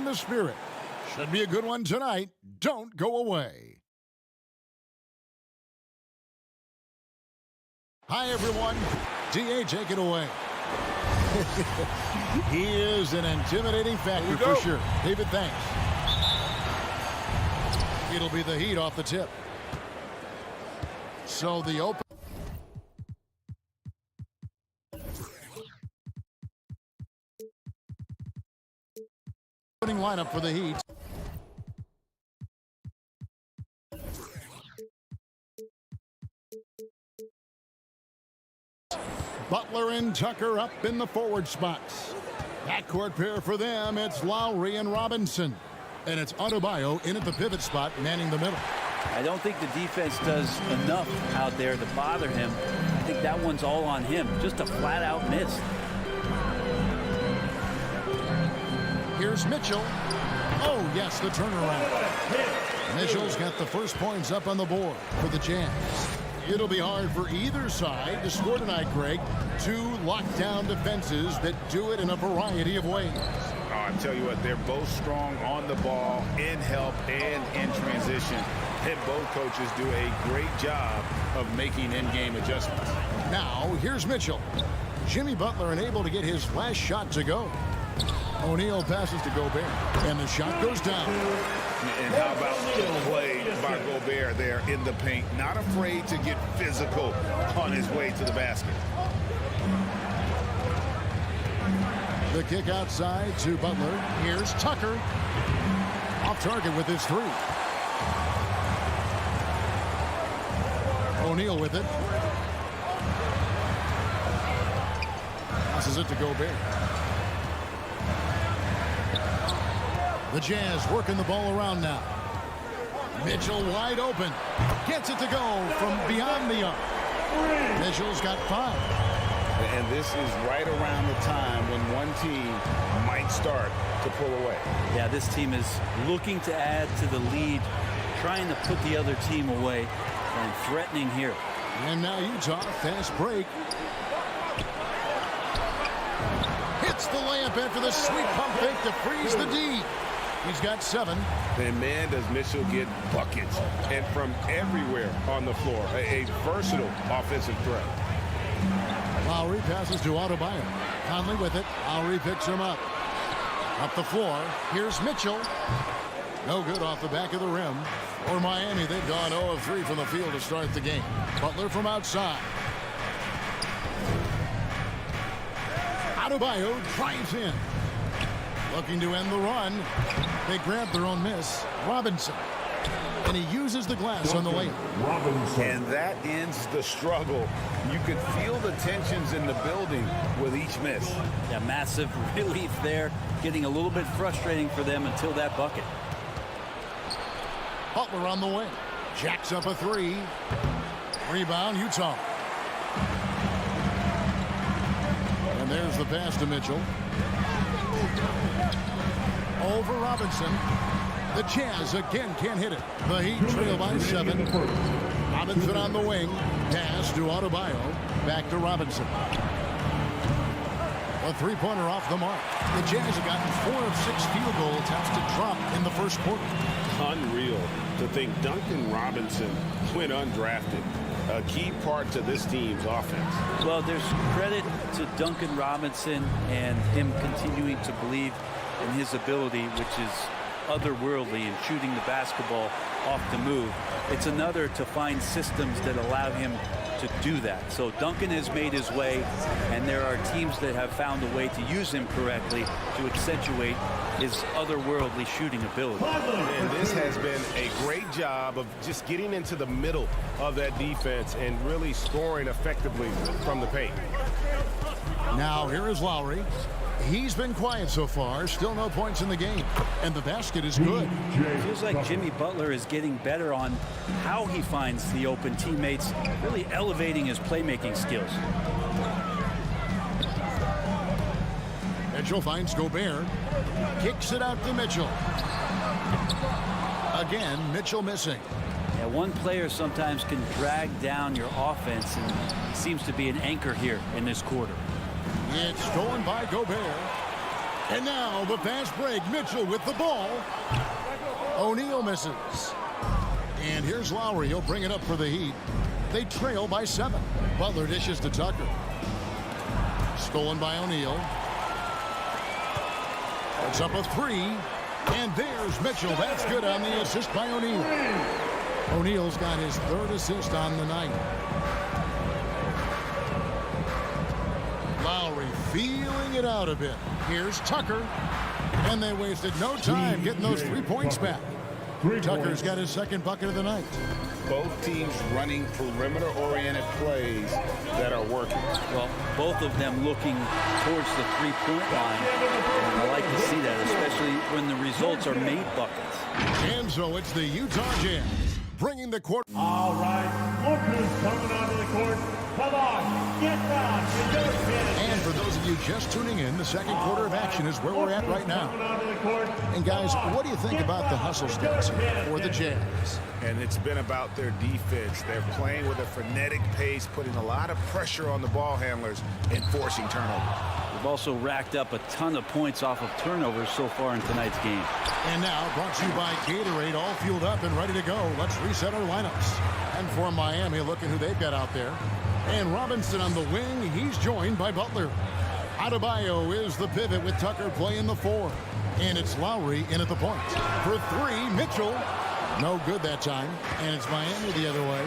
the spirit. Should be a good one tonight. Don't go away. Hi, everyone. DA, take it away. He is an intimidating factor for sure. David, thanks. It'll be the Heat off the tip. So the opening lineup for the Heat. Butler and Tucker up in the forward spots. Backcourt pair for them, it's Lowry and Robinson. And it's Adebayo in at the pivot spot, manning the middle. I don't think the defense does enough out there to bother him. I think that one's all on him. Just a flat-out miss. Here's Mitchell. Oh, yes, the turnaround. Mitchell's got the first points up on the board for the Jazz. It'll be hard for either side to score tonight, Greg. Two lockdown defenses that do it in a variety of ways. Oh, I tell you what, they're both strong on the ball, in help, and in transition. And both coaches do a great job of making in-game adjustments. Now, here's Mitchell. Jimmy Butler unable to get his last shot to go. O'Neal passes to Gobert, and the shot goes down. And how about the play by Gobert there in the paint? Not afraid to get physical on his way to the basket. The kick outside to Butler. Here's Tucker. Off target with his three. O'Neal with it. Passes it to Gobert. The Jazz working the ball around now. Mitchell wide open. Gets it to go from beyond the arc. Mitchell's got 5. And this is right around the time when one team might start to pull away. Yeah, this team is looking to add to the lead, trying to put the other team away, and threatening here. And now Utah, fast break. Hits the layup after the sweet pump fake to freeze the D. He's got 7. And man, does Mitchell get buckets. And from everywhere on the floor. A versatile offensive threat. Lowry passes to Adebayo. Conley with it. Lowry picks him up. Up the floor. Here's Mitchell. No good off the back of the rim. For Miami, they've gone 0 of 3 from the field to start the game. Butler from outside. Adebayo drives in. Looking to end the run. They grab their own miss. Robinson. And he uses the glass on the layup. And that ends the struggle. You could feel the tensions in the building with each miss. Yeah, massive relief there. Getting a little bit frustrating for them until that bucket. Butler on the wing. Jacks up a 3. Rebound, Utah. And there's the pass to Mitchell. Over Robinson. The Jazz again can't hit it. The Heat trail by 7. Robinson on the wing. Pass to Adebayo. Back to Robinson. A three-pointer off the mark. The Jazz have gotten 4 of 6 field goal attempts to drop in the first quarter. Unreal to think Duncan Robinson went undrafted. A key part to this team's offense. Well, there's credit to Duncan Robinson and him continuing to believe in his ability, which is otherworldly in shooting the basketball off the move. It's another to find systems that allow him to do that. So Duncan has made his way, and there are teams that have found a way to use him correctly to accentuate his otherworldly shooting ability. And this has been a great job of just getting into the middle of that defense and really scoring effectively from the paint. Now here is Lowry. He's been quiet so far. Still no points in the game. And the basket is good. It feels like Jimmy Butler is getting better on how he finds the open teammates, really elevating his playmaking skills. Mitchell finds Gobert. Kicks it out to Mitchell. Again, Mitchell missing. Yeah, one player sometimes can drag down your offense, and he seems to be an anchor here in this quarter. It's stolen by Gobert. And now the fast break. Mitchell with the ball. O'Neal misses. And here's Lowry. He'll bring it up for the Heat. They trail by 7. Butler dishes to Tucker. Stolen by O'Neal. It's up a 3. And there's Mitchell. That's good on the assist by O'Neal. O'Neal's got his 3rd assist on the night. Lowry feeling it out a bit. Here's Tucker. And they wasted no time getting those 3 points back. Tucker's got his 2nd bucket of the night. Both teams running perimeter-oriented plays that are working. Well, both of them looking towards the 3-point line. And I like to see that, especially when the results are made buckets. And so it's the Utah Jazz bringing the court. All right, look who's coming onto the court. Come on, get down. And for those of you just tuning in, the 2nd quarter of action is where we're at right now. And guys, what do you think about the hustle stats here for the Jazz? And it's been about their defense. They're playing with a frenetic pace, putting a lot of pressure on the ball handlers and forcing turnovers. They've also racked up a ton of points off of turnovers so far in tonight's game. And now, brought to you by Gatorade, all fueled up and ready to go. Let's reset our lineups. And for Miami, look at who they've got out there. And Robinson on the wing. He's joined by Butler. Adebayo is the pivot with Tucker playing the 4. And it's Lowry in at the point. For 3, Mitchell. No good that time. And it's Miami the other way.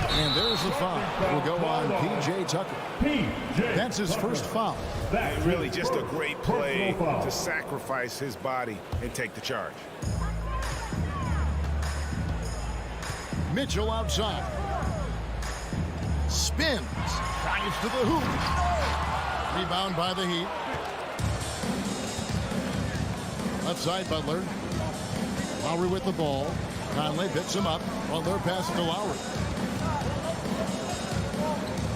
And there's the foul. Will go on P.J. Tucker. That's his first foul. And really just a great play to sacrifice his body and take the charge. Mitchell outside. Spins. Drives to the hoop. Rebound by the Heat. Left side, Butler. Lowry with the ball. Conley picks him up. Butler passes to Lowry.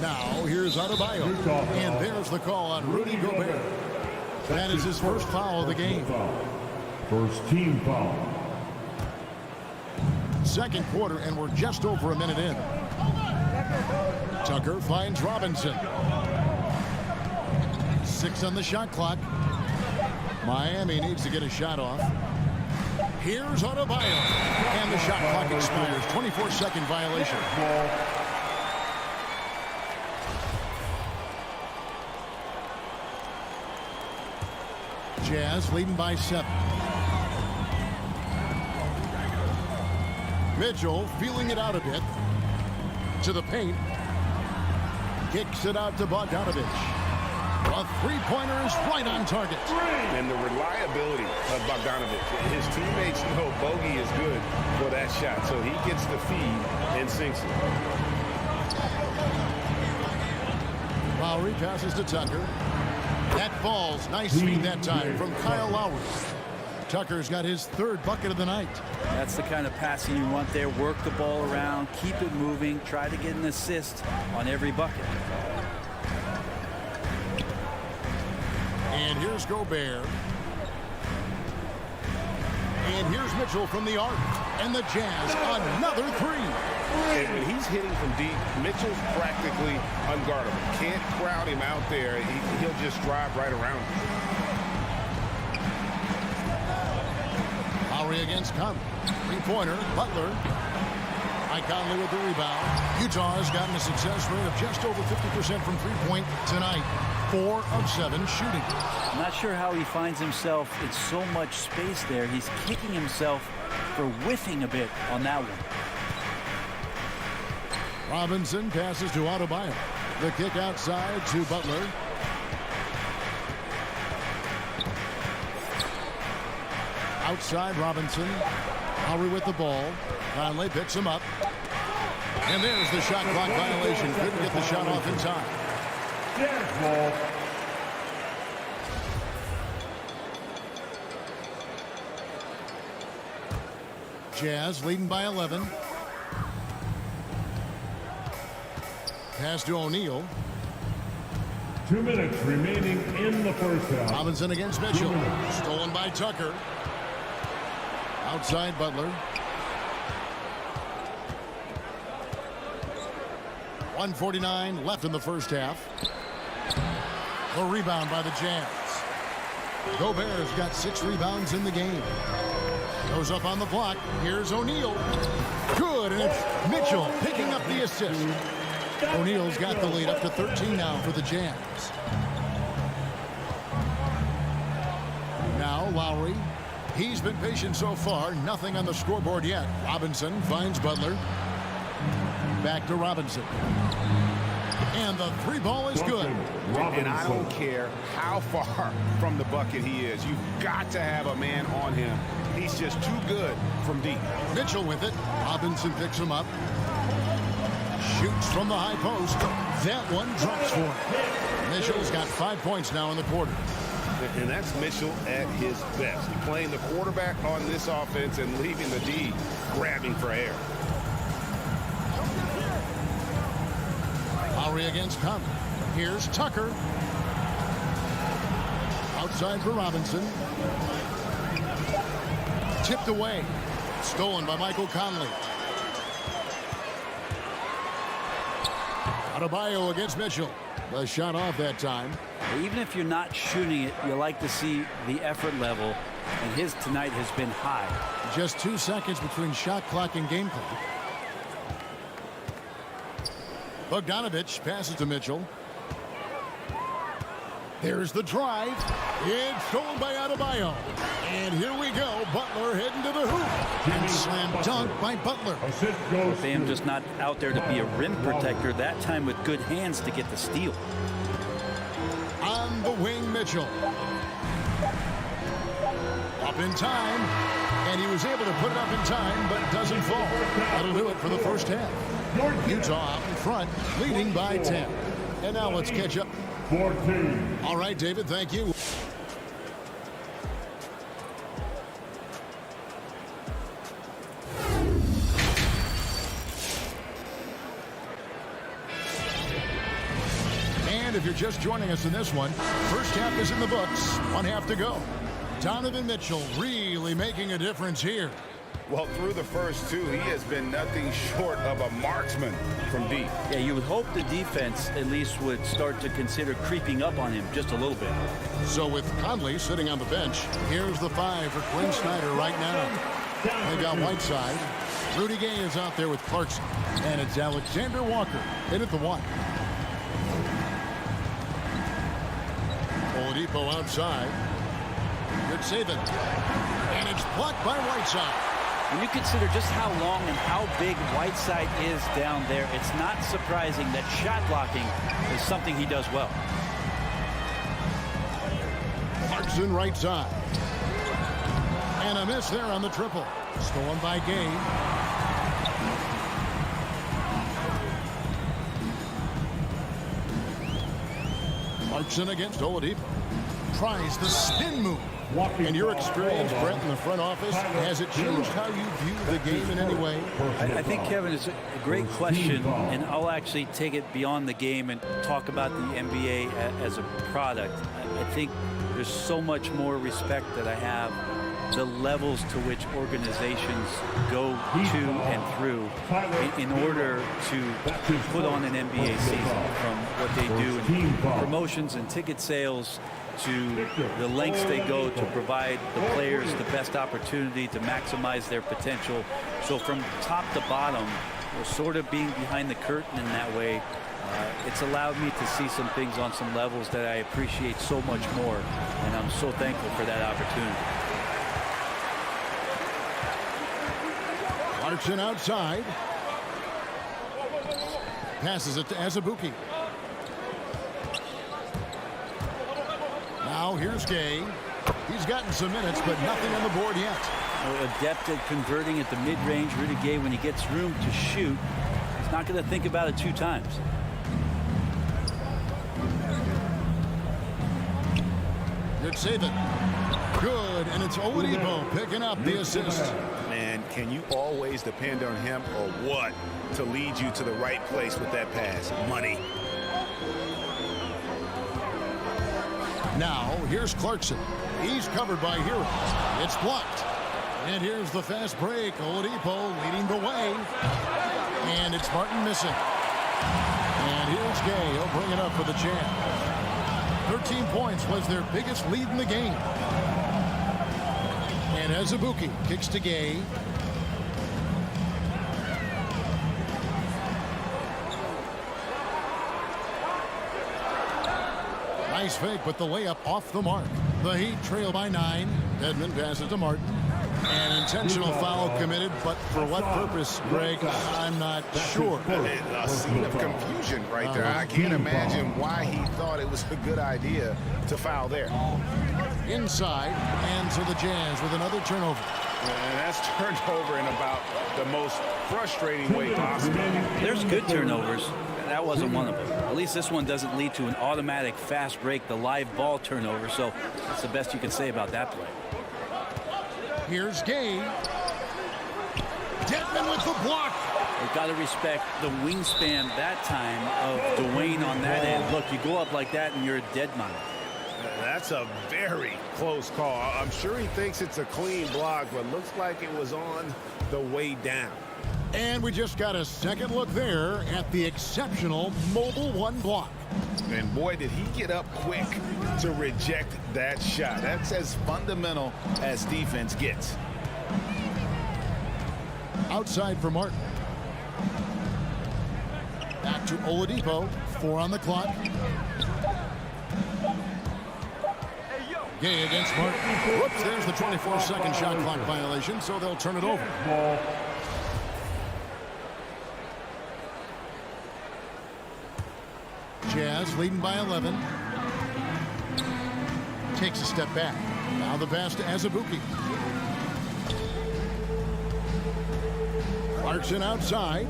Now, here's Adebayo. And there's the call on Rudy Gobert. That is his first foul of the game. First team foul. 2nd quarter, and we're just over a minute in. Tucker finds Robinson. 6 on the shot clock. Miami needs to get a shot off. Here's Adebayo. And the shot clock expires. 24-second violation. Jazz leading by 7. Mitchell feeling it out a bit. To the paint. Kicks it out to Bogdanovich. A 3-pointer is right on target. And the reliability of Bogdanovich. His teammates know Bogey is good for that shot, so he gets the feed and sinks it. Lowry passes to Tucker. That falls. Nice feed that time from Kyle Lowry. Tucker's got his 3rd bucket of the night. That's the kind of passing you want there. Work the ball around, keep it moving, try to get an assist on every bucket. And here's Gobert. And here's Mitchell from the arc. And the Jazz, another 3. And when he's hitting from deep, Mitchell's practically unguardable. Can't crowd him out there. He'll just drive right around him. Lowry against Conley. 3-pointer, Butler. Conley with the rebound. Utah has gotten a success rate of just over 50% from 3-point tonight. 4 of 7 shooting. I'm not sure how he finds himself in so much space there. He's kicking himself for whiffing a bit on that one. Robinson passes to Adebayo. The kick outside to Butler. Outside Robinson. Lowry with the ball. Conley picks him up. And there's the shot clock violation. Couldn't get the shot off in time. Ball. Jazz leading by 11. Pass to O'Neal. 2 minutes remaining in the first half. Robinson against Mitchell. Stolen by Tucker. Outside Butler. 1:49 left in the first half. The rebound by the Jazz. Gobert's got 6 rebounds in the game. Goes up on the block. Here's O'Neal. Good, and it's Mitchell picking up the assist. O'Neal's got the lead up to 13 now for the Jazz. Now Lowry. He's been patient so far. Nothing on the scoreboard yet. Robinson finds Butler. Back to Robinson. And the 3 ball is good. And I don't care how far from the bucket he is. You've got to have a man on him. He's just too good from deep. Mitchell with it. Robinson picks him up. Shoots from the high post. That one drops for him. Mitchell's got 5 points now in the quarter. And that's Mitchell at his best. He's playing the quarterback on this offense and leaving the D grabbing for air. Lowry against Conley. Here's Tucker. Outside for Robinson. Tipped away. Stolen by Michael Conley. Adebayo against Mitchell. The shot off that time. Even if you're not shooting it, you like to see the effort level, and his tonight has been high. Just 2 seconds between shot clock and game clock. Bogdanovich passes to Mitchell. There's the drive. It's stolen by Adebayo. And here we go. Butler heading to the hoop. And slam dunk by Butler. Bam just not out there to be a rim protector. That time with good hands to get the steal. On the wing, Mitchell. Up in time. And he was able to put it up in time, but doesn't fall. That'll do it for the first half. Utah out in front, leading by 10. And now let's catch up. 14. All right, David, thank you. And if you're just joining us in this one, first half is in the books. 1 half to go. Donovan Mitchell really making a difference here. Well, through the first 2, he has been nothing short of a marksman from deep. Yeah, you would hope the defense at least would start to consider creeping up on him just a little bit. So with Conley sitting on the bench, here's the 5 for Quinn Snyder right now. They got Whiteside. Rudy Gay is out there with Clarkson. And it's Alexander Walker in at the 1. Oladipo outside. Good save it. And it's blocked by Whiteside. When you consider just how long and how big Whiteside is down there, it's not surprising that shot blocking is something he does well. Clarkson right side. And a miss there on the triple. Stolen by Gay. Clarkson against Oladipo. Tries the spin move. In your experience, Brett, in the front office, has it changed how you view the game in any way? I think, Kevin, is a great question, and I'll actually take it beyond the game and talk about the NBA as a product. I think there's so much more respect that I have the levels to which organizations go to and through in order to put on an NBA season, from what they do in promotions and ticket sales to the lengths they go to provide the players the best opportunity to maximize their potential. So from top to bottom, we're sort of being behind the curtain in that way. It's allowed me to see some things on some levels that I appreciate so much more, and I'm so thankful for that opportunity. Clarkson outside. Passes it to Azubuike. Now here's Gay. He's gotten some minutes, but nothing on the board yet. Adept at converting at the mid-range. Rudy Gay, when he gets room to shoot, he's not going to think about it 2 times. Good save it. Good, and it's Oladipo picking up the assist. Man, can you always depend on him or what to lead you to the right place with that pass? Money. Now, here's Clarkson. He's covered by Hero. It's blocked. And here's the fast break. Oladipo leading the way. And it's Martin missing. And here's Gay. He'll bring it up for the Jazz. 13 points was their biggest lead in the game. And Azubuike kicks to Gay. Nice fake, but the layup off the mark. The Heat trail by 9. Dedmon passes to Martin. An intentional foul committed, but for what purpose, Greg, I'm not sure. A scene of confusion right there. I can't imagine why he thought it was a good idea to foul there. Inside, and to the Jazz with another turnover. And that's turned over in about the most frustrating way possible. There's good turnovers. That wasn't one of them. At least this one doesn't lead to an automatic fast break, the live ball turnover, so that's the best you can say about that play. Here's Gay. Dedmon with the block. You've got to respect the wingspan that time of Dwayne on that end. Look, you go up like that and you're a dead man. That's a very close call. I'm sure he thinks it's a clean block, but looks like it was on the way down. And we just got a second look there at the exceptional Mobile 1 block. And boy, did he get up quick to reject that shot. That's as fundamental as defense gets. Outside for Martin. Back to Oladipo. 4 on the clock. Gay against Martin. Whoops, there's the 24-second shot clock violation, so they'll turn it over. Jazz leading by 11. Takes a step back. Now the pass to Azubuike. Clarkson outside.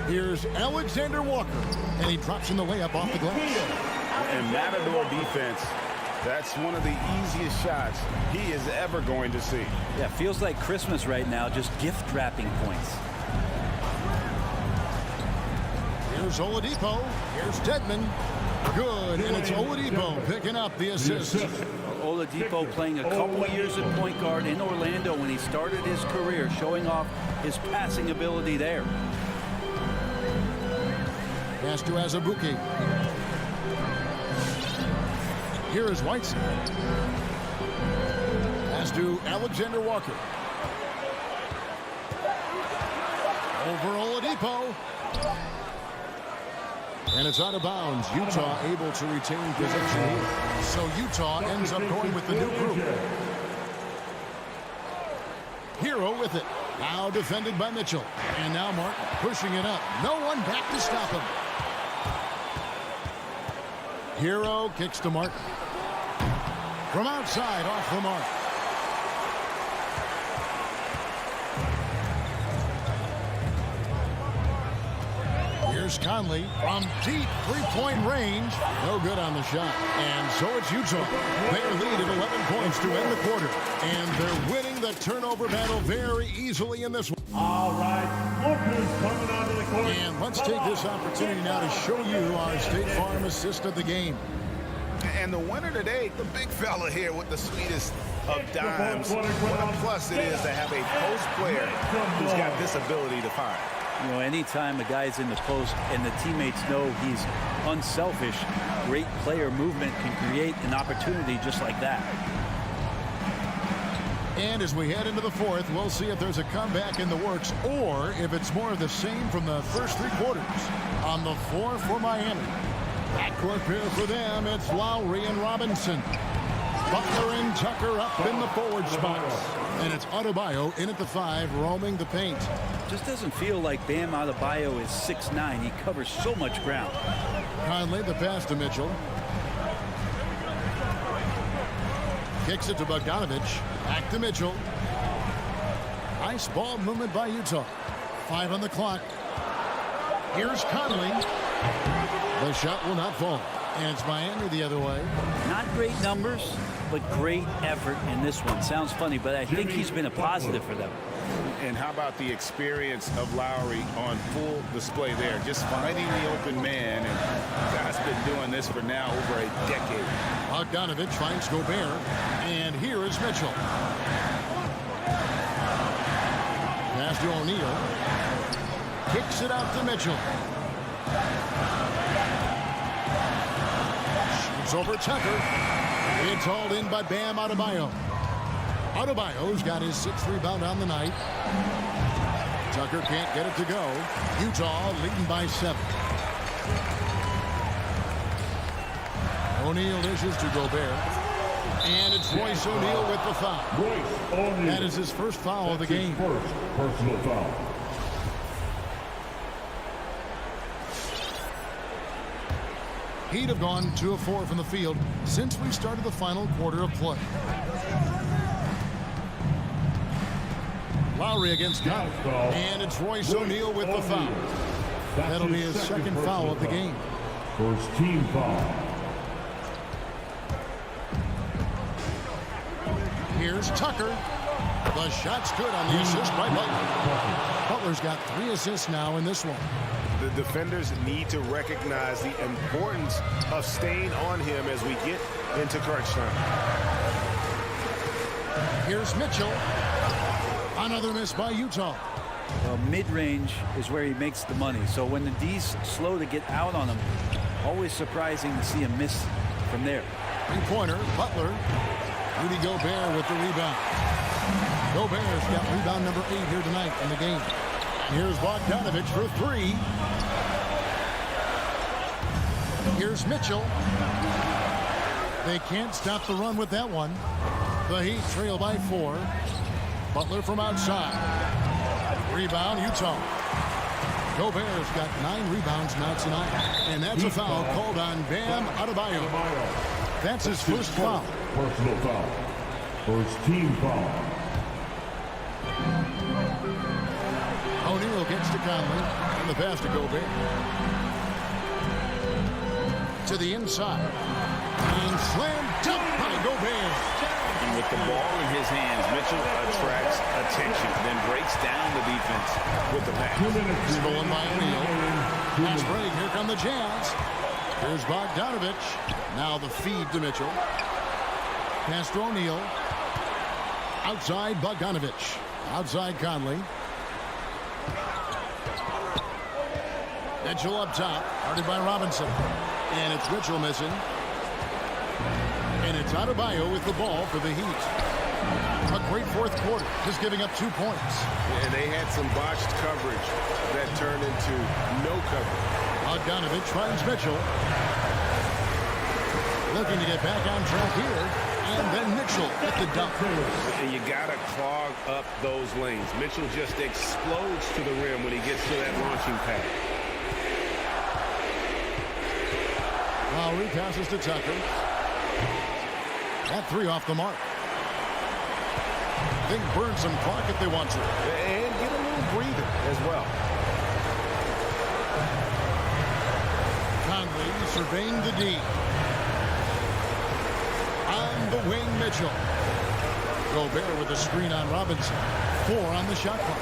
Here's Alexander Walker. And he drops in the layup off the glass. And Matador defense, that's one of the easiest shots he is ever going to see. Yeah, feels like Christmas right now, just gift wrapping points. Here's Oladipo. Here's Dedmon. Good, and it's Oladipo picking up the assist. Oladipo playing a couple years at point guard in Orlando when he started his career, showing off his passing ability there. Pass to Azubuike. Here is Whiteside. Pass to Alexander Walker. Over Oladipo. And it's out of bounds. Utah able to retain possession here. So Utah ends up going with the new group. Hero with it. Now defended by Mitchell. And now Martin pushing it up. No one back to stop him. Hero kicks to Martin. From outside, off the mark. Here's Conley from deep three-point range. No good on the shot. And so it's Utah. They lead at 11 points to end the quarter. And they're winning the turnover battle very easily in this one. All right, look who's coming onto the court. And let's take this opportunity now to show you our State Farm assist of the game. And the winner today, the big fella here with the sweetest of dimes. What a plus it is to have a post player who's got this ability to fire. You know, anytime a guy's in the post and the teammates know he's unselfish, great player movement can create an opportunity just like that. And as we head into the fourth, we'll see if there's a comeback in the works or if it's more of the same from the first 3 quarters. On the floor for Miami. Backcourt pair for them, it's Lowry and Robinson. Butler and Tucker up in the forward spots. And it's Adebayo in at the 5, roaming the paint. Just doesn't feel like Bam Adebayo is 6'9". He covers so much ground. Conley, the pass to Mitchell. Kicks it to Bogdanovich. Back to Mitchell. Nice ball movement by Utah. 5 on the clock. Here's Conley. The shot will not fall. And it's Miami the other way. Not great numbers, but great effort in this one. Sounds funny, but I think he's been a positive for them. And how about the experience of Lowry on full display there? Just finding the open man. And guy's been doing this for now over a decade. Bogdanovich finds Gobert. And here is Mitchell. Pass to O'Neal. Kicks it out to Mitchell. It's over Tucker. It's hauled in by Bam Adebayo. Adebayo's got his 6th rebound on the night. Tucker can't get it to go. Utah leading by 7. O'Neal dishes to Gobert. And it's Royce O'Neal with the foul. That is his first foul of the game. First personal foul. Heat have gone 2 of 4 from the field since we started the final quarter of play. Lowry against Conley. And it's Royce O'Neal with the foul. That'll be his second foul of the game. First team foul. Here's Tucker. The shot's good on the assist by Butler. Butler's got 3 assists now in this one. The defenders need to recognize the importance of staying on him as we get into crunch time. Here's Mitchell. Another miss by Utah. Well, mid-range is where he makes the money. So when the D's slow to get out on him, always surprising to see him miss from there. 3-pointer, Butler. Rudy Gobert with the rebound. Gobert's got rebound number 8 here tonight in the game. Here's Bogdanovich for 3. Here's Mitchell. They can't stop the run with that one. The Heat trail by 4. Butler from outside. Rebound, Utah. Gobert's got 9 rebounds now tonight. And that's a foul called on Bam Adebayo. That's his first foul. Personal foul. First team foul. O'Neal gets to Conley. And the pass to Gobert. To the inside. And slam dunk by Gobert. And with the ball in his hands, Mitchell attracts attention, then breaks down the defense with the pass. Stolen by O'Neal. Pass break. Here come the Jazz. Here's Bogdanovich. Now the feed to Mitchell. Pass to O'Neal. Outside Bogdanovich. Outside Conley. Mitchell up top. Guarded by Robinson. And it's Mitchell missing. And it's Adebayo with the ball for the Heat. A great fourth quarter, just giving up 2 points. And they had some botched coverage that turned into no coverage. Bogdanovich finds Mitchell. Looking to get back on track here. And then Mitchell at the dunk. And you got to clog up those lanes. Mitchell just explodes to the rim when he gets to that launching pad. Lowry passes to Tucker. That 3 off the mark. They can burn some clock if they want to. And get a little breather as well. Conley surveying the D. On the wing, Mitchell. Gobert with a screen on Robinson. 4 on the shot clock.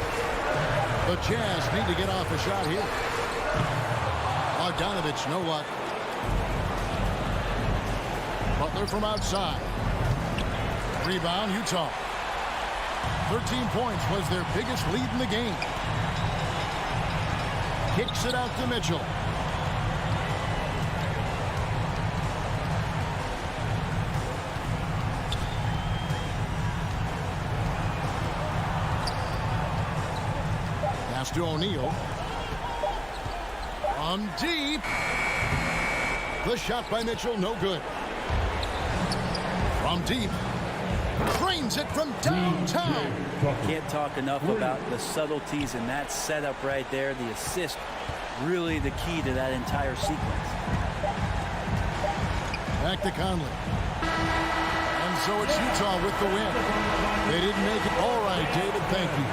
The Jazz need to get off a shot here. Bogdanovich, no luck. Butler from outside. Rebound, Utah. 13 points was their biggest lead in the game. Kicks it out to Mitchell. Pass to O'Neal. On deep. The shot by Mitchell, no good. From deep. Cranes it from downtown. Can't talk enough about the subtleties in that setup right there. The assist, really the key to that entire sequence. Back to Conley. And so it's Utah with the win. They didn't make it. All right, David, thank you.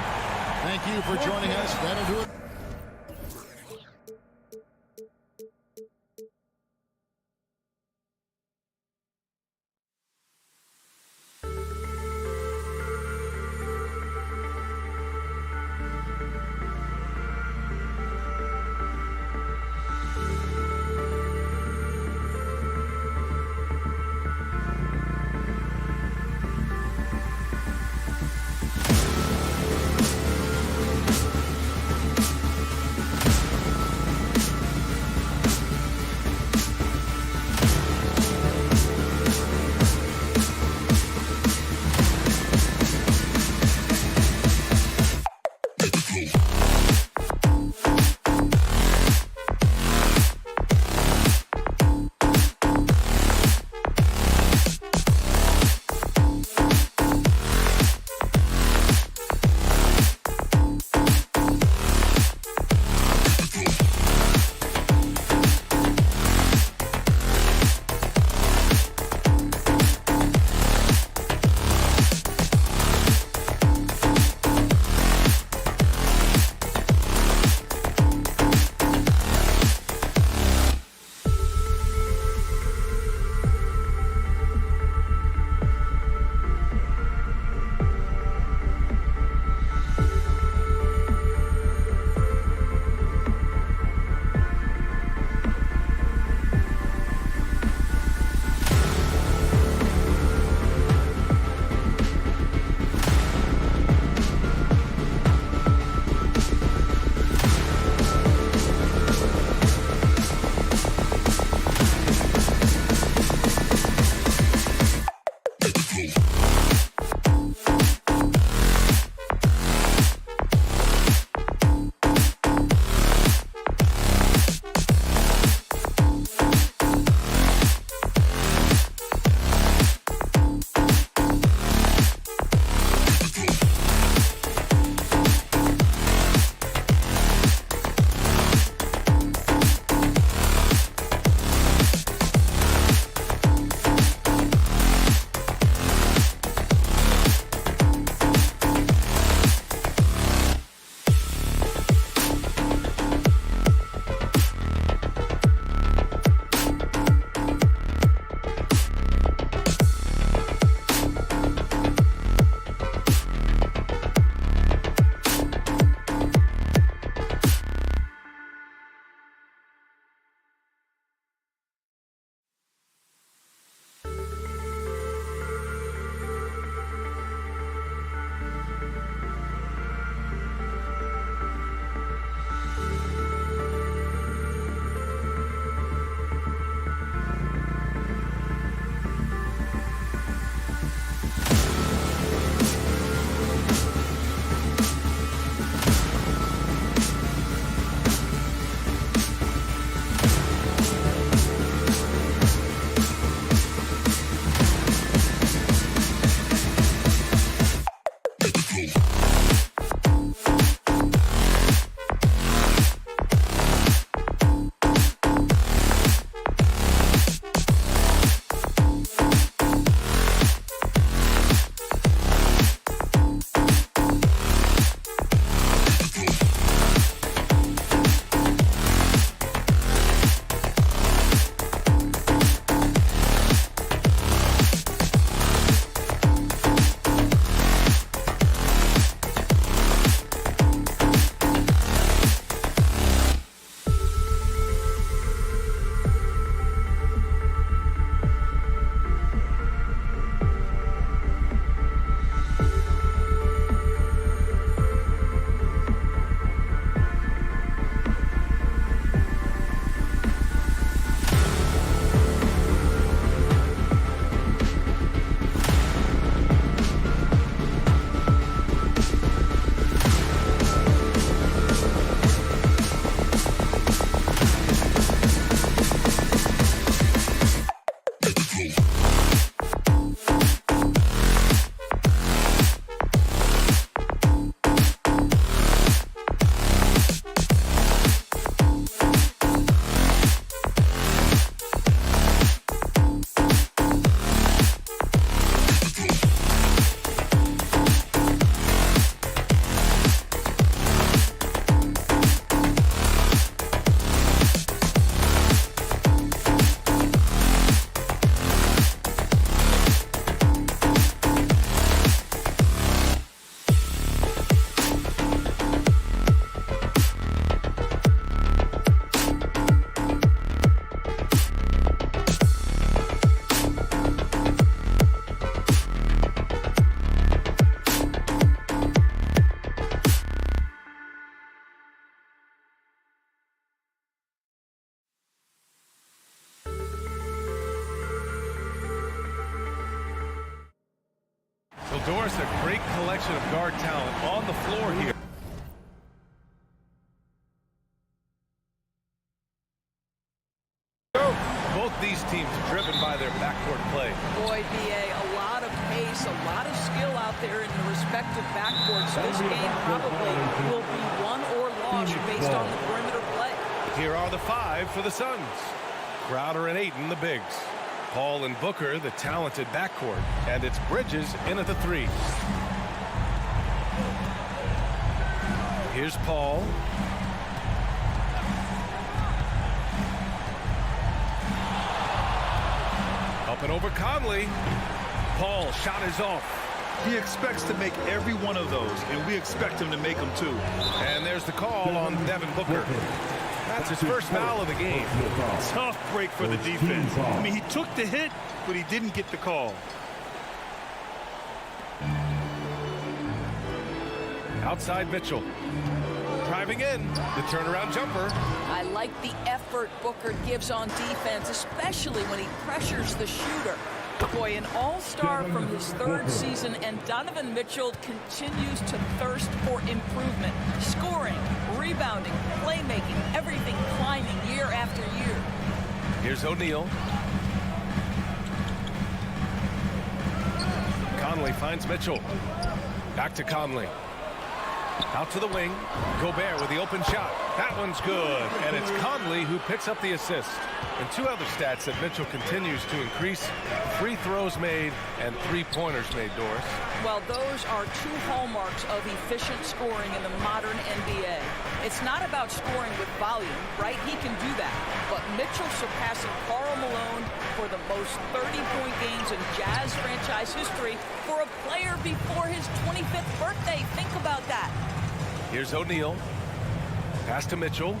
Thank you for joining us. That'll do it. Well, Doris, a great collection of guard talent on the floor here. Both these teams driven by their backcourt play. Boy, BA, a lot of pace, a lot of skill out there in the respective backcourts. This game probably will be won or lost based on the perimeter play. Here are the 5 for the Suns. Crowder and Ayton, the bigs. Paul and Booker, the talented backcourt. And it's Bridges in at the 3. Here's Paul. Up and over Conley. Paul, shot is off. He expects to make every one of those, and we expect him to make them too. And there's the call on Devin Booker. That's his first foul of the game. Tough break for the defense. I mean, he took the hit, but he didn't get the call. Outside Mitchell. Driving in. The turnaround jumper. I like the effort Booker gives on defense, especially when he pressures the shooter. Boy, an all-star from his 3rd season, and Donovan Mitchell continues to thirst for improvement. Scoring, rebounding, playmaking, everything climbing year after year. Here's O'Neal. Conley finds Mitchell. Back to Conley. Out to the wing. Gobert with the open shot. That one's good. And it's Conley who picks up the assist. And 2 other stats that Mitchell continues to increase: free throws made and 3-pointers made, Doris. Well, those are 2 hallmarks of efficient scoring in the modern NBA. It's not about scoring with volume, right? He can do that. But Mitchell surpassing Karl Malone for the most 30-point games in Jazz franchise history for a player before his 25th birthday. Think about that. Here's O'Neal. Pass to Mitchell.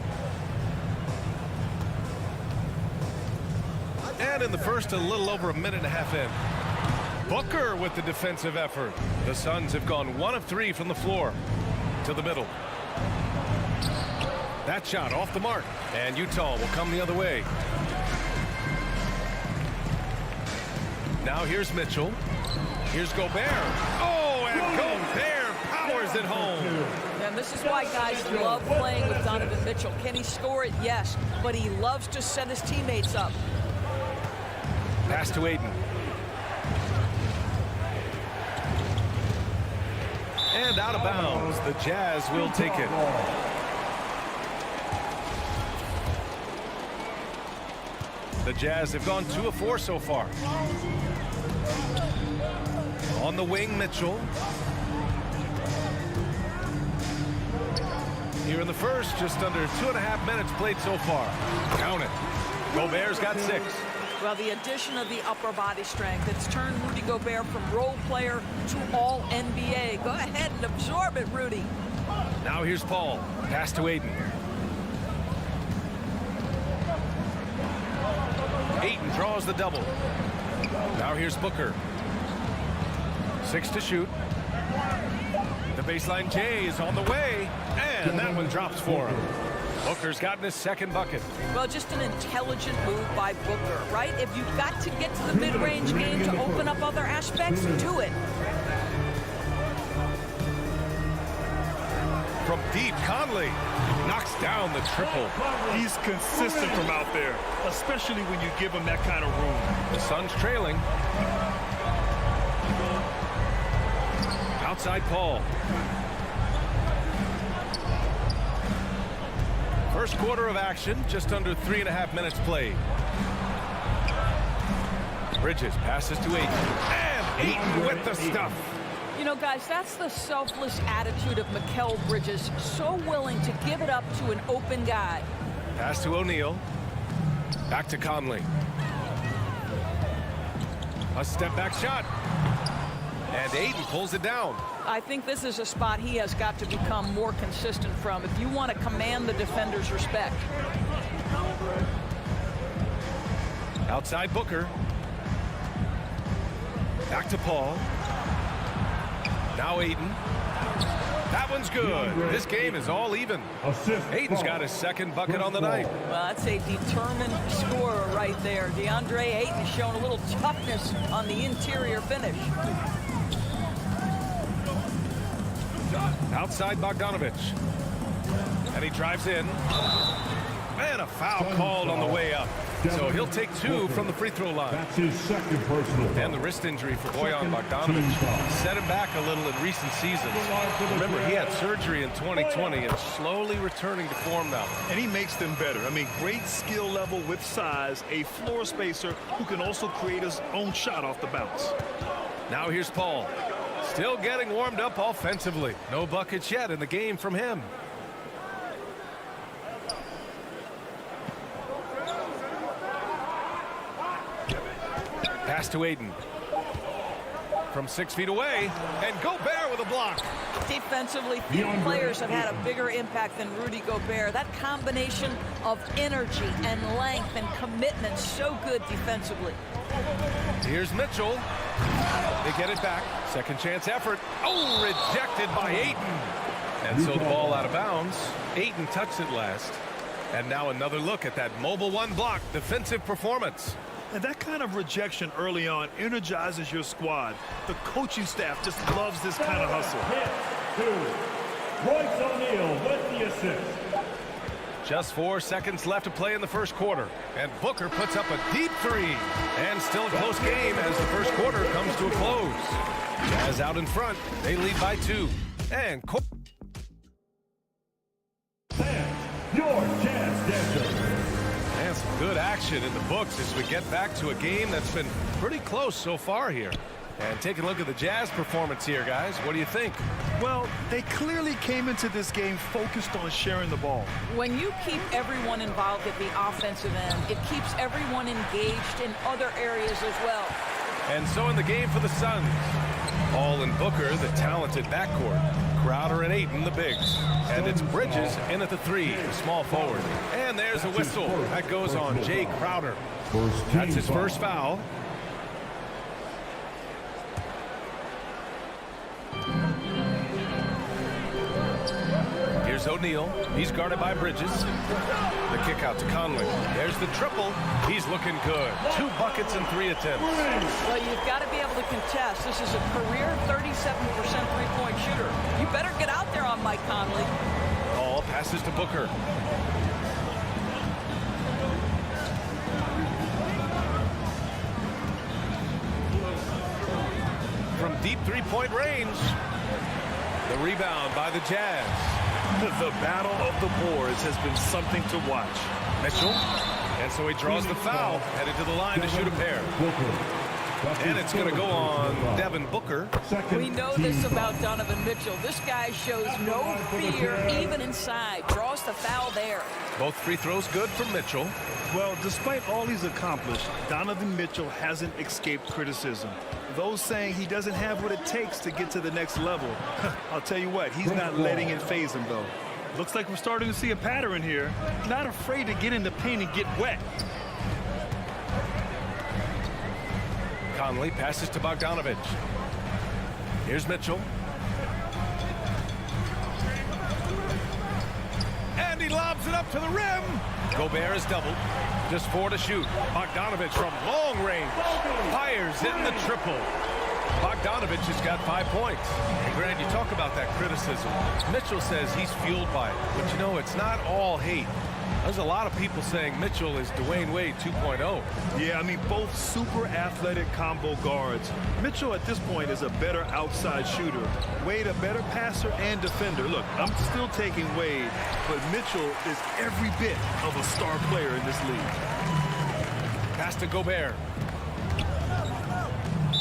And in the first, a little over a minute and a half in. Booker with the defensive effort. The Suns have gone 1 of 3 from the floor. To the middle. That shot off the mark. And Utah will come the other way. Now here's Mitchell. Here's Gobert. Oh, and Gobert powers it home. And this is why guys love playing with Donovan Mitchell. Can he score it? Yes. But he loves to set his teammates up. Pass to Ayton. And out of bounds. The Jazz will take it. The Jazz have gone 2 of 4 so far. On the wing, Mitchell. Here in the first, just under 2.5 minutes played so far. Count it. Gobert's got 6. Well, the addition of the upper body strength, it's turned Rudy Gobert from role player to all NBA. Go ahead and absorb it, Rudy. Now here's Paul. Pass to Ayton. Ayton draws the double. Now here's Booker. 6 to shoot. The baseline J is on the way. And that one drops for him. Booker's gotten his 2nd bucket. Well, just an intelligent move by Booker, right? If you've got to get to the mid-range game to open up other aspects, do it. From deep, Conley knocks down the triple. He's consistent from out there, especially when you give him that kind of room. The Suns trailing. Outside Paul. First quarter of action, just under 3.5 minutes played. Bridges passes to Ayton. And Ayton with the stuff. You know, guys, that's the selfless attitude of Mikal Bridges. So willing to give it up to an open guy. Pass to O'Neal. Back to Conley. A step back shot. And Ayton pulls it down. I think this is a spot he has got to become more consistent from if you want to command the defender's respect. Outside Booker. Back to Paul. Now Ayton. That one's good. This game is all even. Ayton's got his 2nd bucket on the night. Well, that's a determined scorer right there. DeAndre Ayton showing a little toughness on the interior finish. Outside Bogdanovich. And he drives in. And a foul called on the way up. So he'll take 2 from the free throw line. That's his second personal foul. And the wrist injury for Bojan Bogdanovich set him back a little in recent seasons. Remember, he had surgery in 2020 and slowly returning to form now. And he makes them better. I mean, great skill level with size, a floor spacer who can also create his own shot off the bounce. Now here's Paul. Still getting warmed up offensively. No buckets yet in the game from him. Pass to Aiden. From 6 feet away, and Gobert with a block. Defensively, few players have had a bigger impact than Rudy Gobert. That combination of energy and length and commitment, so good defensively. Here's Mitchell. They get it back. Second chance effort. Oh, rejected by Ayton. And so the ball out of bounds. Ayton touched it last. And now another look at that mobile 1 block defensive performance. And that kind of rejection early on energizes your squad. The coaching staff just loves this kind of hustle. Hit 2. Royce O'Neal with the assist. Just 4 seconds left to play in the first quarter. And Booker puts up a deep 3. And still a close game as the first quarter comes to a close. Jazz out in front. They lead by 2. And Your Jazz Dancer. and some good action in the books as we get back to a game that's been pretty close so far here. And taking a look at the Jazz performance here, guys. What do you think? Well, they clearly came into this game focused on sharing the ball. When you keep everyone involved at the offensive end, it keeps everyone engaged in other areas as well. And so in the game for the Suns, Paul and Booker, the talented backcourt. Crowder and Ayton, the bigs. And it's Bridges in at the 3, the small forward. And there's a whistle. That goes on Jay Crowder. That's his first foul. Here's O'Neal. He's guarded by Bridges. The kick out to Conley. There's the triple. He's looking good. 2 buckets and 3 attempts. Well, you've got to be able to contest. This is a career 37% three-point shooter. You better get out there on Mike Conley. Ball passes to Booker. From deep three-point range. The rebound by the Jazz. The battle of the boards has been something to watch. Mitchell. And so he draws the foul. Headed to the line to shoot a pair. And it's going to go on Devin Booker. We know this about Donovan Mitchell. This guy shows no fear even inside. Draws the foul there. Both free throws good from Mitchell. Well, despite all he's accomplished, Donovan Mitchell hasn't escaped criticism. Those saying he doesn't have what it takes to get to the next level. I'll tell you what, he's not letting it faze him, though. Looks like we're starting to see a pattern here. Not afraid to get in the paint and get wet. Conley passes to Bogdanovich. Here's Mitchell. And he lobs it up to the rim. Gobert is doubled. Just 4 to shoot. Bogdanovich from long range. Fires in the triple. Bogdanovich has got 5 points. And Grant, you talk about that criticism. Mitchell says he's fueled by it. But you know, it's not all hate. There's a lot of people saying Mitchell is Dwayne Wade 2.0. Yeah, I mean, both super athletic combo guards. Mitchell at this point is a better outside shooter. Wade a better passer and defender. Look, I'm still taking Wade, but Mitchell is every bit of a star player in this league. Pass to Gobert.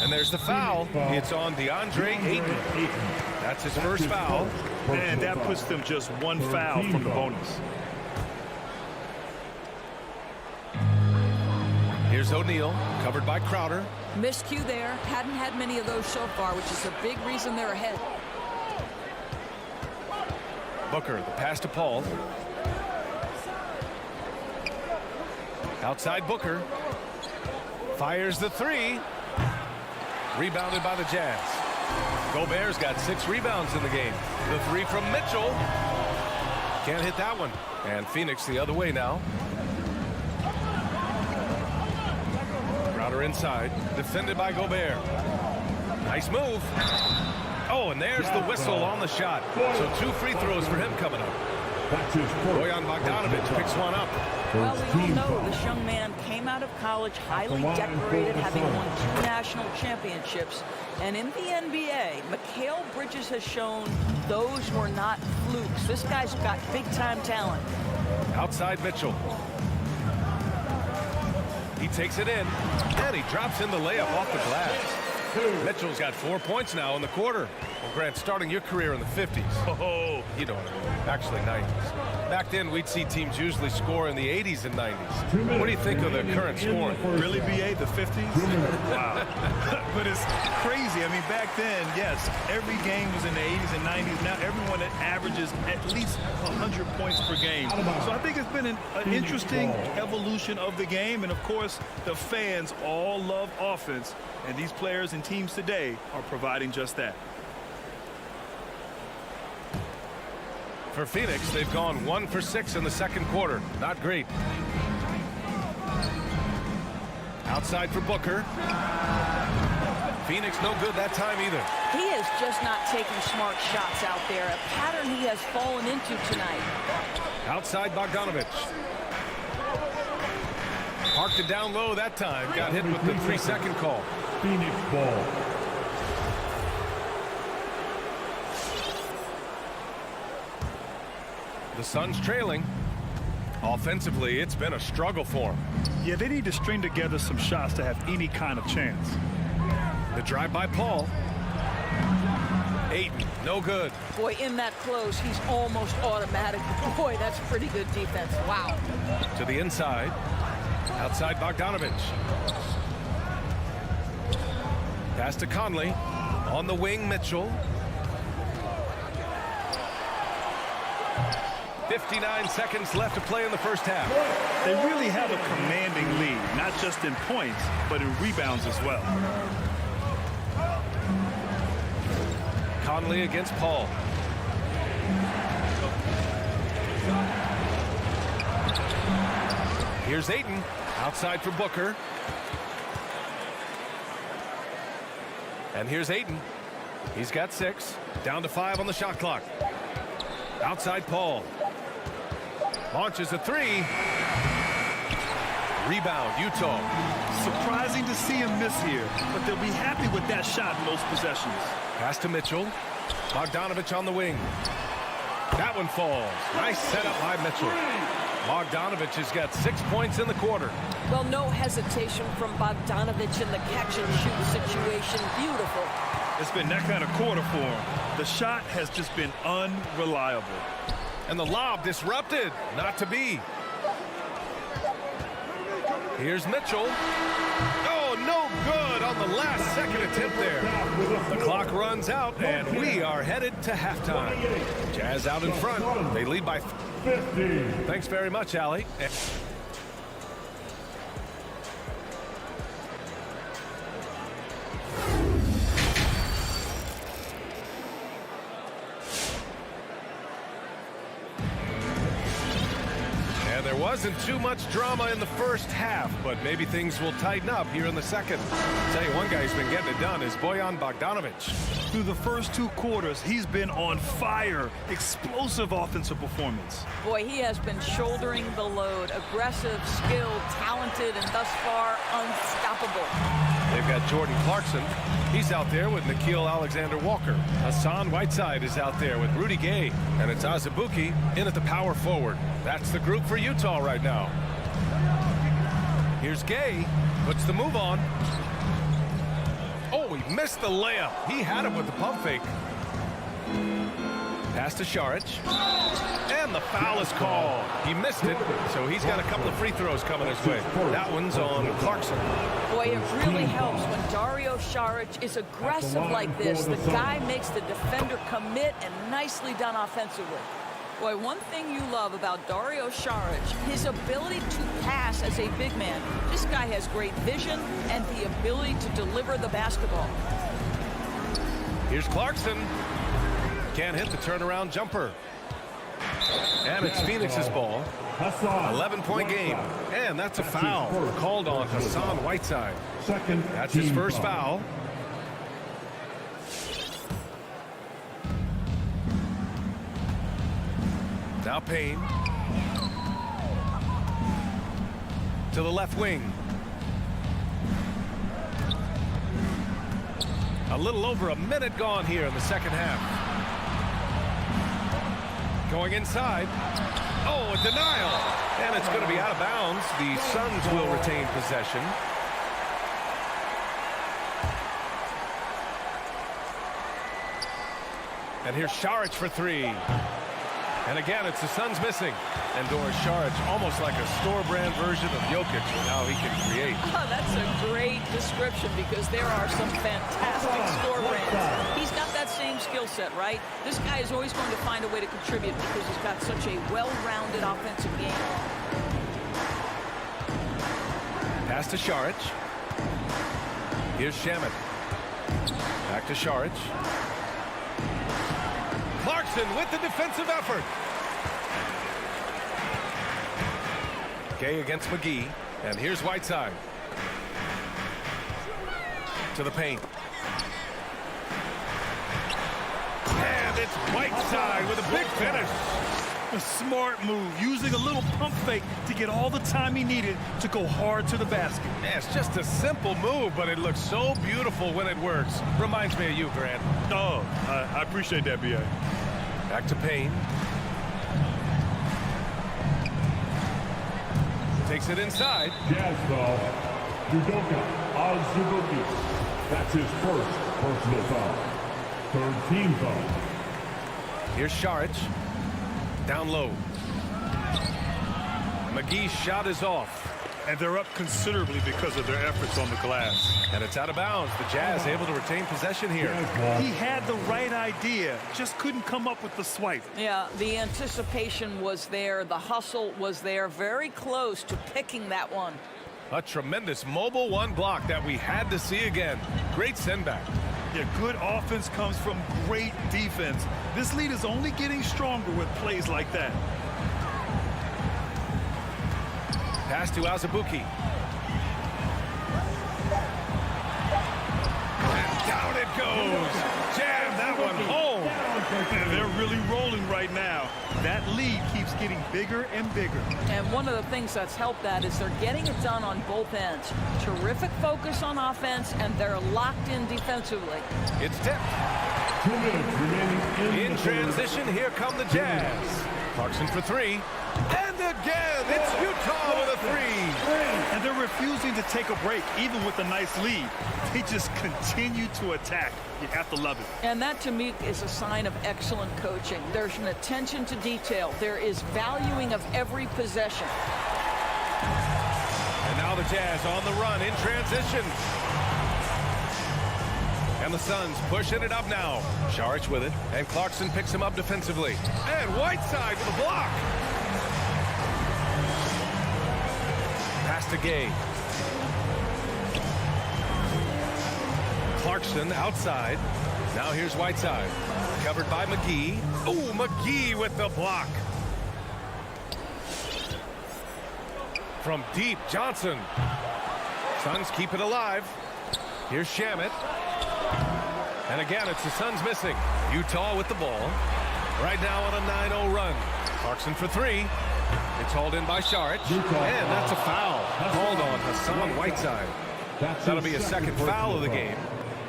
And there's the foul. It's on DeAndre Ayton. That's his first foul. And that puts them just 1 foul from the bonus. Here's O'Neal, covered by Crowder. Miscue there. Hadn't had many of those so far, which is a big reason they're ahead. Booker, the pass to Paul. Outside Booker. Fires the 3. Rebounded by the Jazz. Gobert's got 6 rebounds in the game. The 3 from Mitchell. Can't hit that one. And Phoenix the other way now. Crowder inside. Defended by Gobert. Nice move. Oh, and there's the whistle on the shot. So 2 free throws for him coming up. Bojan Bogdanovic picks one up. Well, we all know this young man came out of college highly decorated, having won 2 national championships. And in the NBA, Mikal Bridges has shown those were not flukes. This guy's got big-time talent. Outside Mitchell. He takes it in, and he drops in the layup off the glass. Mitchell's got 4 points now in the quarter. Well, Grant, starting your career in the 50s. Oh, you know what I mean. Actually, 90s. Back then, we'd see teams usually score in the 80s and 90s. What do you think of the current scoring? Really, BA, the 50s? Wow. But it's crazy. I mean, back then, yes, every game was in the 80s and 90s. Now everyone averages at least 100 points per game. So I think it's been an interesting evolution of the game. And, of course, the fans all love offense. And these players and teams today are providing just that. For Phoenix, they've gone 1 for 6 in the second quarter. Not great. Outside for Booker. Phoenix no good that time either. He is just not taking smart shots out there, a pattern he has fallen into tonight. Outside Bogdanovic. Parked it down low that time. Got hit with the 3-second call. Phoenix ball. The Suns trailing. Offensively, it's been a struggle for them. Yeah, they need to string together some shots to have any kind of chance. The drive by Paul. Ayton, no good. Boy, in that close, he's almost automatic. Boy, that's pretty good defense. Wow. To the inside. Outside Bogdanovic. Pass to Conley. On the wing, Mitchell. 59 seconds left to play in the first half. They really have a commanding lead, not just in points, but in rebounds as well. Conley against Paul. Here's Ayton. Outside for Booker. And here's Ayton. He's got 6. Down to 5 on the shot clock. Outside Paul. Launches a 3. Rebound, Utah. Surprising to see him miss here, but they'll be happy with that shot in most possessions. Pass to Mitchell. Bogdanovic on the wing. That one falls. Nice setup by Mitchell. Bogdanovic has got 6 points in the quarter. Well, no hesitation from Bogdanovic in the catch-and-shoot situation. Beautiful. It's been that kind of quarter for him. The shot has just been unreliable. And the lob disrupted. Not to be. Here's Mitchell. Oh, no good on the last second attempt there. The clock runs out, and we are headed to halftime. Jazz out in front. They lead by 50. Thanks very much, Allie. There wasn't too much drama in the first half, but maybe things will tighten up here in the second. I'll tell you, one guy who's been getting it done is Bojan Bogdanovic. Through the first 2 quarters, he's been on fire. Explosive offensive performance. Boy, he has been shouldering the load. Aggressive, skilled, talented, and thus far unstoppable. They've got Jordan Clarkson. He's out there with Nickeil Alexander-Walker. Hassan Whiteside is out there with Rudy Gay. And it's Azubuike in at the power forward. That's the group for Utah right now. Here's Gay. Puts the move on. Oh, he missed the layup. He had it with the pump fake. Pass to Šarić. And the foul is called. He missed it, so he's got a couple of free throws coming his way. That one's on Clarkson. Boy, it really helps when Dario Šarić is aggressive like this. The guy makes the defender commit, and nicely done offensively. Boy, one thing you love about Dario Šarić, his ability to pass as a big man. This guy has great vision and the ability to deliver the basketball. Here's Clarkson. Can't hit the turnaround jumper. And it's Phoenix's ball. 11-point game. And that's a foul called on Hassan Whiteside. That's his first foul. Now Payne. To the left wing. A little over a minute gone here in the second half. Going inside. Oh, a denial. And it's going to be out of bounds. The Suns will retain possession. And here's Saric for three. And again, it's the Suns missing. And Doris Saric, almost like a store-brand version of Jokic, how he can create. Oh, that's a great description because there are some fantastic store brands. He's got that same skill set, right? This guy is always going to find a way to contribute because he's got such a well-rounded offensive game. Pass to Saric. Here's Shamet. Back to Saric. Clarkson with the defensive effort. Gay against McGee. And here's Whiteside. To the paint. And it's Whiteside with a big finish. A smart move, using a little pump fake to get all the time he needed to go hard to the basket. Yeah, it's just a simple move, but it looks so beautiful when it works. Reminds me of you, Grant. Oh, I appreciate that, B.A. Back to Payne. Takes it inside. Jazz foul. Udoka Azubuike. That's his first personal foul. Third team foul. Here's Saric. Down low. McGee's shot is off. And they're up considerably because of their efforts on the glass. And it's out of bounds. The Jazz able to retain possession here. He had the right idea, just couldn't come up with the swipe. Yeah, the anticipation was there. The hustle was there. Very close to picking that one. A tremendous mobile one block that we had to see again. Great send back. Yeah, good offense comes from great defense. This lead is only getting stronger with plays like that. Pass to Azubuike. And down it goes. Jam that one home. And they're really rolling right now. That lead keeps getting bigger and bigger. And one of the things that's helped that is they're getting it done on both ends. Terrific focus on offense, and they're locked in defensively. It's tipped. 2 minutes remaining In transition, here come the Jazz. Clarkson for three. And again, it's Utah with a three. And they're refusing to take a break, even with a nice lead. They just continue to attack. You have to love it. And that, to me, is a sign of excellent coaching. There's an attention to detail. There is valuing of every possession. And now the Jazz on the run in transition. And the Suns pushing it up now. Saric with it. And Clarkson picks him up defensively. And Whiteside with a block. Pass to Gay. Clarkson outside. Now here's Whiteside. Covered by McGee. Oh, McGee with the block. From deep, Johnson. Suns keep it alive. Here's Shamet. And again, it's the Suns missing. Utah with the ball. Right now on a 9-0 run. Clarkson for three. It's hauled in by Saric. And that's a foul. Called on Hassan Whiteside. That'll be a second foul of the game.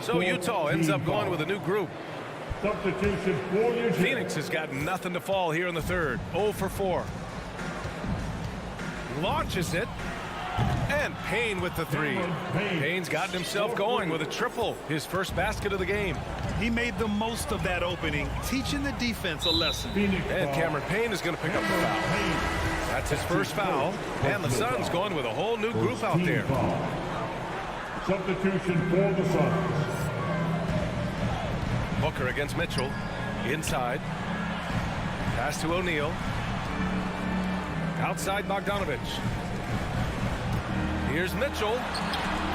So Utah ends up going with a new group. Substitution for Utah. Phoenix has got nothing to fall here in the third. 0 for 4. Launches it. And Payne with the three. Payne's gotten himself going with a triple. His first basket of the game. He made the most of that opening, teaching the defense a lesson. And Cameron Payne is going to pick up the foul. That's his first foul. And the Suns going with a whole new group out there. Substitution for the Suns. Booker against Mitchell. Inside. Pass to O'Neal. Outside Bogdanovich. Here's Mitchell.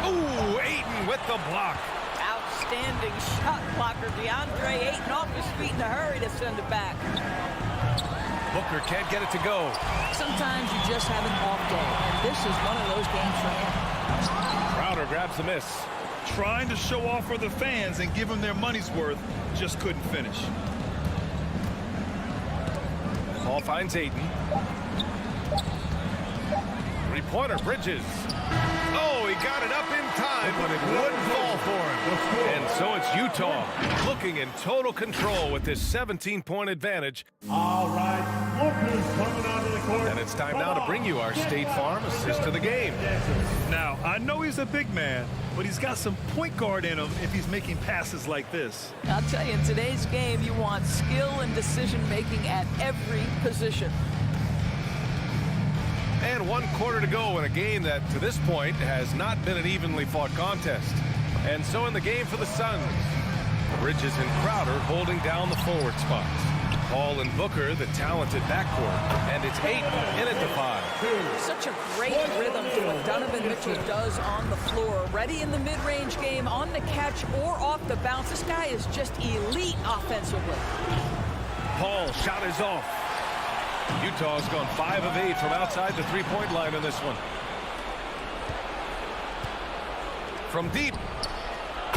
Ooh, Ayton with the block. Outstanding shot blocker. DeAndre Ayton off his feet in a hurry to send it back. Booker can't get it to go. Sometimes you just have an off day, and this is one of those games for him. Crowder grabs the miss. Trying to show off for the fans and give them their money's worth, just couldn't finish. Paul finds Ayton. Three-pointer, Bridges. Oh, he got it up in time, but it wouldn't fall for him. And so it's Utah looking in total control with this 17-point advantage. All right, Booker's coming onto the court. And it's time now to bring you our State Farm assist to the game. Now, I know he's a big man, but he's got some point guard in him if he's making passes like this. I'll tell you, in today's game, you want skill and decision-making at every position. And 1 quarter to go in a game that, to this point, has not been an evenly fought contest. And so in the game for the Suns, Bridges and Crowder holding down the forward spots. Paul and Booker, the talented backcourt. And it's Ayton in at the 5. Such a great rhythm to what Donovan Mitchell does on the floor. Ready in the mid-range game, on the catch, or off the bounce. This guy is just elite offensively. Paul, shot is off. Utah's gone 5 of 8 from outside the three-point line in this one. From deep.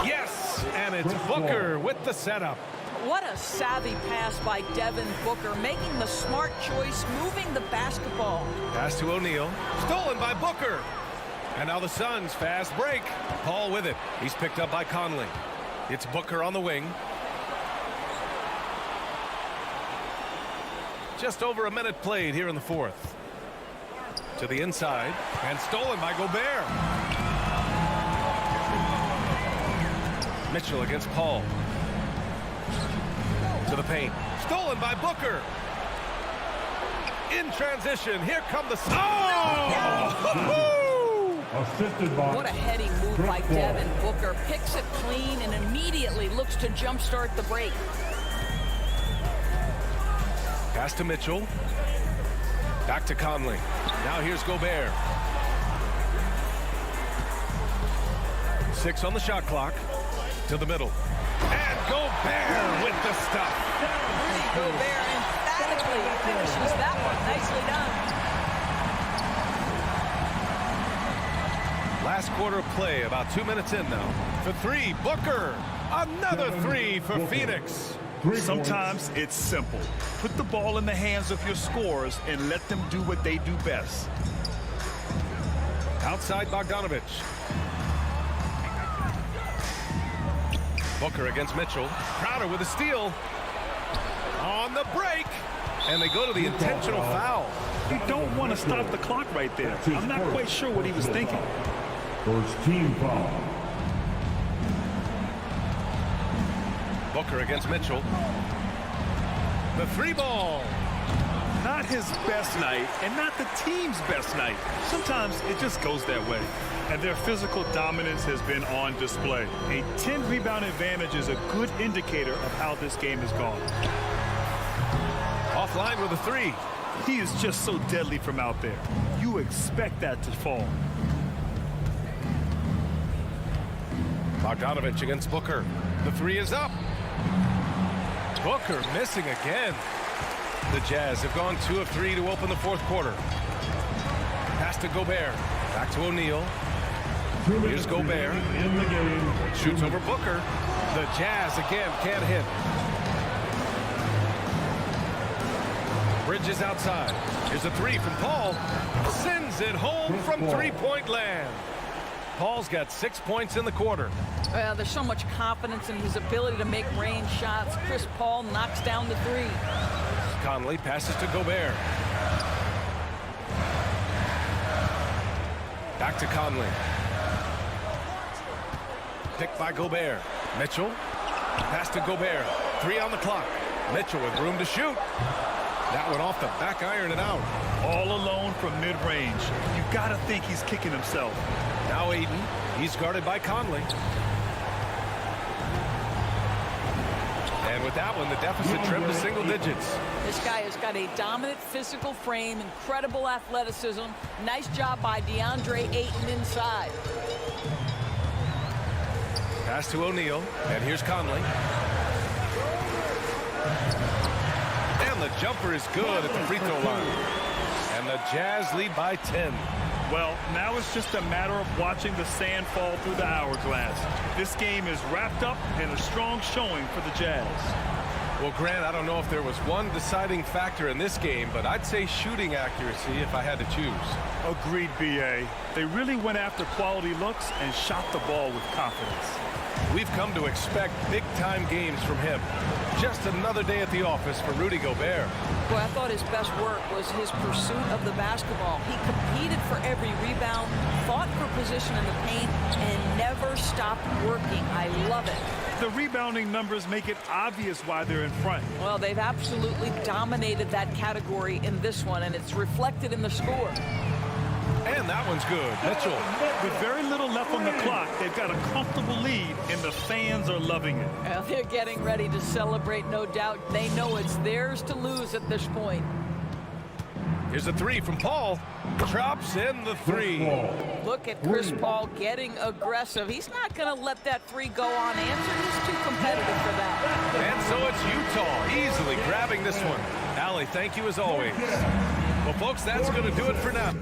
Yes, and it's Booker with the setup. What a savvy pass by Devin Booker, making the smart choice, moving the basketball. Pass to O'Neal. Stolen by Booker. And now the Suns fast break. Paul with it. He's picked up by Conley. It's Booker on the wing. Just over a minute played here in the fourth. To the inside. And stolen by Gobert. Mitchell against Paul. To the paint. Stolen by Booker. In transition. Here come the... Oh! Assisted by... What a heady move by Devin Booker. Picks it clean and immediately looks to jumpstart the break. Pass to Mitchell. Back to Conley. Now here's Gobert. 6 on the shot clock. To the middle. And Gobert with the stuff. Rudy Gobert emphatically finishes that one. Nicely done. Last quarter of play, about 2 minutes in now. For 3, Booker. Another 3 for Phoenix. Sometimes it's simple. Put the ball in the hands of your scorers and let them do what they do best. Outside Bogdanovich. Booker against Mitchell. Crowder with a steal. On the break. And they go to the intentional foul. You don't want to stop the clock right there. I'm not quite sure what he was thinking. First team foul. Booker against Mitchell. The 3 ball. Not his best night and not the team's best night. Sometimes it just goes that way. And their physical dominance has been on display. A 10-rebound advantage is a good indicator of how this game has gone. Offline with a 3. He is just so deadly from out there. You expect that to fall. Bogdanovich against Booker. The 3 is up. Booker missing again. The Jazz have gone 2 of 3 to open the fourth quarter. Pass to Gobert. Back to O'Neal. Here's Gobert. In the game. Shoots over Booker. The Jazz again can't hit. Bridges outside. Here's a 3 from Paul. Sends it home from three-point land. Paul's got 6 points in the quarter. Well, there's so much confidence in his ability to make range shots. Chris Paul knocks down the 3. Conley passes to Gobert. Back to Conley. Picked by Gobert. Mitchell. Pass to Gobert. 3 on the clock. Mitchell with room to shoot. That one off the back iron and out. All alone from mid-range. You got to think he's kicking himself. Now Ayton. He's guarded by Conley. And with that one, the deficit trimmed to single digits. This guy has got a dominant physical frame, incredible athleticism. Nice job by DeAndre Ayton inside. Pass to O'Neal. And here's Conley. And the jumper is good at the free throw line. And the Jazz lead by 10. Well, now it's just a matter of watching the sand fall through the hourglass. This game is wrapped up in a strong showing for the Jazz. Well, Grant, I don't know if there was one deciding factor in this game, but I'd say shooting accuracy if I had to choose. Agreed, B.A. They really went after quality looks and shot the ball with confidence. We've come to expect big-time games from him. Just another day at the office for Rudy Gobert. Boy, I thought his best work was his pursuit of the basketball. He competed for every rebound, fought for position in the paint, and never stopped working. I love it. The rebounding numbers make it obvious why they're in front. Well, they've absolutely dominated that category in this one, and it's reflected in the score. And that one's good. Mitchell. With very little left on the clock, they've got a comfortable lead, and the fans are loving it. Well, they're getting ready to celebrate, no doubt. They know it's theirs to lose at this point. Here's a three from Paul. Drops in the three. Look at Chris Paul getting aggressive. He's not going to let that three go unanswered. He's too competitive for that. And so it's Utah easily grabbing this one. Allie, thank you as always. Well, folks, that's going to do it for now.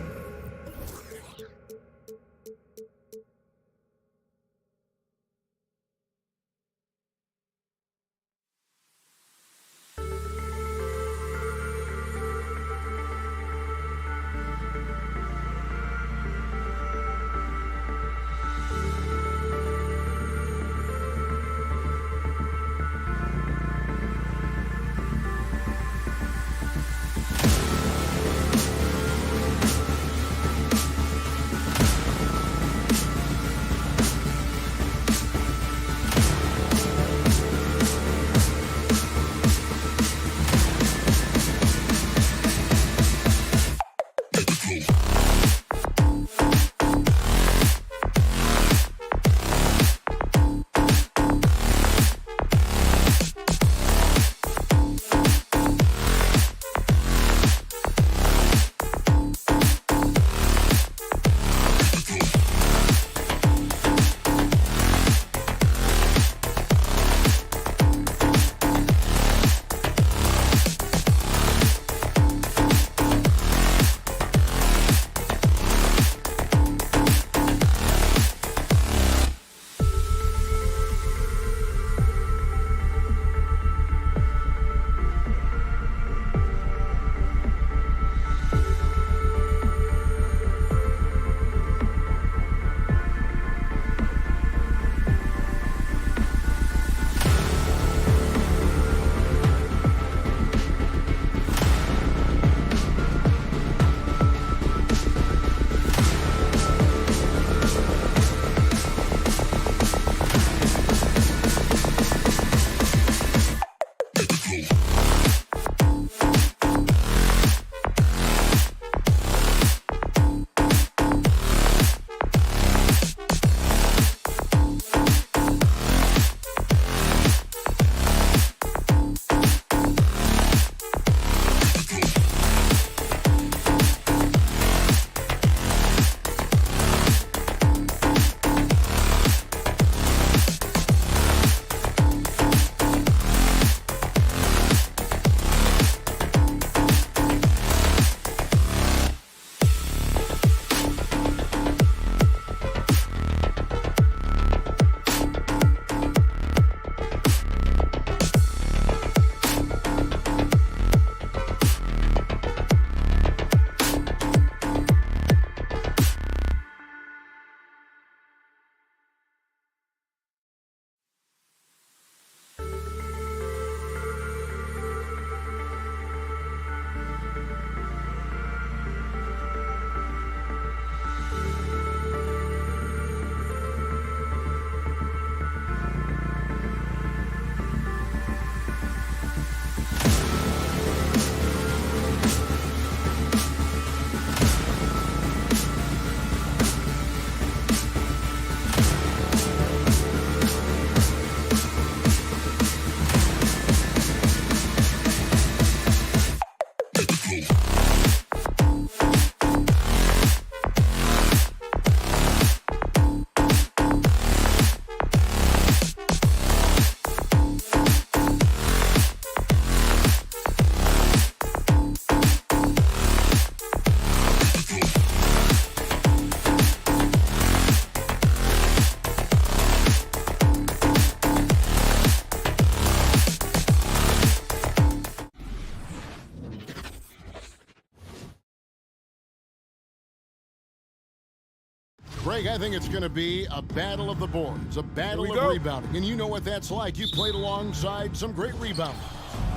Blake, I think it's going to be a battle of the boards, a battle of rebounding. And you know what that's like. You played alongside some great rebounders.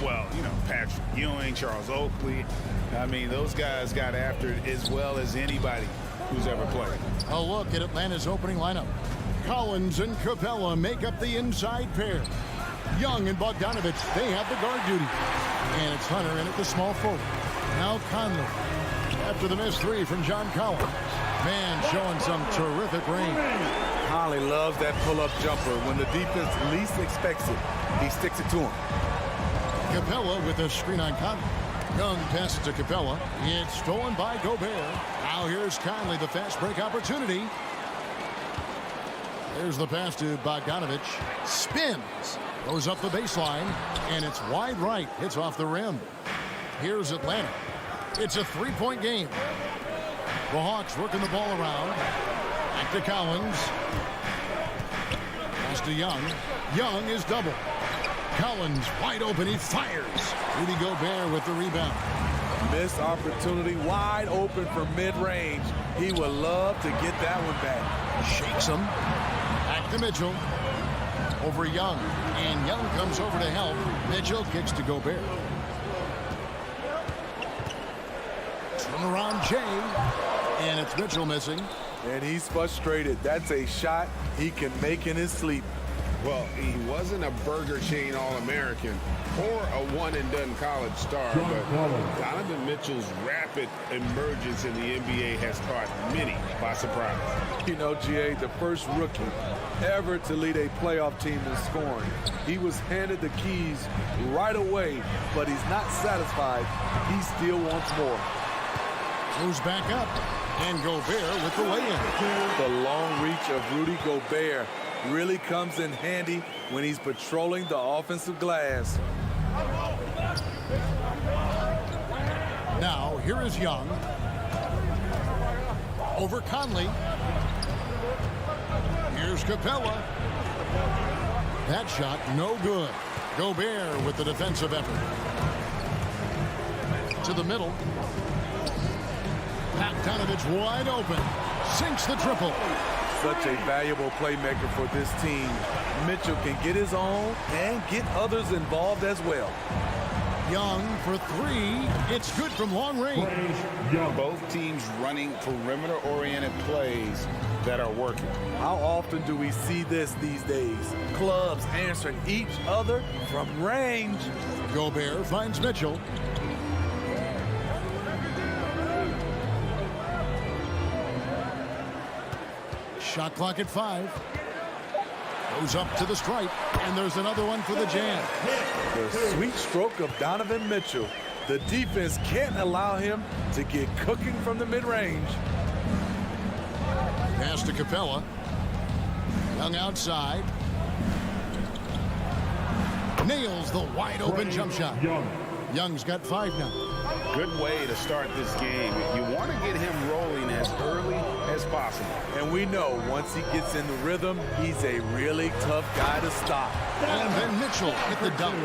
Well, you know, Patrick Ewing, Charles Oakley. I mean, those guys got after it as well as anybody who's ever played. A look at Atlanta's opening lineup. Collins and Capella make up the inside pair. Young and Bogdanovich, they have the guard duty. And it's Hunter in at the small forward. Now Conley. After the missed three from John Collins. Man, showing some terrific range. Conley loves that pull-up jumper. When the defense least expects it, he sticks it to him. Capella with a screen on Conley. Young passes to Capella. It's stolen by Gobert. Now here's Conley, the fast break opportunity. There's the pass to Bogdanovich. Spins. Goes up the baseline. And it's wide right. Hits off the rim. Here's Atlanta. It's a three-point game. The Hawks working the ball around. Back to Collins. Pass to Young. Young is double. Collins wide open. He fires. Rudy Gobert with the rebound. Missed opportunity, wide open from mid-range. He would love to get that one back. Shakes him. Back to Mitchell. Over Young. And Young comes over to help. Mitchell kicks to Gobert. Turn around Jay. And it's Mitchell missing. And he's frustrated. That's a shot he can make in his sleep. Well, he wasn't a Burger Chain All-American or a one-and-done college star, but Donovan Mitchell's rapid emergence in the NBA has caught many by surprise. You know, GA, the first rookie ever to lead a playoff team in scoring. He was handed the keys right away, but he's not satisfied. He still wants more. Moves back up. And Gobert with the lay-in. The long reach of Rudy Gobert really comes in handy when he's patrolling the offensive glass. Now, here is Young. Over Conley. Here's Capella. That shot, no good. Gobert with the defensive effort. To the middle. Bogdanovich wide open. Sinks the triple. Such a valuable playmaker for this team. Mitchell can get his own and get others involved as well. Young for three. It's good from long range. Both teams running perimeter-oriented plays that are working. How often do we see this these days? Clubs answering each other from range. Gobert finds Mitchell. Shot clock at 5. Goes up to the stripe, and there's another one for the Jam. The sweet stroke of Donovan Mitchell. The defense can't allow him to get cooking from the mid-range. Pass to Capella. Young outside. Nails the wide open jump shot. Young's got 5 now. Good way to start this game. You want to get him rolling as early as possible. And we know once he gets in the rhythm, he's a really tough guy to stop. And then Mitchell hit the dunk.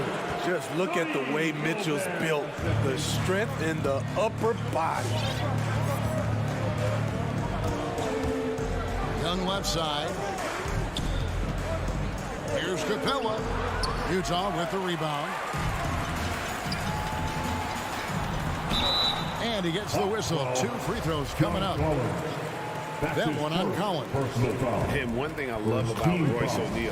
Just look at the way Mitchell's built. The strength in the upper body. Young left side. Here's Capella. Utah with the rebound. And he gets the whistle. 2 free throws coming up. That one on Collins. And one thing I love about Royce O'Neal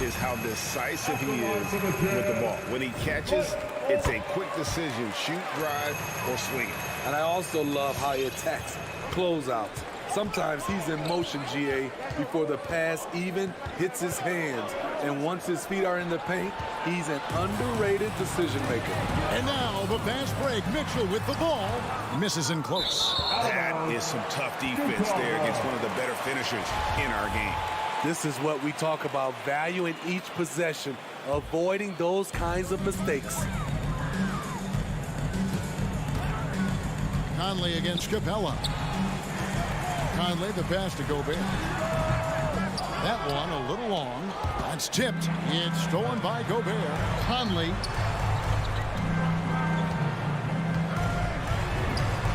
is how decisive he is with the ball. When he catches, it's a quick decision, shoot, drive, or swing it. And I also love how he attacks closeouts. Sometimes he's in motion, GA, before the pass even hits his hands. And once his feet are in the paint, he's an underrated decision maker. And now the fast break. Mitchell with the ball. Misses in close. That is some tough defense there against one of the better finishers in our game. This is what we talk about, valuing each possession, avoiding those kinds of mistakes. Conley against Capella. Conley, the pass to Gobert. That one a little long. That's tipped. It's stolen by Gobert. Conley.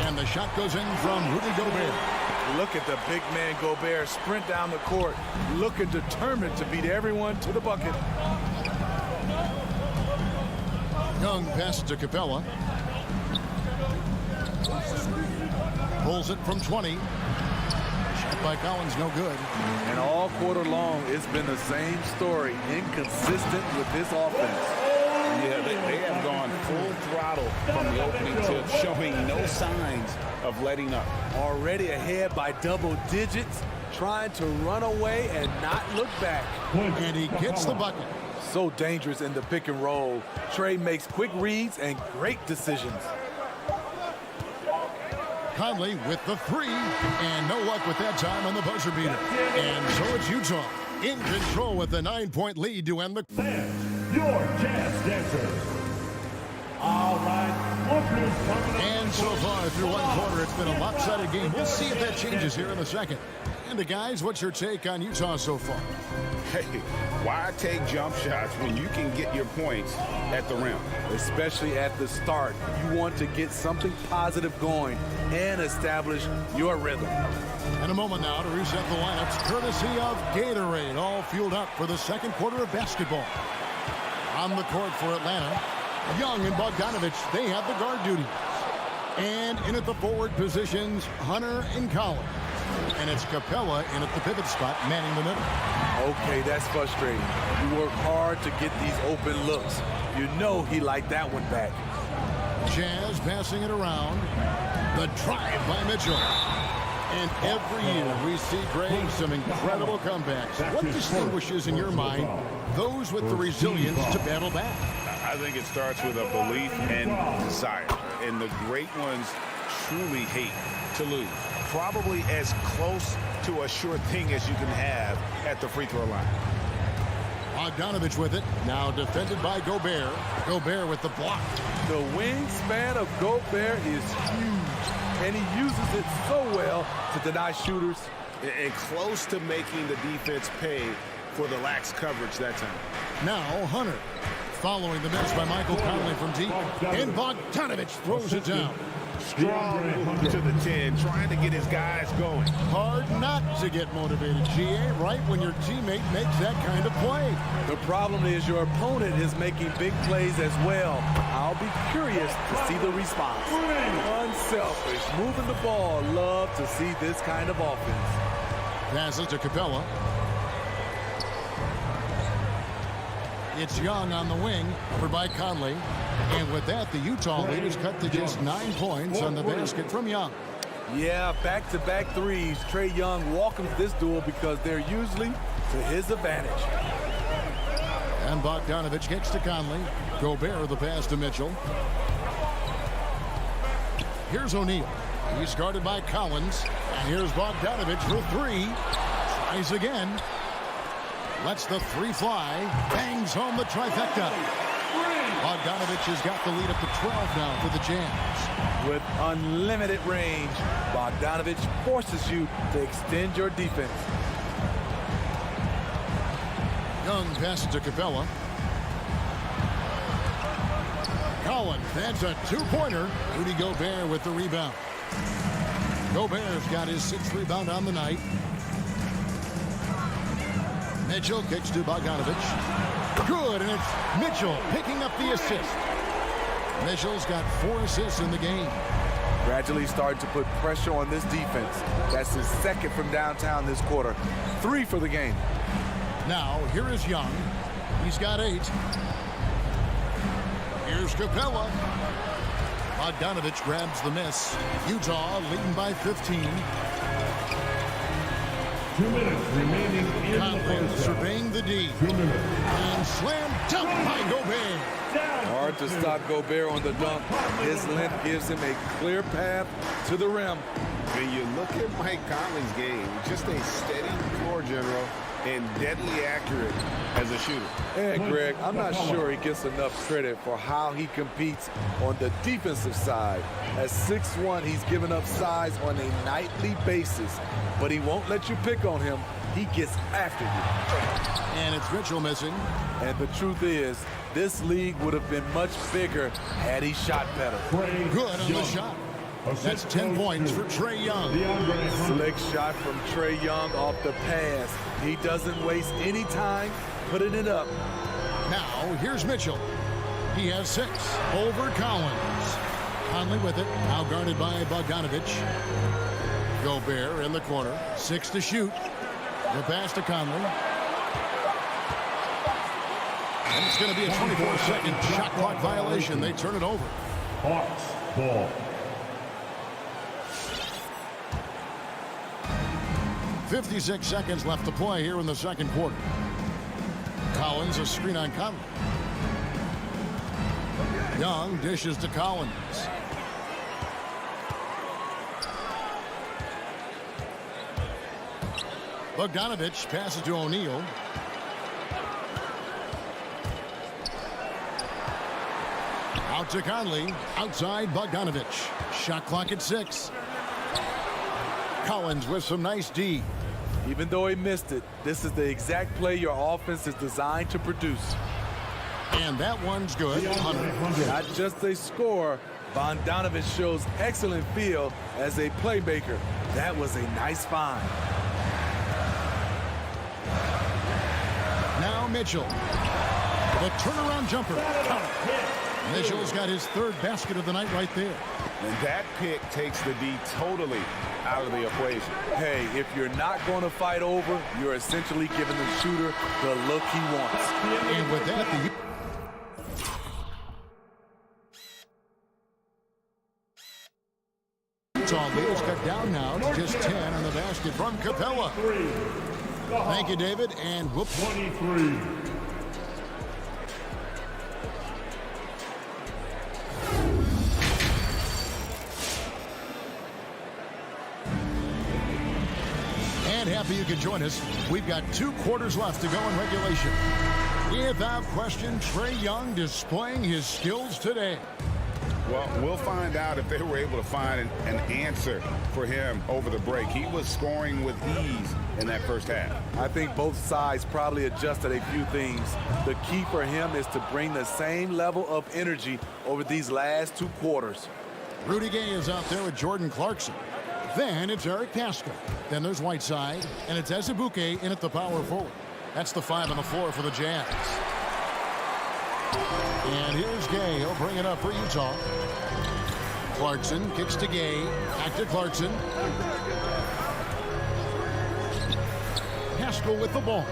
And the shot goes in from Rudy Gobert. Look at the big man Gobert sprint down the court, looking determined to beat everyone to the bucket. Young passes to Capella. Pulls it from 20. Shot by Collins, no good. And all quarter long, it's been the same story, inconsistent with this offense. Yeah, they have gone full throttle from the opening tip, showing no signs of letting up. Already ahead by double digits, trying to run away and not look back. And he gets the bucket. So dangerous in the pick and roll. Trey makes quick reads and great decisions. Conley with the three, and no luck with that time on the buzzer beater. And so it's Utah in control with a 9-point lead to end the... Your chance dancers. All right, look who's coming up. And so far through one quarter, it's been a lopsided game. We'll see if that changes here in the second. And the guys, what's your take on Utah so far? Hey, why take jump shots when you can get your points at the rim? Especially at the start. You want to get something positive going and establish your rhythm. In a moment now to reset the lineups, courtesy of Gatorade, all fueled up for the second quarter of basketball. On the court for Atlanta, Young and Bogdanovich, they have the guard duties. And in at the forward positions, Hunter and Collins. And it's Capella in at the pivot spot, manning the middle. Okay, that's frustrating. You work hard to get these open looks. You know he liked that one back. Jazz passing it around. The drive by Mitchell. And every year we see, Greg, some incredible comebacks. What distinguishes, in your mind, those with the resilience to battle back? I think it starts with a belief and desire. And the great ones truly hate to lose. Probably as close to a sure thing as you can have at the free throw line. Bogdanovich with it. Now defended by Gobert. Gobert with the block. The wingspan of Gobert is huge, and he uses it so well to deny shooters. And close to making the defense pay for the lax coverage that time. Now Hunter. Following the miss by Michael Conley from deep. And Bogdanovich throws it down. Strong move to the 10, trying to get his guys going. Hard not to get motivated, GA, right when your teammate makes that kind of play. The problem is your opponent is making big plays as well. I'll be curious to see the response. Unselfish, moving the ball. Love to see this kind of offense. Passes to Capella. It's Young on the wing, covered by Conley. And with that, the Utah lead is cut to just 9 points on the basket from Young. Yeah, back-to-back threes. Trae Young welcomes this duel because they're usually to his advantage. And Bogdanovich gets to Conley. Gobert the pass to Mitchell. Here's O'Neal. He's guarded by Collins. And here's Bogdanovich for three. Tries again. Lets the three fly. Bangs home the trifecta. Bogdanovich has got the lead up to 12 now for the Jazz. With unlimited range, Bogdanovich forces you to extend your defense. Young passes to Capella. Collins, that's a two-pointer. Rudy Gobert with the rebound. Gobert's got his 6th rebound on the night. Mitchell kicks to Bogdanovich. Good, and it's Mitchell picking up the assist. Mitchell's got 4 assists in the game. Gradually starting to put pressure on this defense. That's his 2nd from downtown this quarter. 3 for the game. Now, here is Young. He's got 8. Here's Capella. Bogdanovich grabs the miss. Utah leading by 15. 2 minutes remaining in the first. Surveying the D. 2 minutes. And slam dunk by Gobert. Hard to stop Gobert on the dunk. His length gives him a clear path to the rim. When you look at Mike Conley's game, just a steady floor general and deadly accurate as a shooter. And Greg, I'm not sure he gets enough credit for how he competes on the defensive side. At 6'1", he's given up size on a nightly basis, but he won't let you pick on him. He gets after you. And it's Mitchell missing. And the truth is, this league would have been much bigger had he shot better. Good on the shot. That's 10 points for Trae Young. Slick shot from Trae Young off the pass. He doesn't waste any time putting it up. Now, here's Mitchell. He has 6 over Collins. Conley with it, now guarded by Bogdanovich. Gobert in the corner, 6 to shoot. The pass to Conley. And it's going to be a 24-second shot clock violation. They turn it over. Hawks ball. 56 seconds left to play here in the second quarter. Collins, a screen on Conley. Young dishes to Collins. Bogdanovich passes to O'Neal. Out to Conley. Outside Bogdanovich. Shot clock at 6. Collins with some nice D. Even though he missed it, this is the exact play your offense is designed to produce. And that one's good. 100. Not just a scorer, Bogdanovich shows excellent feel as a playmaker. That was a nice find. Now Mitchell. The turnaround jumper. Mitchell's got his 3rd basket of the night right there. And that pick takes the D totally out of the equation. Hey, if you're not going to fight over, you're essentially giving the shooter the look he wants. And with that, the Utah lead is cut down now to just 10 on the basket from Capella. Thank you, David, and whoops. 23. And happy you could join us. We've got 2 quarters left to go in regulation. Without question, Trae Young displaying his skills today. Well, we'll find out if they were able to find an answer for him over the break. He was scoring with ease in that first half. I think both sides probably adjusted a few things. The key for him is to bring the same level of energy over these last 2 quarters. Rudy Gay is out there with Jordan Clarkson. Then it's Eric Pascal. Then there's Whiteside, and it's Azubuike in at the power forward. That's the 5 on the floor for the Jazz. And here's Gay. He'll bring it up for Utah. Clarkson kicks to Gay. Back to Clarkson. Pascal with the ball.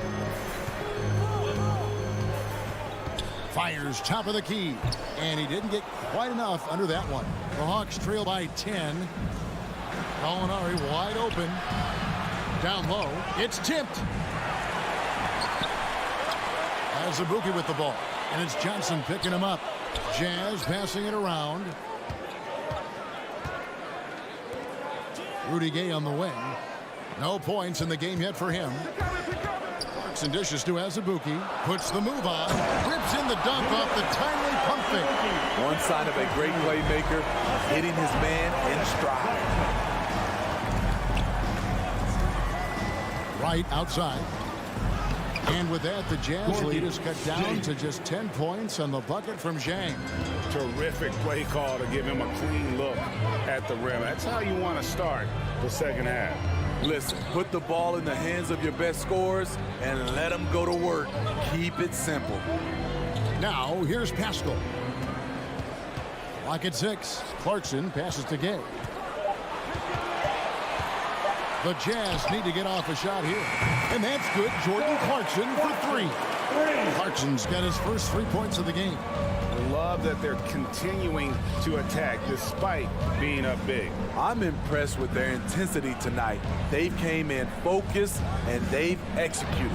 Fires top of the key. And he didn't get quite enough under that one. The Hawks trail by 10. Gallinari wide open. Down low. It's tipped. Azubuike with the ball. And it's Johnson picking him up. Jazz passing it around. Rudy Gay on the wing. No points in the game yet for him. Clarkson dishes to Azubuike. Puts the move on. Rips in the dunk off the timely pump fake. One sign of a great playmaker, hitting his man in stride. Right outside. And with that, the Jazz lead is cut down to just 10 points on the bucket from Zhang. Terrific play call to give him a clean look at the rim. That's how you want to start the second half. Listen, put the ball in the hands of your best scorers and let them go to work. Keep it simple. Now, here's Pascal. Lock at 6. Clarkson passes to Gay. The Jazz need to get off a shot here. And that's good. Jordan Clarkson for 3. Clarkson's got his first 3 points of the game. I love that they're continuing to attack despite being up big. I'm impressed with their intensity tonight. They've came in focused and they've executed.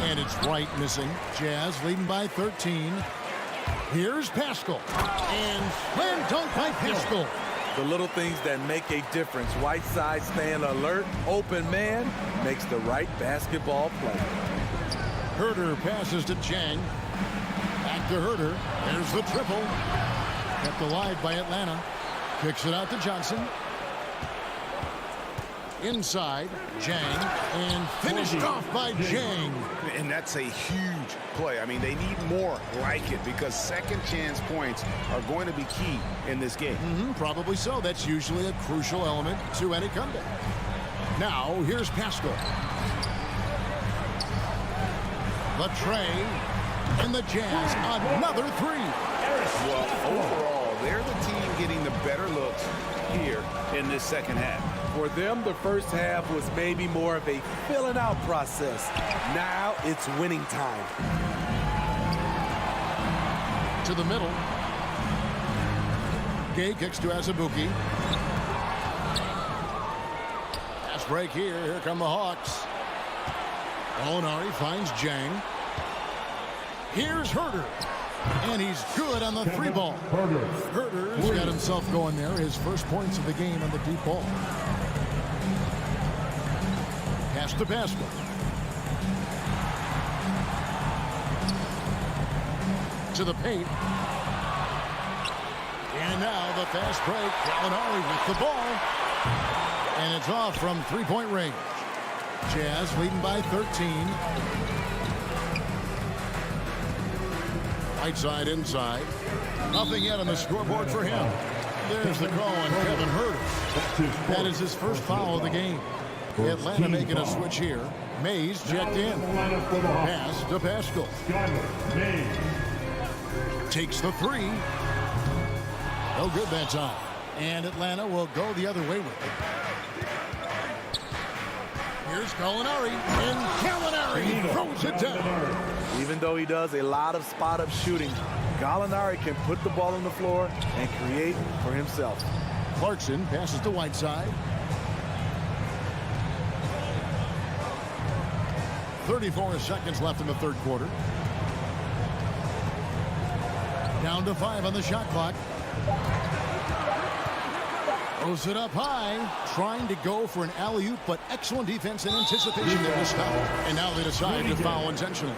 And it's Wright missing. Jazz leading by 13. Here's Pascal. And slam dunk by Pascal. The little things that make a difference. Whiteside staying alert, open man, makes the right basketball play. Herter passes to Chang. Back to Herter. There's the triple. Kept alive by Atlanta. Kicks it out to Johnson. inside. Jang, and finished off by Jang. And that's a huge play. I mean, they need more like it because second chance points are going to be key in this game. Probably so. That's usually a crucial element to any comeback. Now, here's Pascal. The tray, and the Jazz, another three. Well, overall, they're the team getting the better looks here in this second half. For them, the first half was maybe more of a filling out process. Now it's winning time. To the middle. Gay kicks to Azubuike. Pass break here. Here come the Hawks. Molinari finds Jang. Here's Herter. And he's good on the three ball. Herter's got himself going there. His first points of the game on the deep ball. Pass to Pascal. To the paint. And now the fast break. Gallinari with the ball. And it's off from three-point range. Jazz leading by 13. Right side inside. Nothing yet on the scoreboard for him. There's the call on Kevin Herter. That is his first foul of the game. Atlanta making a switch here. Mays checked in. Pass to Pascal. Takes the three. No good that time. And Atlanta will go the other way with it. Here's Gallinari. And Gallinari throws it down. Even though he does a lot of spot-up shooting, Gallinari can put the ball on the floor and create for himself. Clarkson passes to Whiteside. 34 seconds left in the third quarter. Down to 5 on the shot clock. Throws it up high, trying to go for an alley-oop, but excellent defense and anticipation there to stop. And now they decide to foul intentionally.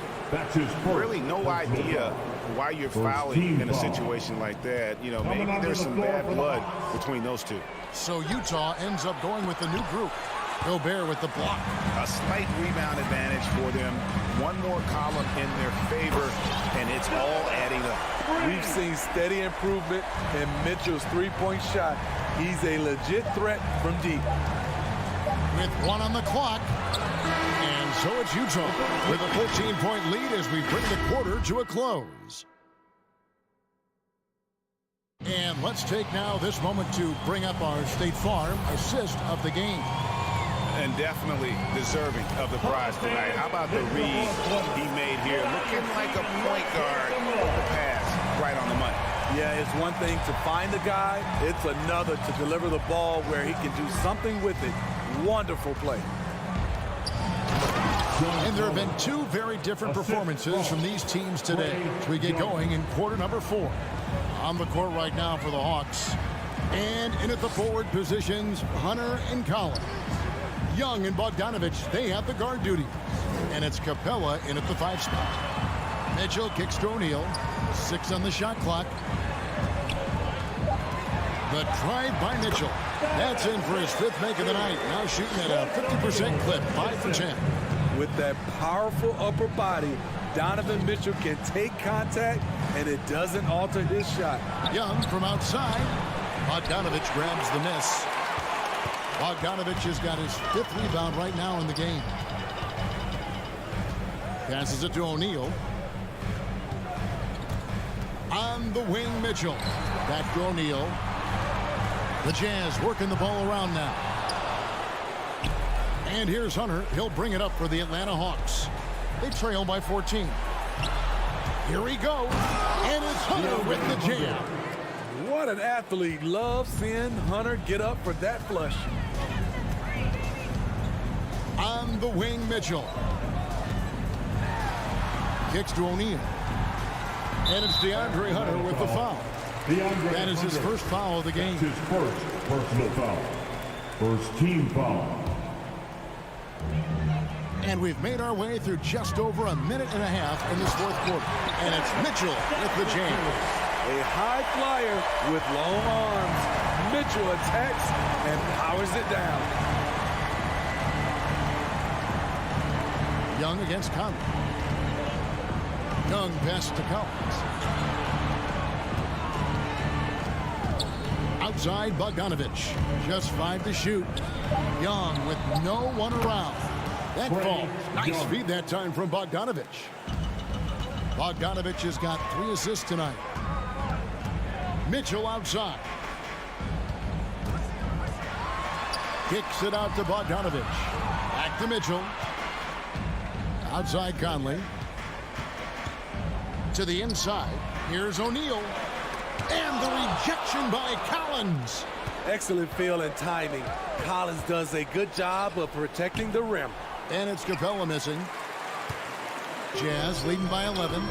Really no idea why you're fouling in a situation like that. You know, maybe there's some bad blood between those two. So Utah ends up going with the new group. Gobert with the block. A slight rebound advantage for them. One more column in their favor, and it's all adding up. We've seen steady improvement in Mitchell's three-point shot. He's a legit threat from deep. With one on the clock. And so it's Utah with a 14-point lead as we bring the quarter to a close. And let's take now this moment to bring up our State Farm assist of the game. And definitely deserving of the prize tonight. How about the read he made here? Looking like a point guard with the pass right on the money. Yeah, it's one thing to find the guy. It's another to deliver the ball where he can do something with it. Wonderful play. And there have been two very different performances from these teams today as we get going in quarter number 4. On the court right now for the Hawks. And in at the forward positions, Hunter and Collins. Young and Bogdanovich, they have the guard duty. And it's Capella in at the 5 spot. Mitchell kicks to O'Neal. 6 on the shot clock. The drive by Mitchell. That's in for his 5th make of the night. Now shooting at a 50% clip, 5 for 10. With that powerful upper body, Donovan Mitchell can take contact, and it doesn't alter his shot. Young from outside. Bogdanovich grabs the miss. Bogdanovich has got his 5th rebound right now in the game. Passes it to O'Neal. On the wing, Mitchell. Back to O'Neal. The Jazz working the ball around now. And here's Hunter. He'll bring it up for the Atlanta Hawks. They trail by 14. Here he goes. And it's Hunter with the jam. What an athlete. Love seeing Hunter get up for that flush. On the wing, Mitchell. Kicks to O'Neal. And it's DeAndre Hunter with the foul. That is his first foul of the game. His first personal foul. First team foul. And we've made our way through just over a minute and a half in this 4th quarter. And it's Mitchell with the jam. A high flyer with long arms. Mitchell attacks and powers it down. Young against Conley. Young pass to Collins. Outside Bogdanovich. Just 5 to shoot. Young with no one around. That falls. Nice feed that time from Bogdanovich. Bogdanovich has got 3 assists tonight. Mitchell outside. Kicks it out to Bogdanovich. Back to Mitchell. Outside Conley. To the inside. Here's O'Neal. And the rejection by Collins. Excellent feel and timing. Collins does a good job of protecting the rim. And it's Capella missing. Jazz leading by 11.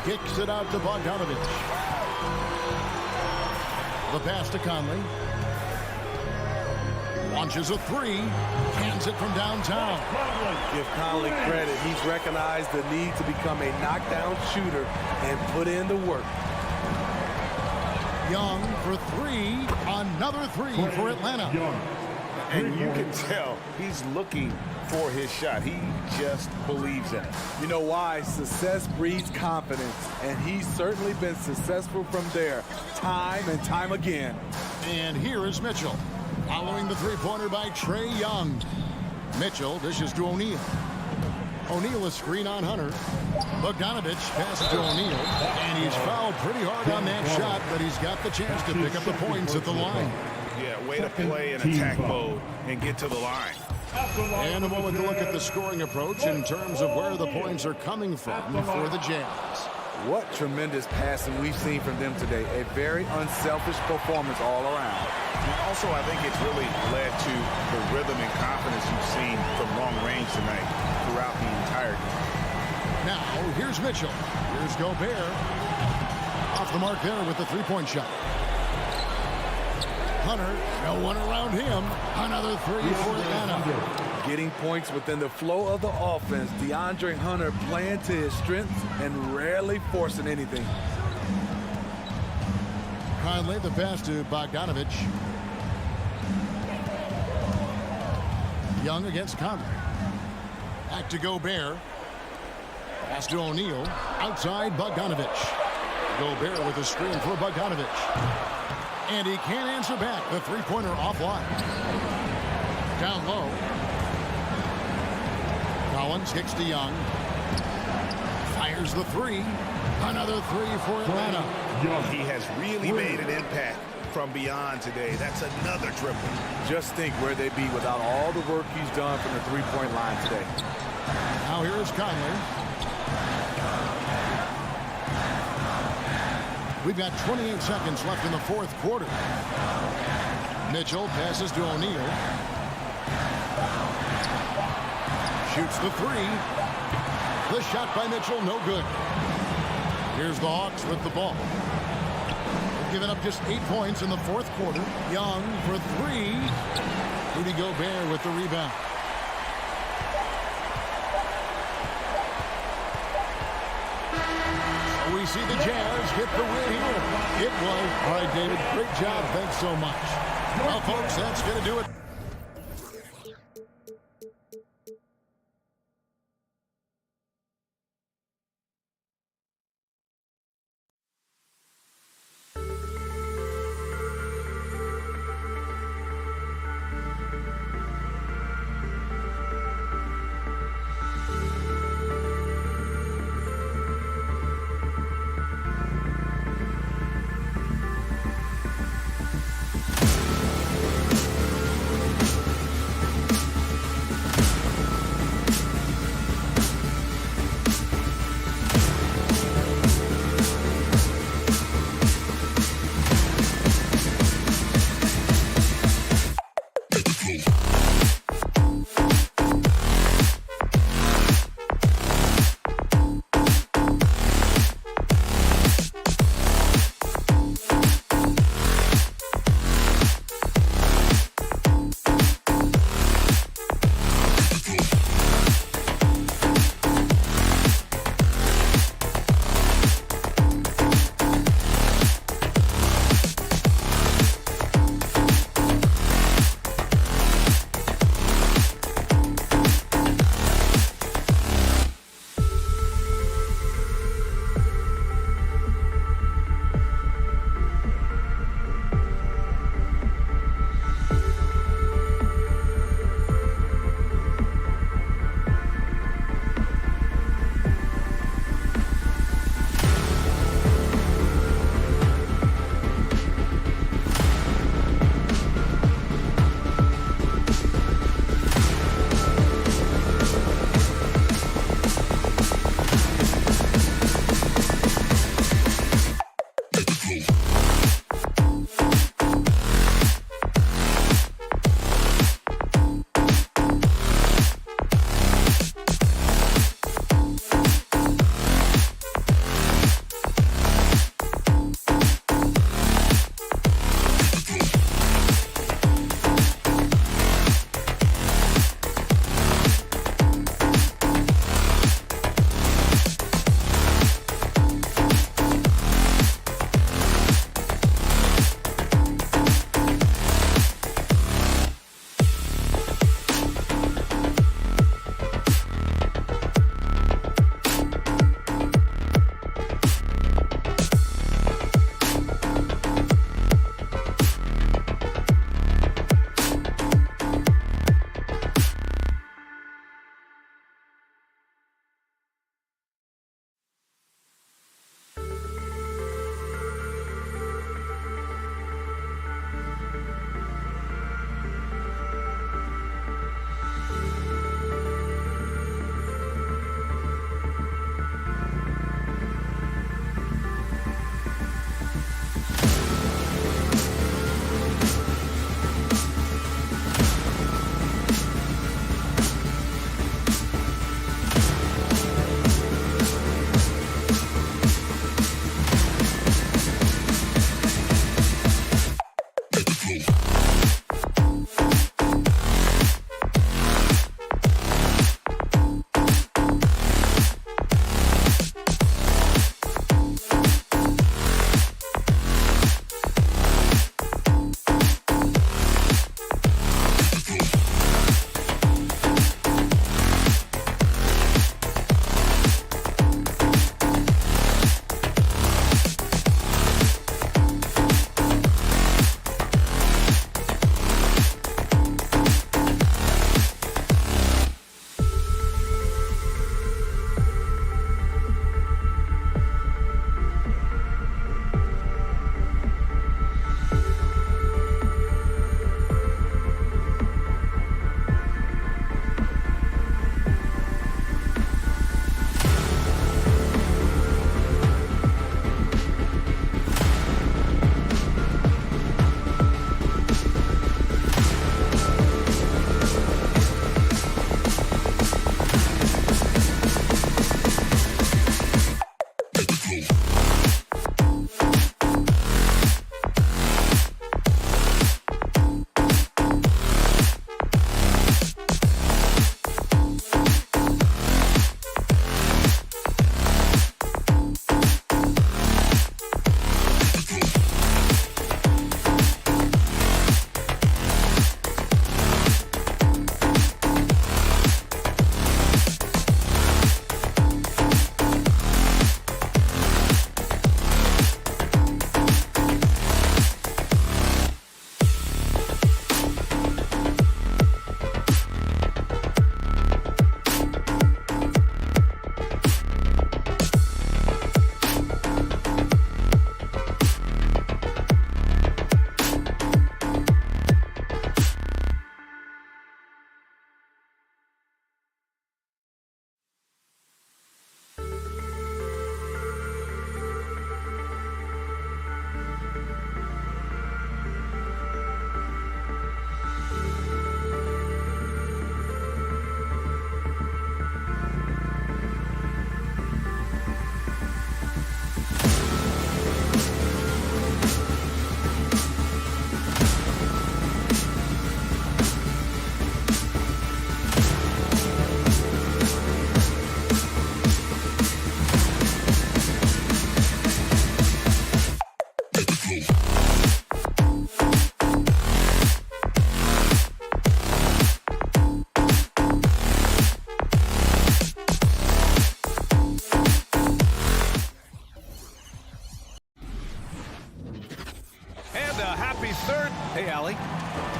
Kicks it out to Bogdanovich. The pass to Conley. Launches a 3. Cans it from downtown. Give Conley credit. He's recognized the need to become a knockdown shooter and put in the work. Young for 3. Another 3 for Atlanta. And you can tell he's looking for his shot. He just believes in it. You know why? Success breeds confidence, and he's certainly been successful from there time and time again. And here is Mitchell, following the three-pointer by Trae Young. Mitchell dishes to O'Neal. O'Neal a screen on Hunter. Bogdanovich passes to O'Neal, and he's fouled pretty hard on that shot, but he's got the chance to pick up the points at the line. Yeah, way to play in attack mode and get to the line. And a moment to look at the scoring approach in terms of where the points are coming from for the Jazz. What tremendous passing we've seen from them today. A very unselfish performance all around. Also, I think it's really led to the rhythm and confidence you've seen from long range tonight throughout the entire game. Now, here's Mitchell. Here's Gobert. Off the mark there with the three-point shot. Hunter, no one around him. Another 3 for Atlanta. Getting points within the flow of the offense. DeAndre Hunter playing to his strengths and rarely forcing anything. Conley, the pass to Bogdanovich. Young against Conley. Back to Gobert. Pass to O'Neal. Outside Bogdanovich. Gobert with a screen for Bogdanovich. And he can't answer back. The three-pointer offline. Down low. Collins kicks to Young. Fires the 3. Another 3 for Atlanta. He has really made an impact from beyond today. That's another triple. Just think where they'd be without all the work he's done from the three-point line today. Now here is Conley. We've got 28 seconds left in the fourth quarter. Mitchell passes to O'Neal. Shoots the 3. The shot by Mitchell, no good. Here's the Hawks with the ball. They've given up just 8 points in the fourth quarter. Young for 3. Rudy Gobert with the rebound. We see the Jazz get the win here. It was. All right, David, great job. Thanks so much. Well, folks, that's going to do it.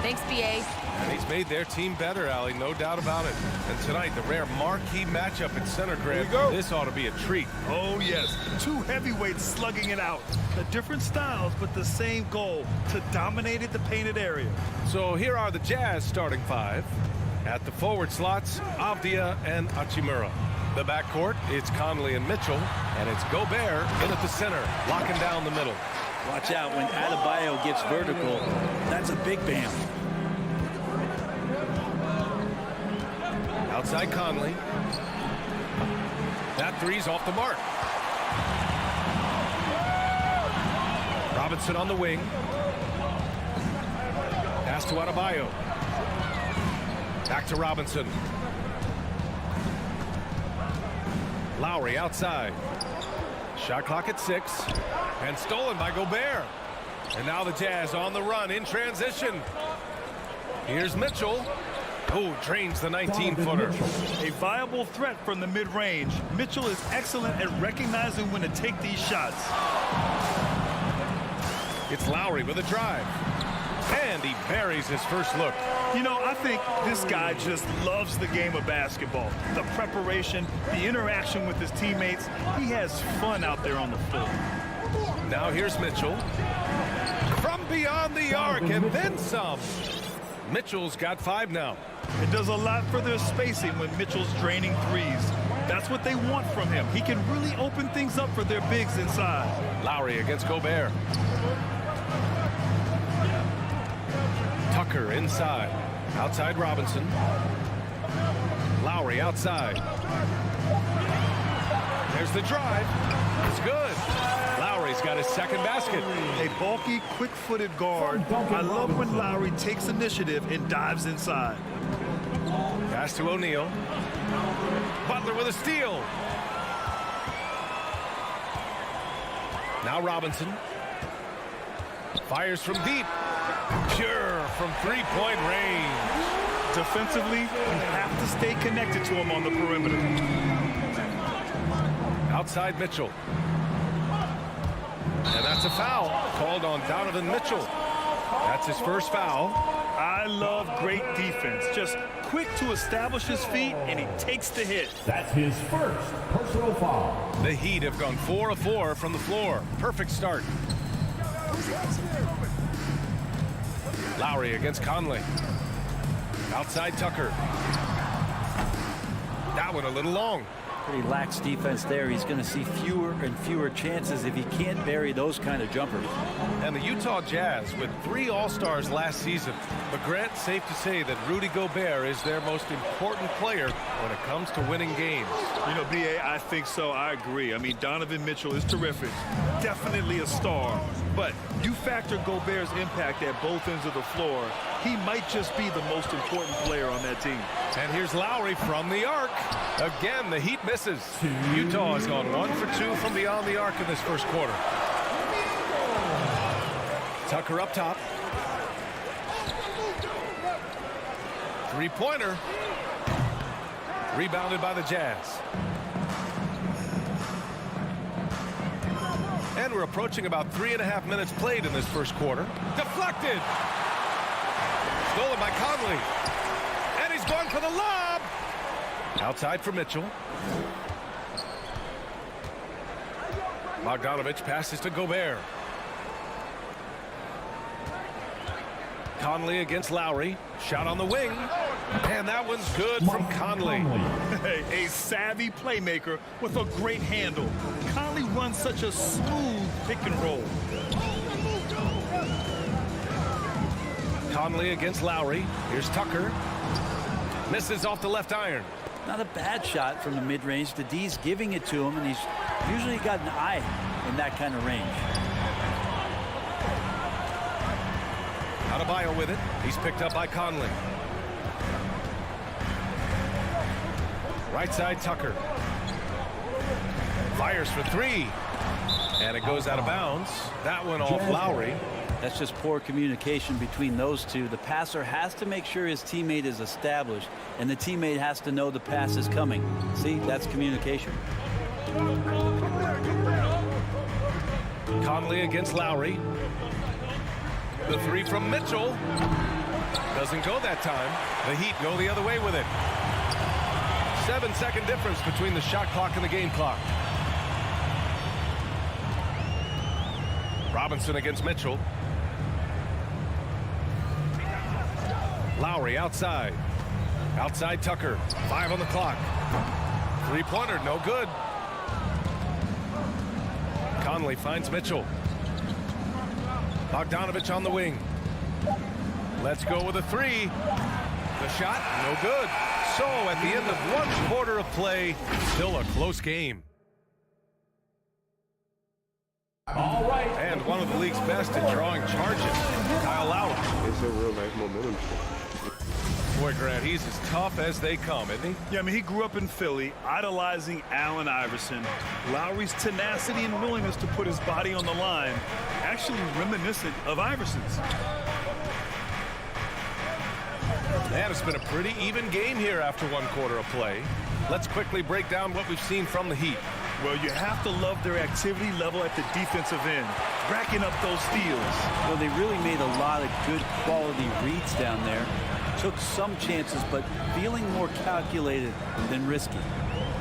Thanks, BA. And he's made their team better, Allie, no doubt about it. And tonight, the rare marquee matchup at center, Grant. This ought to be a treat. Oh, yes. Two heavyweights slugging it out. The different styles, but the same goal, to dominate the painted area. So here are the Jazz starting five. At the forward slots, Avdia and Hachimura. The backcourt, it's Conley and Mitchell, and it's Gobert in at the center, locking down the middle. Watch out when Adebayo gets vertical. That's a big bam. Outside Conley. That three's off the mark. Robinson on the wing. Pass to Adebayo. Back to Robinson. Lowry outside. Shot clock at 6. And stolen by Gobert. And now the Jazz on the run in transition. Here's Mitchell. Oh, drains the 19-footer. A viable threat from the mid-range. Mitchell is excellent at recognizing when to take these shots. It's Lowry with a drive. And he buries his first look. You know, I think this guy just loves the game of basketball. The preparation, the interaction with his teammates. He has fun out there on the floor. Now here's Mitchell. From beyond the arc and then some. Mitchell's got 5 now. It does a lot for their spacing when Mitchell's draining threes. That's what they want from him. He can really open things up for their bigs inside. Lowry against Gobert. Tucker inside. Outside Robinson. Lowry outside. There's the drive. It's good. Lowry's got his second basket. A bulky, quick-footed guard. I love when Lowry takes initiative and dives inside. Pass to O'Neal. Butler with a steal. Now Robinson. Fires from deep. Pure from three-point range. Defensively, you have to stay connected to him on the perimeter. Outside Mitchell. And that's a foul called on Donovan Mitchell. That's his first foul. I love great defense. Just quick to establish his feet, and he takes the hit. That's his first personal foul. The Heat have gone 4 of 4 from the floor. Perfect start. Lowry against Conley. Outside Tucker. That one a little long. Pretty lax defense there. He's going to see fewer and fewer chances if he can't bury those kind of jumpers. And the Utah Jazz with 3 All-Stars last season. But Grant, safe to say that Rudy Gobert is their most important player when it comes to winning games. You know, B.A., I think so. I agree. I mean, Donovan Mitchell is terrific. Definitely a star. But you factor Gobert's impact at both ends of the floor, he might just be the most important player on that team. And here's Lowry from the arc. Again, the Heat misses. Utah has gone 1 for 2 from beyond the arc in this first quarter. Tucker up top. Three-pointer. Rebounded by the Jazz. And we're approaching about 3.5 minutes played in this first quarter. Deflected. Stolen by Conley. And he's going for the lob. Outside for Mitchell. Bogdanovich passes to Gobert. Conley against Lowry. Shot on the wing. And that one's good from Conley. A savvy playmaker with a great handle. Conley runs such a smooth pick and roll. Conley against Lowry. Here's Tucker. Misses off the left iron. Not a bad shot from the mid-range. The D's giving it to him, and he's usually got an eye in that kind of range. Adebayo with it. He's picked up by Conley. Right side Tucker. Fires for 3. And it goes out of bounds. That one off Lowry. That's just poor communication between those two. The passer has to make sure his teammate is established, and the teammate has to know the pass is coming. See, that's communication. Conley against Lowry. The 3 from Mitchell. Doesn't go that time. The Heat go the other way with it. 7-second difference between the shot clock and the game clock. Robinson against Mitchell. Lowry outside. Outside Tucker. 5 on the clock. Three-pointer, no good. Conley finds Mitchell. Bogdanovich on the wing. Let's go with a three. The shot, no good. So at the end of 1 quarter of play, still a close game. All right. And one of the league's best at drawing charges, Kyle Lowry. It's a real nice momentum. Boy, Grant, he's as tough as they come, isn't he? Yeah, I mean, he grew up in Philly, idolizing Allen Iverson. Lowry's tenacity and willingness to put his body on the line, actually reminiscent of Iverson's. And it's been a pretty even game here after 1 quarter of play. Let's quickly break down what we've seen from the Heat. Well, you have to love their activity level at the defensive end, racking up those steals. Well, they really made a lot of good quality reads down there. Took some chances, but feeling more calculated than risky.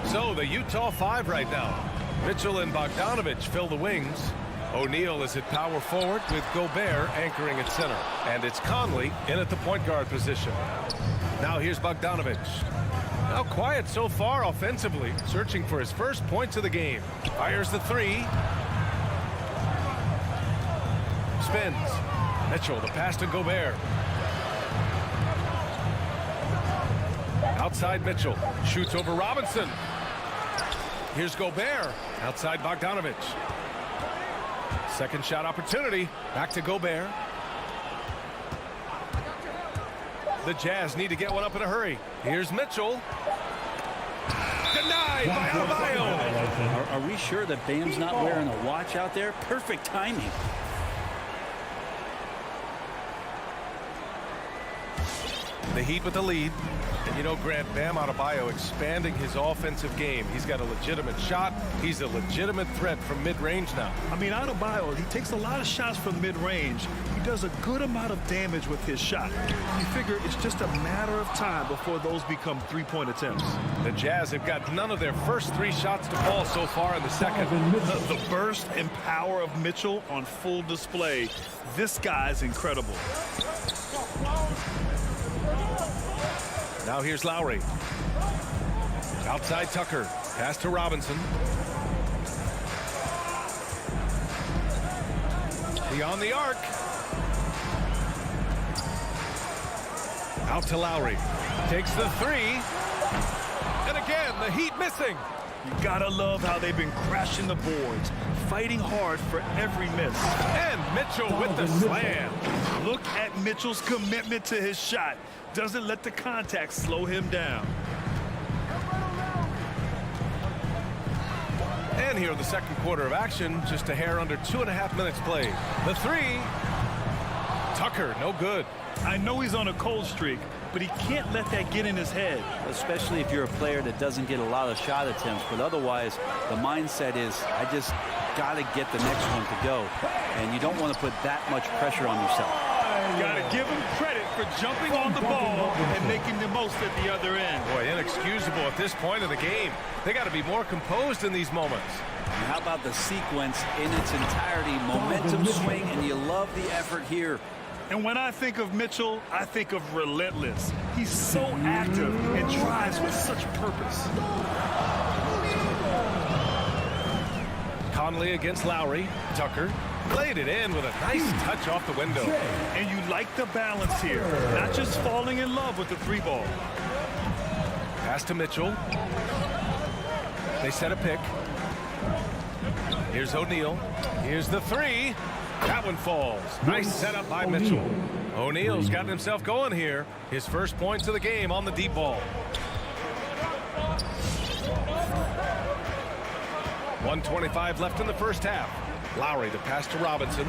So the Utah 5 right now. Mitchell and Bogdanovich fill the wings. O'Neal is at power forward with Gobert anchoring at center. And it's Conley in at the point guard position. Now here's Bogdanovich. Now quiet so far offensively, searching for his first points of the game. Fires the three. Spins. Mitchell, the pass to Gobert. Outside Mitchell. Shoots over Robinson. Here's Gobert. Outside Bogdanovich. Second shot opportunity. Back to Gobert. The Jazz need to get one up in a hurry. Here's Mitchell. Denied by Adebayo. Are we sure that Bam's not wearing a watch out there? Perfect timing. The Heat with the lead. And you know, Grant, Bam Adebayo expanding his offensive game. He's got a legitimate shot. He's a legitimate threat from mid-range now. I mean, Adebayo, he takes a lot of shots from mid-range. He does a good amount of damage with his shot. You figure it's just a matter of time before those become three-point attempts. The Jazz have got none of their first 3 shots to fall so far in the second. The burst and power of Mitchell on full display. This guy's incredible. Now here's Lowry. Outside Tucker. Pass to Robinson. Beyond the arc. Out to Lowry. Takes the three. And again, the Heat missing. You gotta love how they've been crashing the boards, fighting hard for every miss. And Mitchell with the slam. Look at Mitchell's commitment to his shot. Doesn't let the contact slow him down. And here in the second quarter of action, just a hair under 2.5 minutes played. The three. Tucker, no good. I know he's on a cold streak, but he can't let that get in his head. Especially if you're a player that doesn't get a lot of shot attempts. But otherwise, the mindset is, I just got to get the next one to go. And you don't want to put that much pressure on yourself. Got to give him credit for jumping on the ball and making the most at the other end. Boy, inexcusable at this point of the game. They got to be more composed in these moments. And how about the sequence in its entirety? Momentum swing, and you love the effort here. And when I think of Mitchell, I think of relentless. He's so active and drives with such purpose. Conley against Lowry. Tucker played it in with a nice touch off the window. And you like the balance here, not just falling in love with the three ball. Pass to Mitchell. They set a pick. Here's O'Neal. Here's the three. That one falls. Nice setup by Mitchell. O'Neal's got himself going here. His first points of the game on the deep ball. 1:25 left in the first half. Lowry, the pass to Robinson.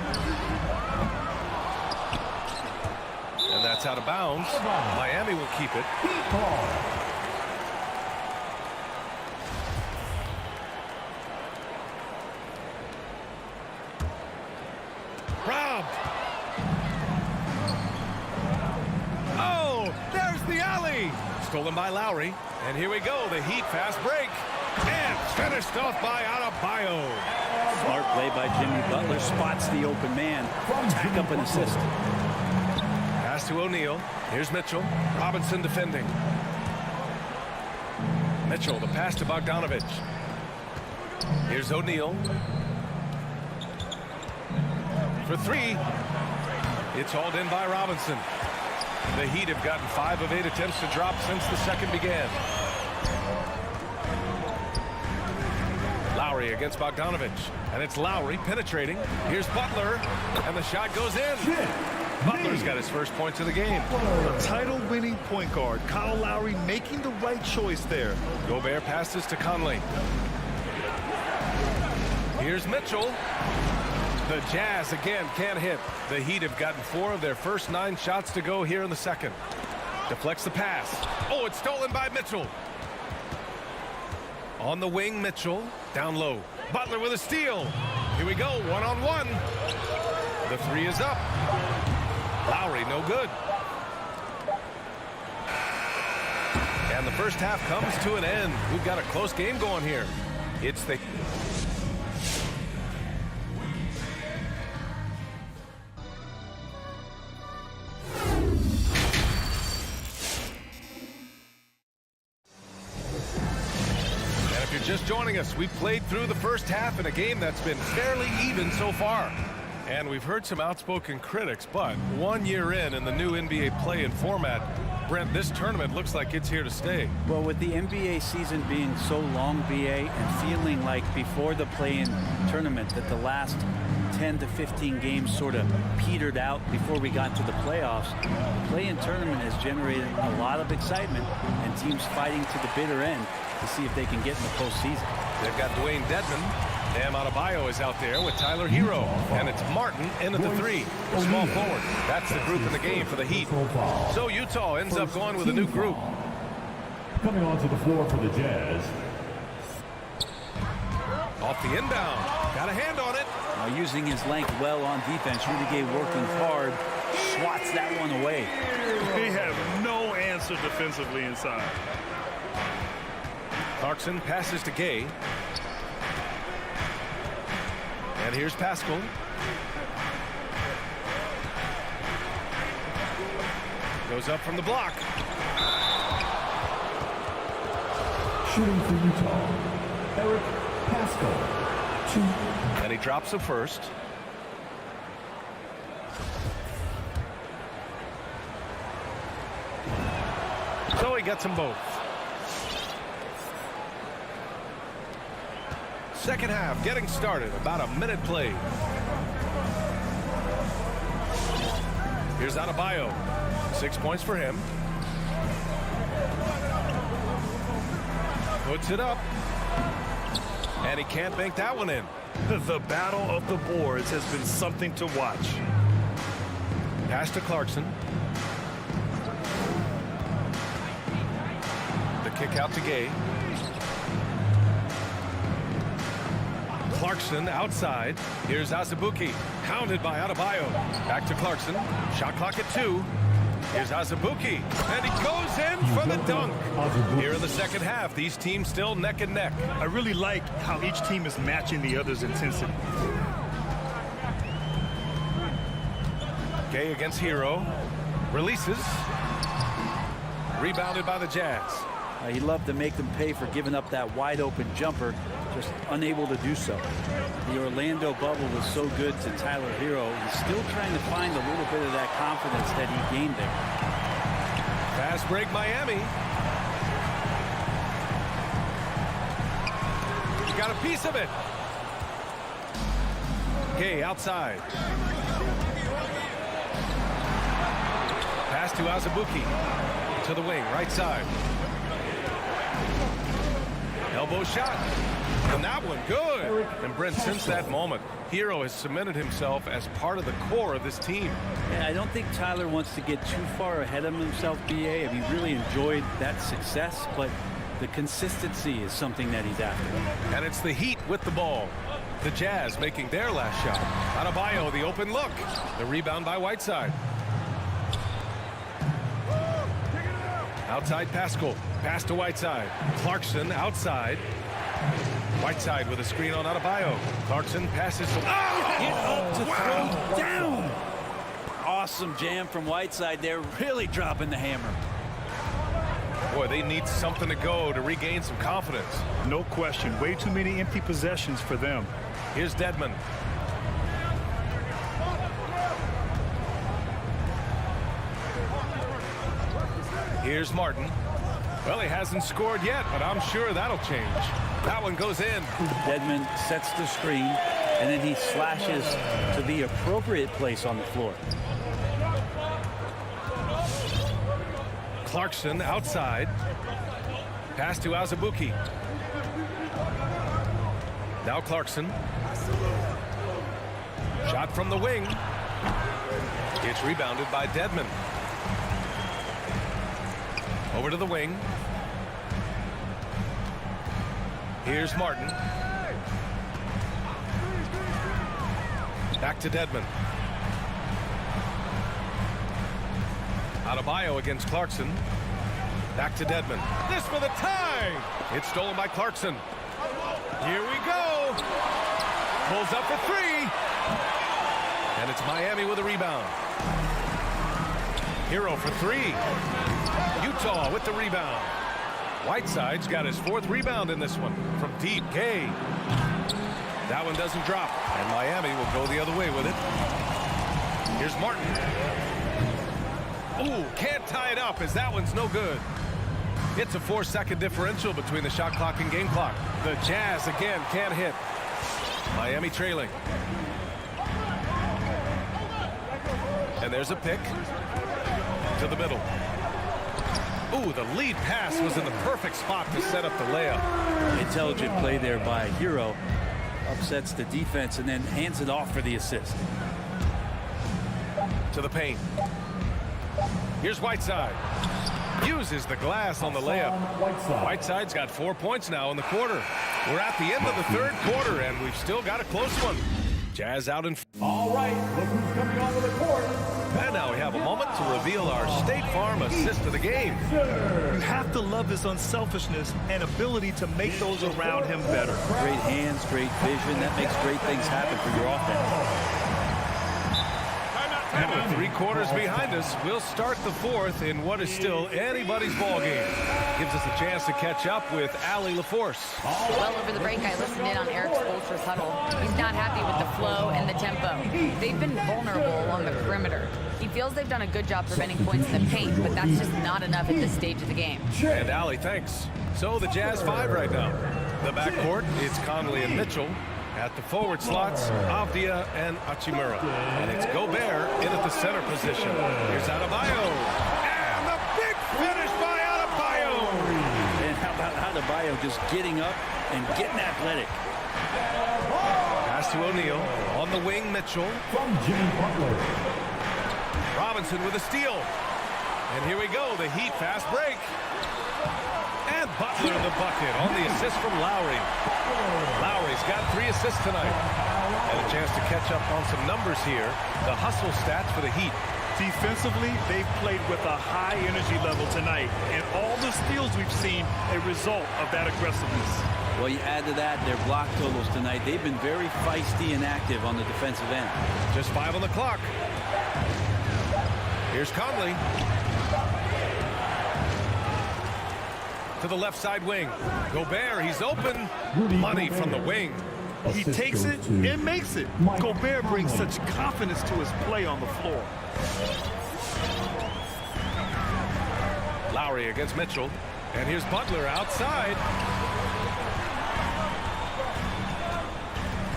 And that's out of bounds. Miami will keep it. Robbed. Stolen by Lowry. And here we go. The Heat fast break. And finished off by Adebayo. Smart play by Jimmy Butler. Spots the open man. Tack up an assist. Pass to O'Neal. Here's Mitchell. Robinson defending. Mitchell, the pass to Bogdanovich. Here's O'Neal. For three. It's hauled in by Robinson. The Heat have gotten 5 of 8 attempts to drop since the second began. Lowry against Bogdanovich. And it's Lowry penetrating. Here's Butler. And the shot goes in. Butler's got his first points of the game. A title-winning point guard, Kyle Lowry, making the right choice there. Gobert passes to Conley. Here's Mitchell. The Jazz again can't hit. The Heat have gotten 4 of their first 9 shots to go here in the second. Deflects the pass. Oh, it's stolen by Mitchell. On the wing, Mitchell. Down low. Butler with a steal. Here we go, one-on-one. The three is up. Lowry, no good. And the first half comes to an end. We've got a close game going here. It's the... Just joining us, we played through the first half in a game that's been fairly even so far. And we've heard some outspoken critics, but 1 year in the new NBA play-in format, Brent, this tournament looks like it's here to stay. Well, with the NBA season being so long, BA, and feeling like before the play-in tournament that the last 10 to 15 games sort of petered out before we got to the playoffs, the play-in tournament has generated a lot of excitement and teams fighting to the bitter end to see if they can get in the postseason. They've got Dwayne Dedmon. Bam Adebayo is out there with Tyler Hero. And it's Martin into the three. Small forward. That's the group in the game for the Heat. So Utah ends up going with a new group. Coming onto the floor for the Jazz. Off the inbound. Got a hand on it. Now using his length well on defense. Rudy Gobert working hard. Swats that one away. They have no answer defensively inside. Clarkson passes to Gay. And here's Pascal. Goes up from the block. Shooting for Utah, Eric Pascal. 2. And he drops the first. So he gets them both. Second half getting started. About a minute played. Here's Adebayo. 6 points for him. Puts it up. And he can't bank that one in. The battle of the boards has been something to watch. Pass to Clarkson. The kick out to Gay. Clarkson outside. Here's Azubuike. Hounded by Adebayo. Back to Clarkson. Shot clock at 2. Here's Azubuike. And he goes in for the dunk. Here in the second half, these teams still neck and neck. I really like how each team is matching the other's intensity. Gay against Hero. Releases. Rebounded by the Jazz. He loved to make them pay for giving up that wide open jumper. Just unable to do so. The Orlando bubble was so good to Tyler Hero. He's still trying to find a little bit of that confidence that he gained there. Fast break Miami. He got a piece of it. Gay outside. Pass to Azubuike. To the wing, right side. Elbow shot. And that one, good. And Brent, since that moment, Hero has cemented himself as part of the core of this team. Yeah, I don't think Tyler wants to get too far ahead of himself, BA. He really enjoyed that success, but the consistency is something that he's after. And it's the Heat with the ball. The Jazz making their last shot. Adebayo, the open look. The rebound by Whiteside. Outside Pascal. Pass to Whiteside. Clarkson outside. Whiteside with a screen on Adebayo. Clarkson passes to... Get up to throw down. Awesome jam from Whiteside there, really dropping the hammer. Boy, they need something to go to regain some confidence. No question. Way too many empty possessions for them. Here's Dedmon. Here's Martin. Well, he hasn't scored yet, but I'm sure that'll change. That one goes in. Dedmon sets the screen, and then he slashes to the appropriate place on the floor. Clarkson outside. Pass to Azubuike. Now Clarkson. Shot from the wing. It's rebounded by Dedmon. Over to the wing. Here's Martin. Back to Dedmon. Adebayo against Clarkson. Back to Dedmon. This for the tie! It's stolen by Clarkson. Here we go! Pulls up for three! And it's Miami with a rebound. Hero for three. Utah with the rebound. Whiteside's got his fourth rebound in this one. From deep, Gay. That one doesn't drop. And Miami will go the other way with it. Here's Martin. Ooh, can't tie it up as that one's no good. It's a 4-second differential between the shot clock and game clock. The Jazz again can't hit. Miami trailing. And there's a pick to the middle. Ooh, the lead pass was in the perfect spot to set up the layup. Intelligent play there by Hero. Upsets the defense and then hands it off for the assist. To the paint. Here's Whiteside. Uses the glass on the layup. Whiteside's got 4 points now in the quarter. We're at the end of the third quarter, and we've still got a close one. Jazz out in... All right, look who's coming onto the court. And now we have a moment to reveal our State Farm assist of the game. You have to love his unselfishness and ability to make those around him better. Great hands, great vision. That makes great things happen for your offense. And with 3 quarters behind us, we'll start the fourth in what is still anybody's ball game. Gives us a chance to catch up with Allie LaForce. Well, over the break, I listened in on Eric Spoelstra's huddle. He's not happy with the flow and the tempo. They've been vulnerable along the perimeter. He feels they've done a good job preventing points in the paint, but that's just not enough at this stage of the game. And Allie, thanks. So the Jazz 5 right now. The backcourt, it's Conley and Mitchell. At the forward slots, Avdia and Hachimura. And it's Gobert in at the center position. Here's Adebayo. And the big finish by Adebayo. And how about Adebayo just getting up and getting athletic? Pass to O'Neal. On the wing, Mitchell. From Jimmy Butler. Robinson with a steal. And here we go, the Heat fast break. And Butler in the bucket on the assist from Lowry. Lowry's got 3 assists tonight. And a chance to catch up on some numbers here. The hustle stats for the Heat. Defensively, they've played with a high energy level tonight. And all the steals we've seen, a result of that aggressiveness. Well, you add to that their block totals tonight. They've been very feisty and active on the defensive end. Just 5 on the clock. Here's Conley. To the left side wing. Gobert, he's open. Money from the wing. He takes it and makes it. Gobert brings such confidence to his play on the floor. Lowry against Mitchell. And here's Butler outside.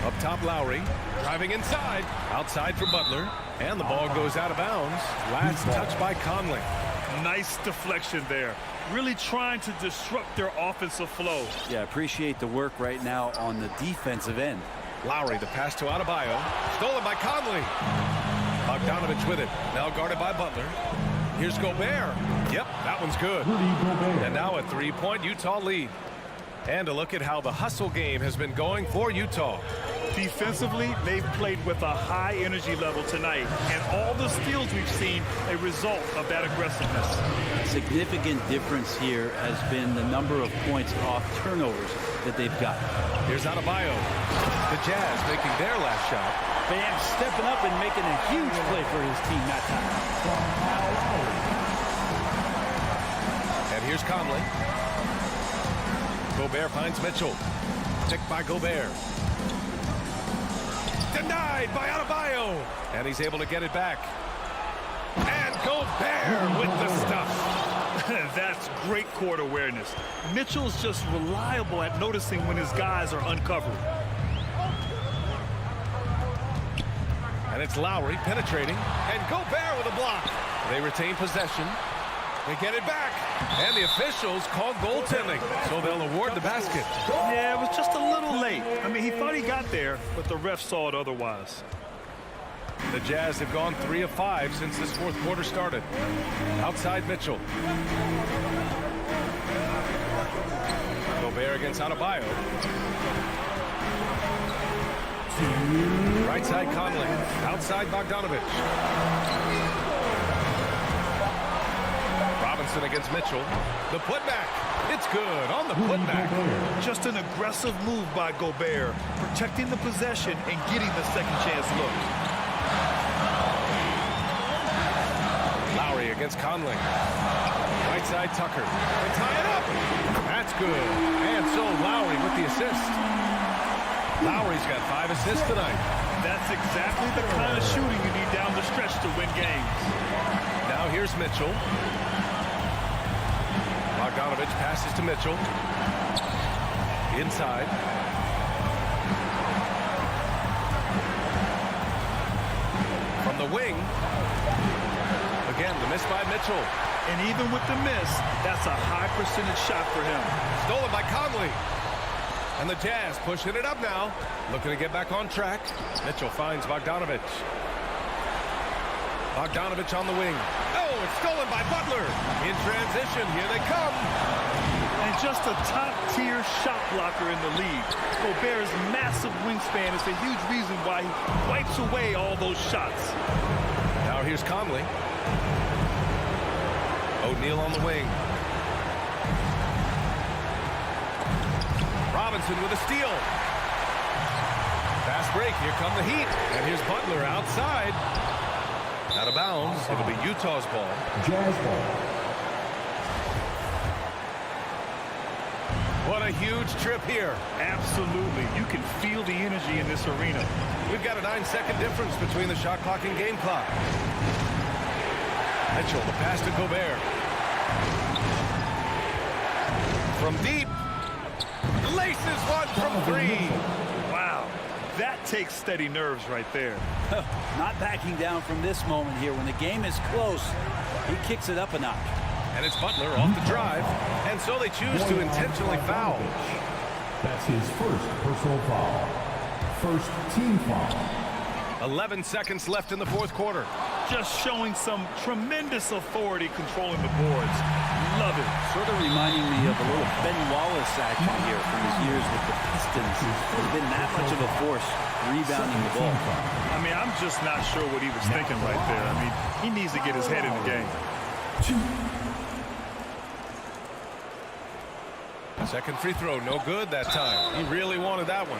Up top, Lowry. Driving inside. Outside for Butler. And the ball goes out of bounds. Last touch by Conley. Nice deflection there. Really trying to disrupt their offensive flow. Yeah, appreciate the work right now on the defensive end. Lowry, the pass to Adebayo. Stolen by Conley. Bogdanovich with it. Now guarded by Butler. Here's Gobert. Yep, that one's good. And now a 3-point Utah lead. And a look at how the hustle game has been going for Utah. Defensively, they've played with a high energy level tonight, and all the steals we've seen a result of that aggressiveness. A significant difference here has been the number of points off turnovers that they've got. Here's Adebayo. The Jazz making their last shot. Bam stepping up and making a huge play for his team that time. And here's Conley. Gobert finds Mitchell. Picked by Gobert. Denied by Adebayo. And he's able to get it back. And Gobert with the stuff. That's great court awareness. Mitchell's just reliable at noticing when his guys are uncovered. And it's Lowry penetrating. And Gobert with a block. They retain possession. They get it back. And the officials call goaltending. So they'll award the basket. Yeah, it was just a little late. I mean, he thought he got there, but the ref saw it otherwise. The Jazz have gone 3 of 5 since this fourth quarter started. Outside Mitchell. Gobert against Adebayo. Right side Conley. Outside Bogdanovich. Robinson against Mitchell. The putback. It's good on the putback. Just an aggressive move by Gobert, protecting the possession and getting the second chance look. Lowry against Conley. Right side Tucker. They tie it up. That's good. And so Lowry with the assist. Lowry's got 5 assists tonight. That's exactly the kind of shooting you need down the stretch to win games. Now here's Mitchell. Bogdanovich passes to Mitchell. Inside. From the wing. Again, the miss by Mitchell. And even with the miss, that's a high percentage shot for him. Stolen by Conley. And the Jazz pushing it up now. Looking to get back on track. Mitchell finds Bogdanovich. Bogdanovich on the wing. Oh, it's stolen by Butler. In transition, here they come. And just a top-tier shot blocker in the league. Gobert's massive wingspan is a huge reason why he wipes away all those shots. Now here's Conley. O'Neal on the wing. Robinson with a steal. Fast break. Here come the Heat. And here's Butler outside. Out of bounds. It'll be Utah's ball. Jazz ball. What a huge trip here. Absolutely. You can feel the energy in this arena. We've got a 9-second difference between the shot clock and game clock. Mitchell, the pass to Gobert. From deep. Laces one from 3. Wow. That takes steady nerves right there. Not backing down from this moment here. When the game is close, he kicks it up a notch. And it's Butler off the drive. And so they choose to intentionally foul. That's his first personal foul. First team foul. 11 seconds left in the fourth quarter. Just showing some tremendous authority controlling the boards. Love it. Sort of reminding me of a little Ben Wallace action here from his years with the Pistons. He's been that much of a force rebounding the ball. I mean, I'm just not sure what he was thinking right there. I mean, he needs to get his head in the game. Second free throw, no good that time. He really wanted that one.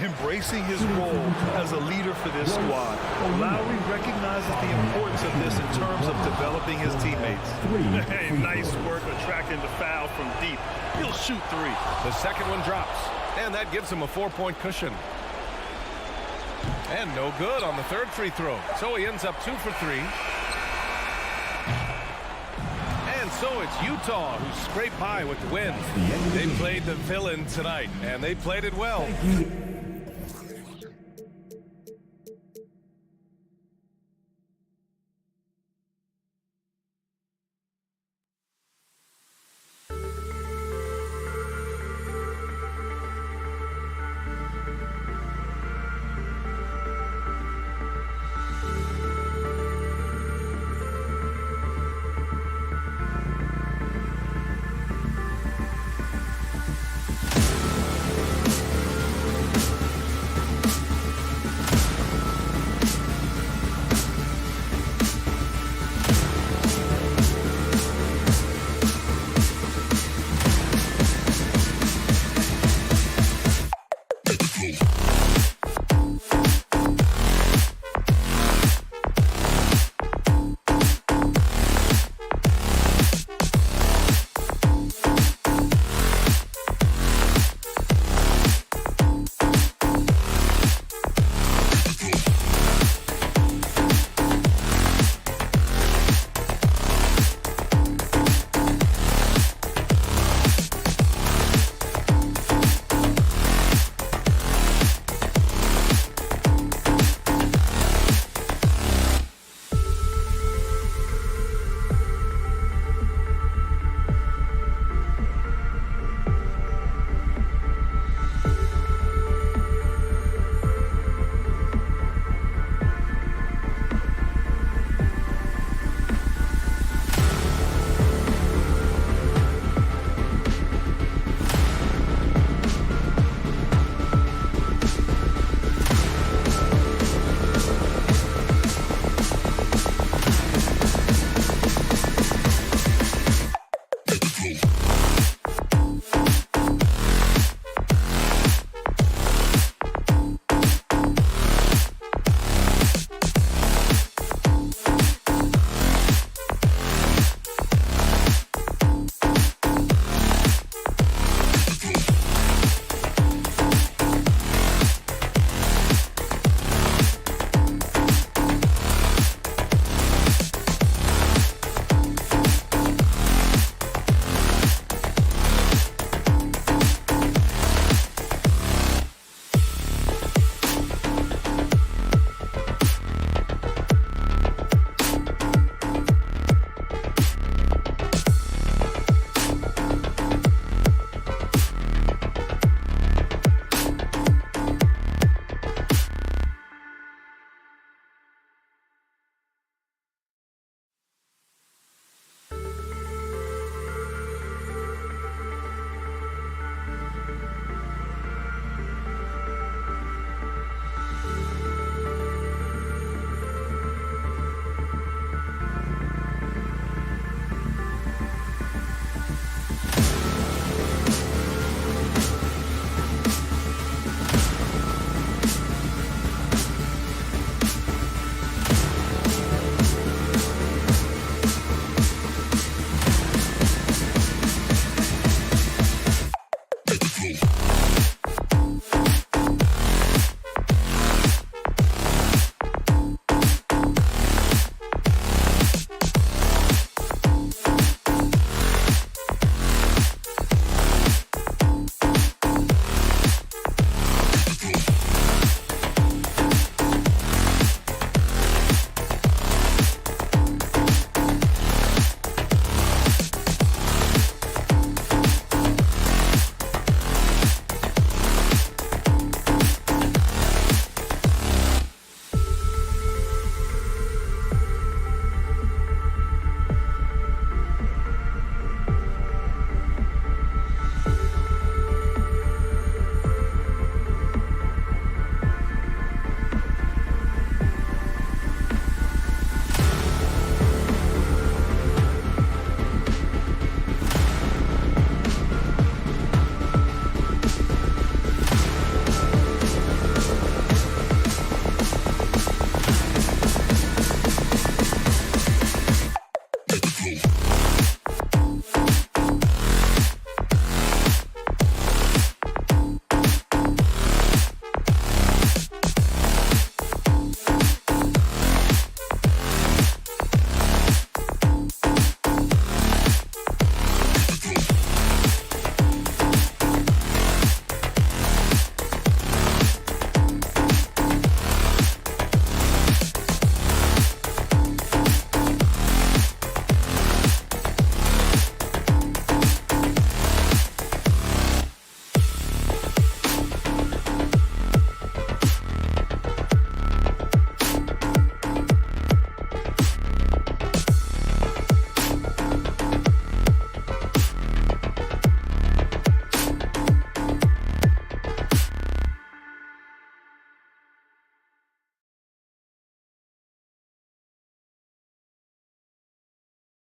Embracing his role as a leader for this squad, Lowry recognizes the importance of this in terms of developing his teammates. Hey, nice work attracting the foul from deep. He'll shoot 3. The second one drops, and that gives him a 4-point cushion. And no good on the third free throw. So he ends up 2 for 3. And so it's Utah who scraped by with the win. They played the villain tonight, and they played it well.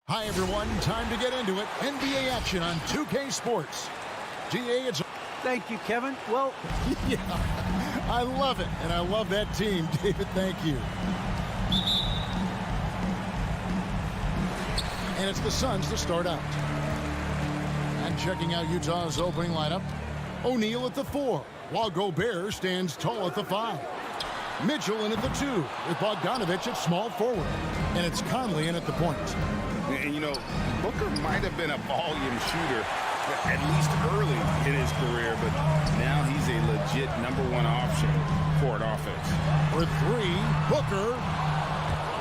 Hi, everyone. Time to get into it. NBA action on 2K Sports. GA, it's... Thank you, Kevin. Well, yeah, I love it, and I love that team. David, thank you. And it's the Suns to start out. And checking out Utah's opening lineup, O'Neal at the 4, while Gobert stands tall at the 5. Mitchell in at the 2, with Bogdanovich at small forward. And it's Conley in at the point. And, you know, Booker might have been a volume shooter, at least early in his career, but now he's a legit #1 option for an offense. For 3, Booker.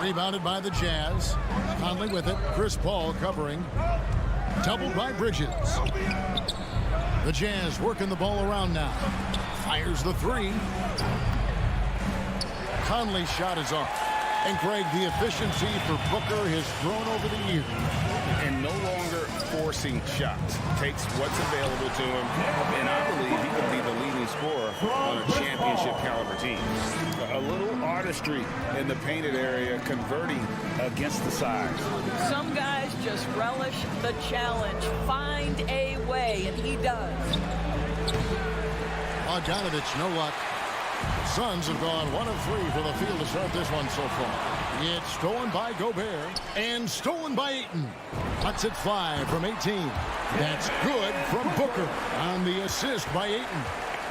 Rebounded by the Jazz. Conley with it. Chris Paul covering. Doubled by Bridges. The Jazz working the ball around now. Fires the 3. Conley's shot is off. And Greg, the efficiency for Booker has grown over the years. And no longer forcing shots. Takes what's available to him, and I believe he could be the leading scorer on a championship caliber team. A little artistry in the painted area, converting against the size. Some guys just relish the challenge. Find a way, and he does. Bogdanovich, no luck. The Suns have gone 1 of 3 for the field to start this one so far. It's stolen by Gobert and stolen by Ayton. Lets it fly from 18. That's good from Booker on the assist by Ayton.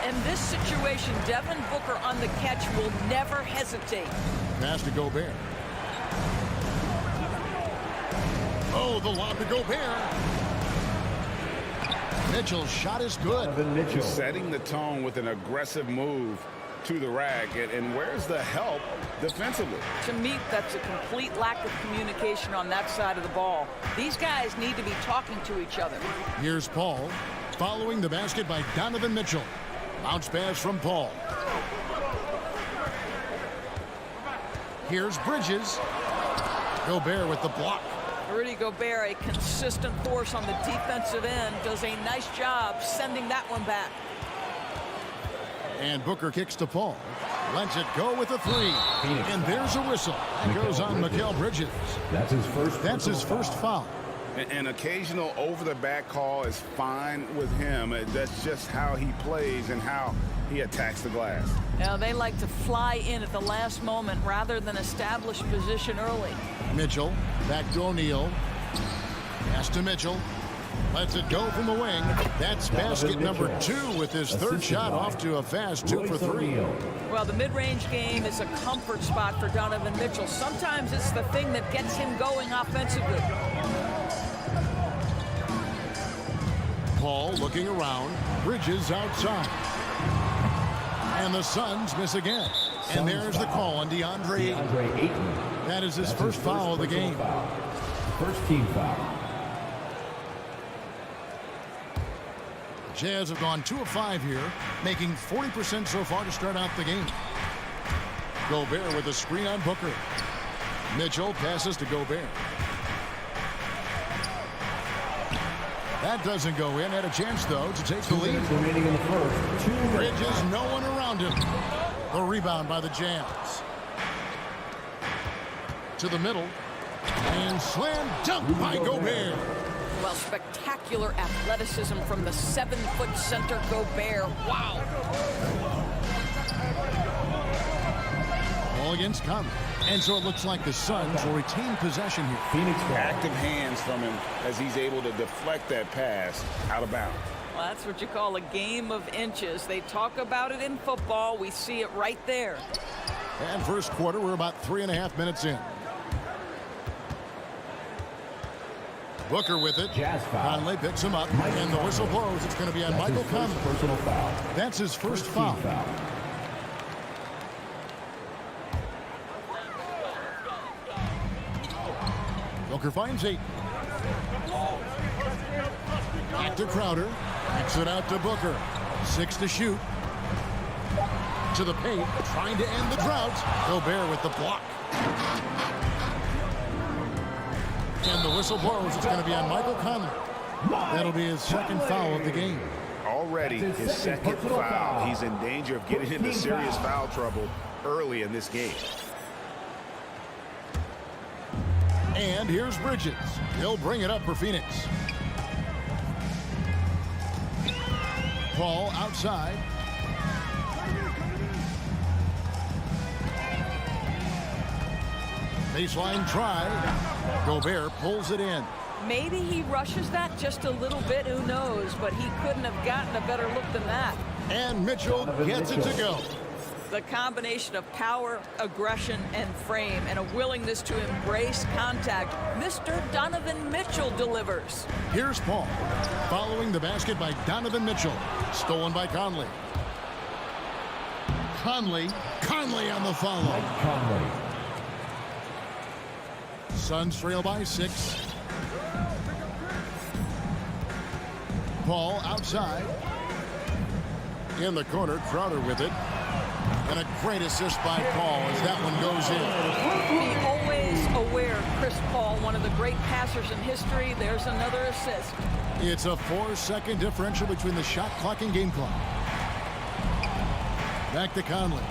In this situation, Devin Booker on the catch will never hesitate. Pass to Gobert. Oh, the lob to Gobert. Mitchell's shot is good. Mitchell setting the tone with an aggressive move to the rack, and where's the help defensively? To me, that's a complete lack of communication on that side of the ball. These guys need to be talking to each other. Here's Paul, following the basket by Donovan Mitchell. Bounce pass from Paul. Here's Bridges. Gobert with the block. Rudy Gobert, a consistent force on the defensive end, does a nice job sending that one back. And Booker kicks to Paul. Lets it go with a 3. And there's a whistle. That goes on Mikal Bridges. That's his first foul. An occasional over-the-back call is fine with him. That's just how he plays and how he attacks the glass. Now, they like to fly in at the last moment rather than establish position early. Mitchell back to O'Neal. Pass to Mitchell. Lets it go from the wing. That's basket number 2 with his 3rd shot off to a fast 2 for 3. Well, the mid-range game is a comfort spot for Donovan Mitchell. Sometimes it's the thing that gets him going offensively. Paul looking around. Bridges outside. And the Suns miss again. And there's the call on DeAndre Ayton. That is his first foul of the game. First team foul. Jazz have gone 2 of 5 here, making 40% so far to start out the game. Gobert with a screen on Booker. Mitchell passes to Gobert. That doesn't go in. Had a chance, though, to take the lead. Remaining in the first. Bridges, no one around him. The rebound by the Jazz. To the middle. And slam dunk by Gobert. Well, spectacular athleticism from the 7-foot center Gobert. Wow. Ball against Conley. And so it looks like the Suns will retain possession here. Phoenix active hands from him as he's able to deflect that pass out of bounds. Well, that's what you call a game of inches. They talk about it in football. We see it right there. And first quarter, we're about 3.5 minutes in. Booker with it. Conley picks him up. And the whistle blows. It's going to be on Michael Conley. That's his first foul. Booker finds 8. Back to Crowder. Kicks it out to Booker. 6 to shoot. To the paint. Trying to end the drought. Gobert with the block. And the whistle blows. It's going to be on Michael Conley. That'll be his second foul of the game. Already his second foul. He's in danger of getting into serious foul trouble early in this game. And here's Bridges. He'll bring it up for Phoenix. Paul outside. Baseline try. Gobert pulls it in. Maybe he rushes that just a little bit, who knows, but he couldn't have gotten a better look than that. And Mitchell gets it to go. The combination of power, aggression, and frame, and a willingness to embrace contact, Mr. Donovan Mitchell delivers. Here's Paul, following the basket by Donovan Mitchell. Stolen by Conley. Conley on the follow. Suns trail by 6. Paul outside. In the corner, Crowder with it. And a great assist by Paul as that one goes in. Be always aware, Chris Paul, one of the great passers in history. There's another assist. It's a 4-second differential between the shot clock and game clock. Back to Conley.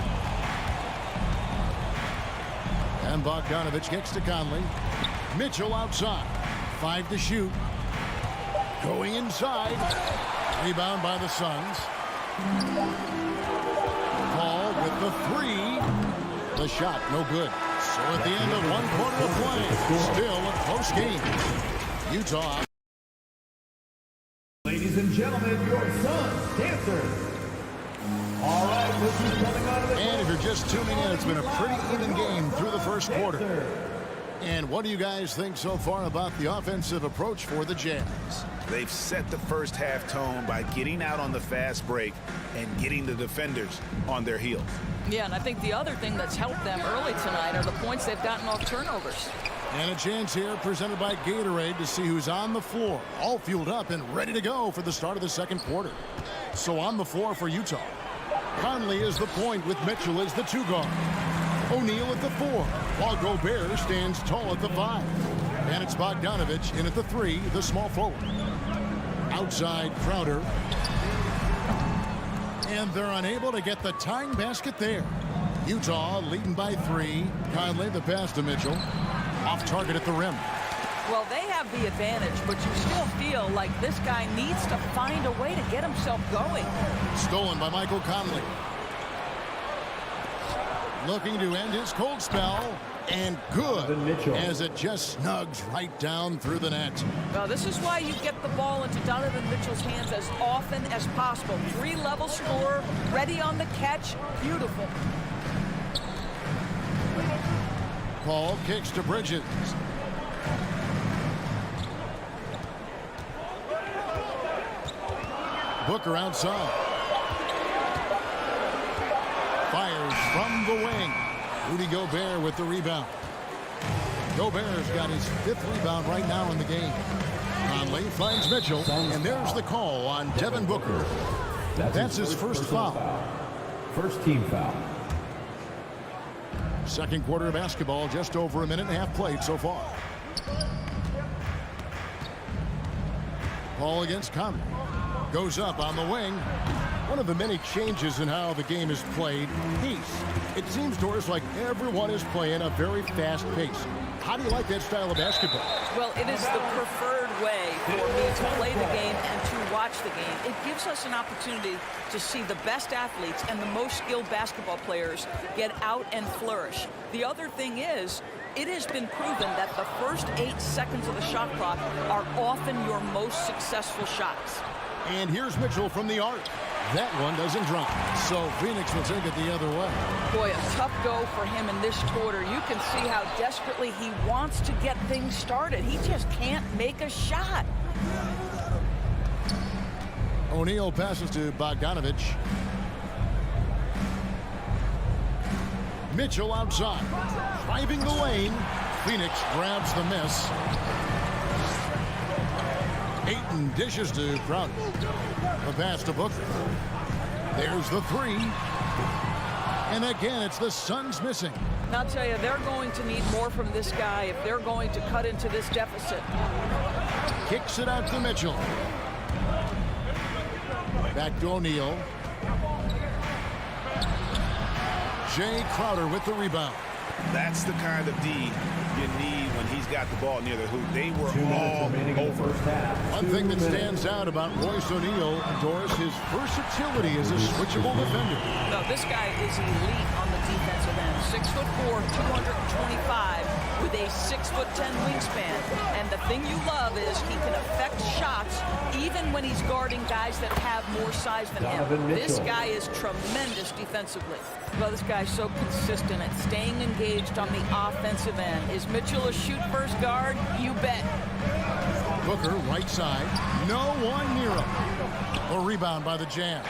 And Bogdanovich kicks to Conley. Mitchell outside. 5 to shoot. Going inside. Rebound by the Suns. Paul with the 3. The shot no good. So at the end of 1 quarter of play, still a close game. Utah. Ladies and gentlemen, your Suns dancers. All right, this is coming out of the... And if you're just tuning in, it's been a pretty even game through the first quarter. And what do you guys think so far about the offensive approach for the Jazz? They've set the first half tone by getting out on the fast break and getting the defenders on their heels. Yeah, and I think the other thing that's helped them early tonight are the points they've gotten off turnovers. And a chance here presented by Gatorade to see who's on the floor, all fueled up and ready to go for the start of the second quarter. So on the floor for Utah, Conley is the point with Mitchell as the 2 guard. O'Neal at the 4, while Gobert stands tall at the 5. And it's Bogdanovich in at the 3, the small forward. Outside Crowder. And they're unable to get the tying basket there. Utah leading by 3. Conley the pass to Mitchell. Off target at the rim. Well, they have the advantage, but you still feel like this guy needs to find a way to get himself going. Stolen by Michael Conley. Looking to end his cold spell. And good as it just snugs right down through the net. Well, this is why you get the ball into Donovan Mitchell's hands as often as possible. 3-level scorer, ready on the catch. Beautiful. Paul kicks to Bridges. Booker outside. Fires from the wing. Rudy Gobert with the rebound. Gobert's got his 5th rebound right now in the game. Conley finds Mitchell, and there's the call on Devin Booker. That's his first foul. First team foul. Second quarter of basketball, just over a minute and a half played so far. Paul against Conley. Goes up on the wing. One of the many changes in how the game is played, pace. It seems to us like everyone is playing a very fast pace. How do you like that style of basketball? Well, it is the preferred way for me to play the game and to watch the game. It gives us an opportunity to see the best athletes and the most skilled basketball players get out and flourish. The other thing is, it has been proven that the first 8 seconds of the shot clock are often your most successful shots. And here's Mitchell from the arc. That one doesn't drop. So Phoenix will take it the other way. Boy, a tough go for him in this quarter. You can see how desperately he wants to get things started. He just can't make a shot. O'Neal passes to Bogdanovich. Mitchell outside. Driving the lane. Phoenix grabs the miss. Ayton dishes to Crowder. The pass to Booker. There's the 3. And again, it's the Suns missing. And I'll tell you, they're going to need more from this guy if they're going to cut into this deficit. Kicks it out to Mitchell. Back to O'Neal. Jay Crowder with the rebound. That's the kind of D you need when he's got the ball near the hoop. They were all over. One thing that stands out about Royce O'Neal, Doris, his versatility as a switchable defender. No, this guy is elite on the defensive end. 6'4", 225, with a 6'10" wingspan. And the thing you love is he can affect shots even when he's guarding guys that have more size than him. This guy is tremendous defensively. Well, this guy's so consistent at staying engaged on the offensive end. Is Mitchell a shoot-first guard? You bet. Booker, right side. No one near him. A rebound by the Jazz.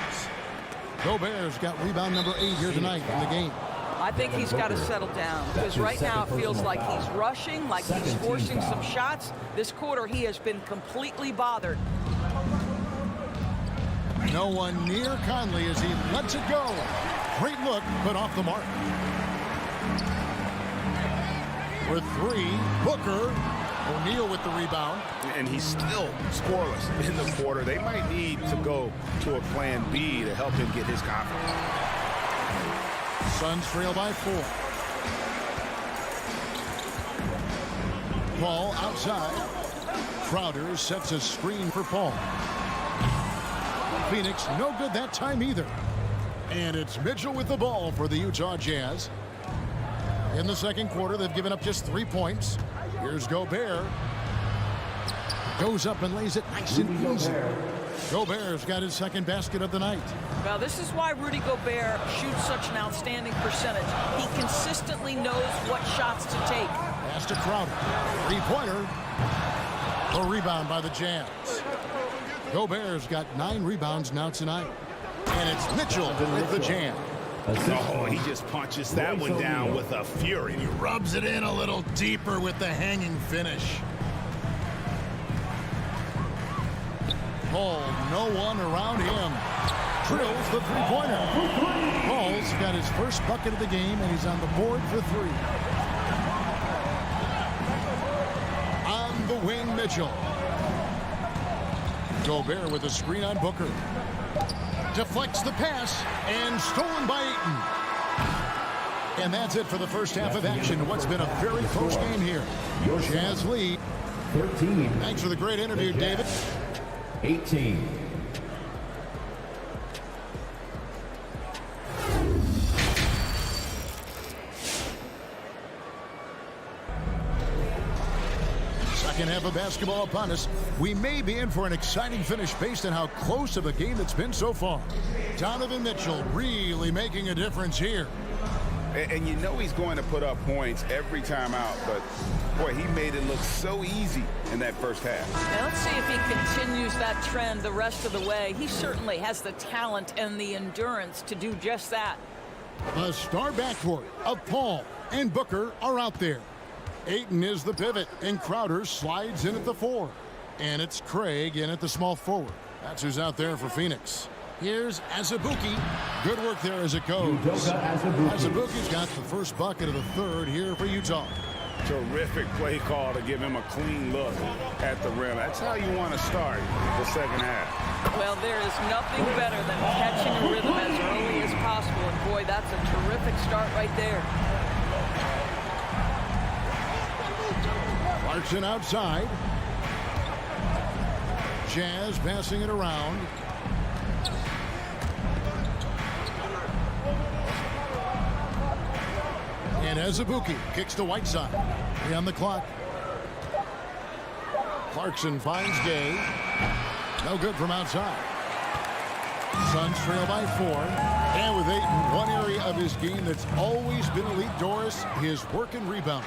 Gobert's got rebound number 8 here tonight in the game. I think he's got to settle down because right now it feels like he's rushing, like he's forcing some shots. This quarter, he has been completely bothered. No one near Conley as he lets it go. Great look, but off the mark. For 3, Booker. O'Neal with the rebound. And he's still scoreless in the quarter. They might need to go to a plan B to help him get his confidence. Suns trail by 4. Paul outside. Crowder sets a screen for Paul. Phoenix no good that time either. And it's Mitchell with the ball for the Utah Jazz. In the second quarter, they've given up just 3 points. Here's Gobert. Goes up and lays it nice and easy. Gobert's got his second basket of the night. Well, this is why Rudy Gobert shoots such an outstanding percentage. He consistently knows what shots to take. Pass to Crowder. Three-pointer. A rebound by the Jazz. Gobert's got 9 rebounds now tonight. And it's Mitchell with the jam. Oh, he just punches that one down with a fury. He rubs it in a little deeper with the hanging finish. Paul, no one around him. Drills the three-pointer. Paul's got his first bucket of the game, and he's on the board for 3. On the wing, Mitchell. Gobert with a screen on Booker. Deflects the pass, and stolen by Ayton. And that's it for the first half of action. What's been a very close game here. Jazz lead. 13. Thanks for the great interview, David. 18. Second half of basketball upon us. We may be in for an exciting finish based on how close of a game it's been so far. Donovan Mitchell really making a difference here. And you know he's going to put up points every time out, but boy, he made it look so easy in that first half. Now let's see if he continues that trend the rest of the way. He certainly has the talent and the endurance to do just that. The star backcourt of Paul and Booker are out there. Ayton is the pivot, and Crowder slides in at the 4. And it's Craig in at the small forward. That's who's out there for Phoenix. Here's Azubuike. Good work there as it goes. Azubuike's got the first bucket of the third here for Utah. Terrific play call to give him a clean look at the rim. That's how you want to start the second half. Well, there is nothing better than catching a rhythm as early as possible. And boy, that's a terrific start right there. Clarkson outside. Jazz passing it around. And Azubuike kicks to Whiteside. 3 on the clock. Clarkson finds Gay. No good from outside. Suns trail by 4. And with Ayton, one area of his game that's always been elite, Doris, his work and rebound.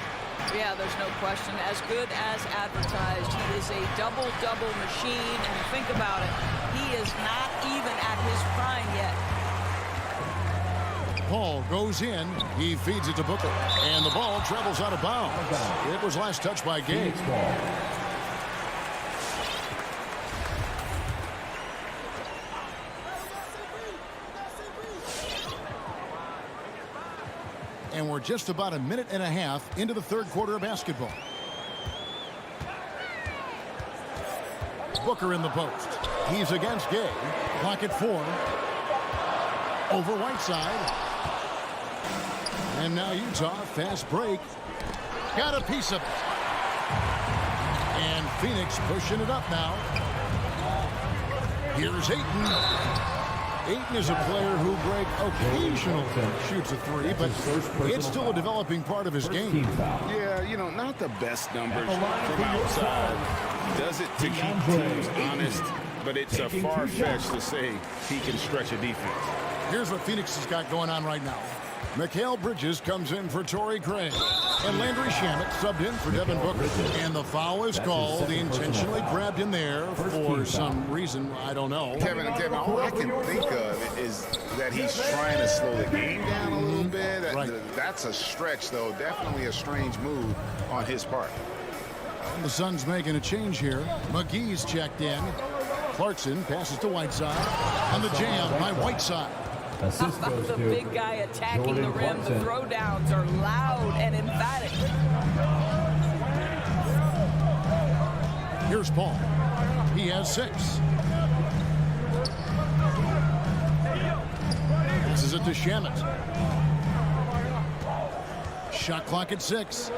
Yeah, there's no question. As good as advertised. He is a double-double machine. And you think about it, he is not even at his prime yet. Paul goes in. He feeds it to Booker. And the ball travels out of bounds. It was last touched by Gay. And we're just about a minute and a half into the third quarter of basketball. Booker in the post. He's against Gay. Clock at 4. Over Whiteside. And now Utah, fast break. Got a piece of it. And Phoenix pushing it up now. Here's Ayton. Ayton is a player who, Greg, occasionally shoots a three, but it's still a developing part of his game. Yeah, you know, not the best numbers from outside. Does it to keep teams honest, but it's a far-fetched to say he can stretch a defense. Here's what Phoenix has got going on right now. Mikal Bridges comes in for Torrey Craig. And Landry Shamet subbed in for Devin Booker. And the foul is called. He intentionally grabbed him there for some reason. I don't know. Kevin, all I can think of is that he's trying to slow the game down a little bit. That's a stretch, though. Definitely a strange move on his part. The Suns making a change here. McGee's checked in. Clarkson passes to Whiteside. On the jam by Whiteside. The big guy attacking the rim. The throwdowns are loud and emphatic. Here's Paul. He has 6. This is it to Shamet. Shot clock at 6.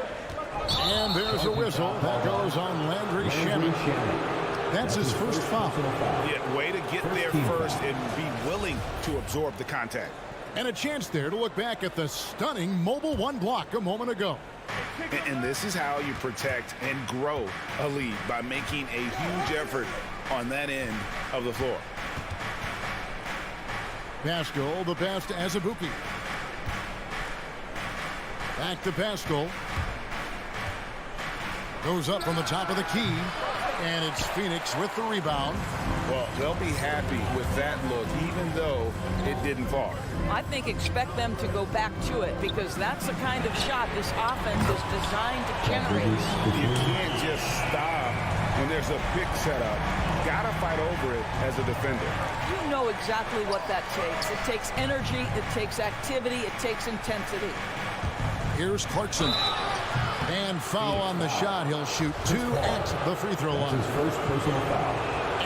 And there's a whistle. That goes on Landry Shamet. That's his first foul. Yeah, way to get there first and be willing to absorb the contact. And a chance there to look back at the stunning mobile 1 block a moment ago. And this is how you protect and grow a lead, by making a huge effort on that end of the floor. Pascal, the pass to Azubuike. Back to Pascal. Goes up from the top of the key. And it's Phoenix with the rebound. Well, they'll be happy with that look, even though it didn't fall. I think expect them to go back to it, because that's the kind of shot this offense is designed to generate. You can't just stop when there's a pick set up. Got to fight over it as a defender. You know exactly what that takes. It takes energy, it takes activity, it takes intensity. Here's Clarkson. And foul on the shot. He'll shoot 2 at the free throw line. His first personal foul.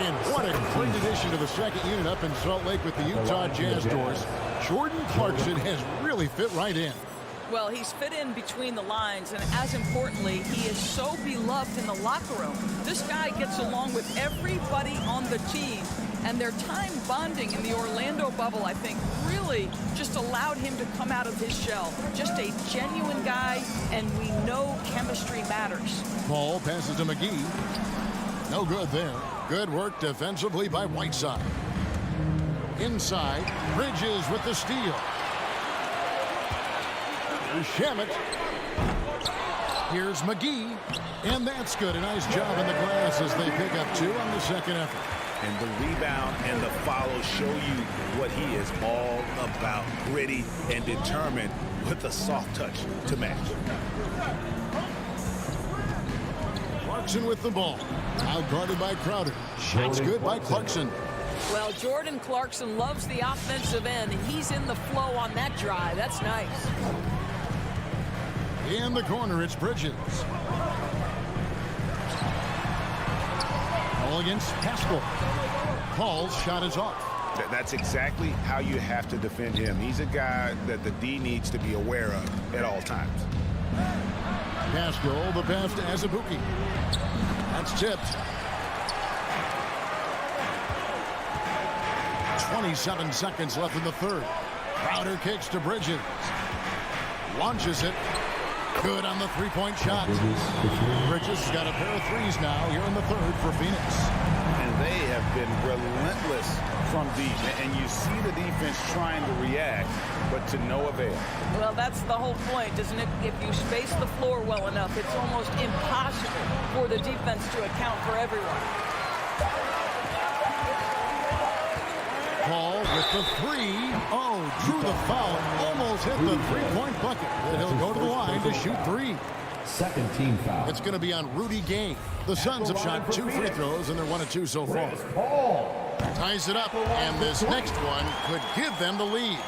And what a great addition to the second unit up in Salt Lake with the Utah Jazz doors. Jordan Clarkson has really fit right in. Well, he's fit in between the lines, and as importantly, he is so beloved in the locker room. This guy gets along with everybody on the team, and their time bonding in the Orlando bubble, I think, really just allowed him to come out of his shell. Just a genuine guy, and we know chemistry matters. Paul passes to McGee. No good there. Good work defensively by Whiteside. Inside, Bridges with the steal. Here's Shamet. Here's McGee. And that's good. A nice job in the glass as they pick up 2 on the second effort. And the rebound and the follow show you what he is all about. Gritty and determined with a soft touch to match. Clarkson with the ball. Out guarded by Crowder. Shots good by Clarkson. Well, Jordan Clarkson loves the offensive end, and he's in the flow on that drive. That's nice. In the corner, it's Bridges. Ball against Pascal. Paul's shot is off. That's exactly how you have to defend him. He's a guy that the D needs to be aware of at all times. Pascal, the pass to Azubuike. That's tipped. 27 seconds left in the third. Crowder kicks to Bridges. Launches it. Good on the three-point shot. Bridges has got a pair of threes now here in the third for Phoenix. And they have been relentless from deep. And you see the defense trying to react, but to no avail. Well, that's the whole point, isn't it? If you space the floor well enough, it's almost impossible for the defense to account for everyone. Paul with the 3. Oh, drew the foul. Almost hit the three-point bucket. But he'll go to the line to shoot 3. Second team foul. It's going to be on Rudy Gobert. The Suns have shot 2 free throws, and they're 1 of 2 so far. Ties it up, and this next one could give them the lead.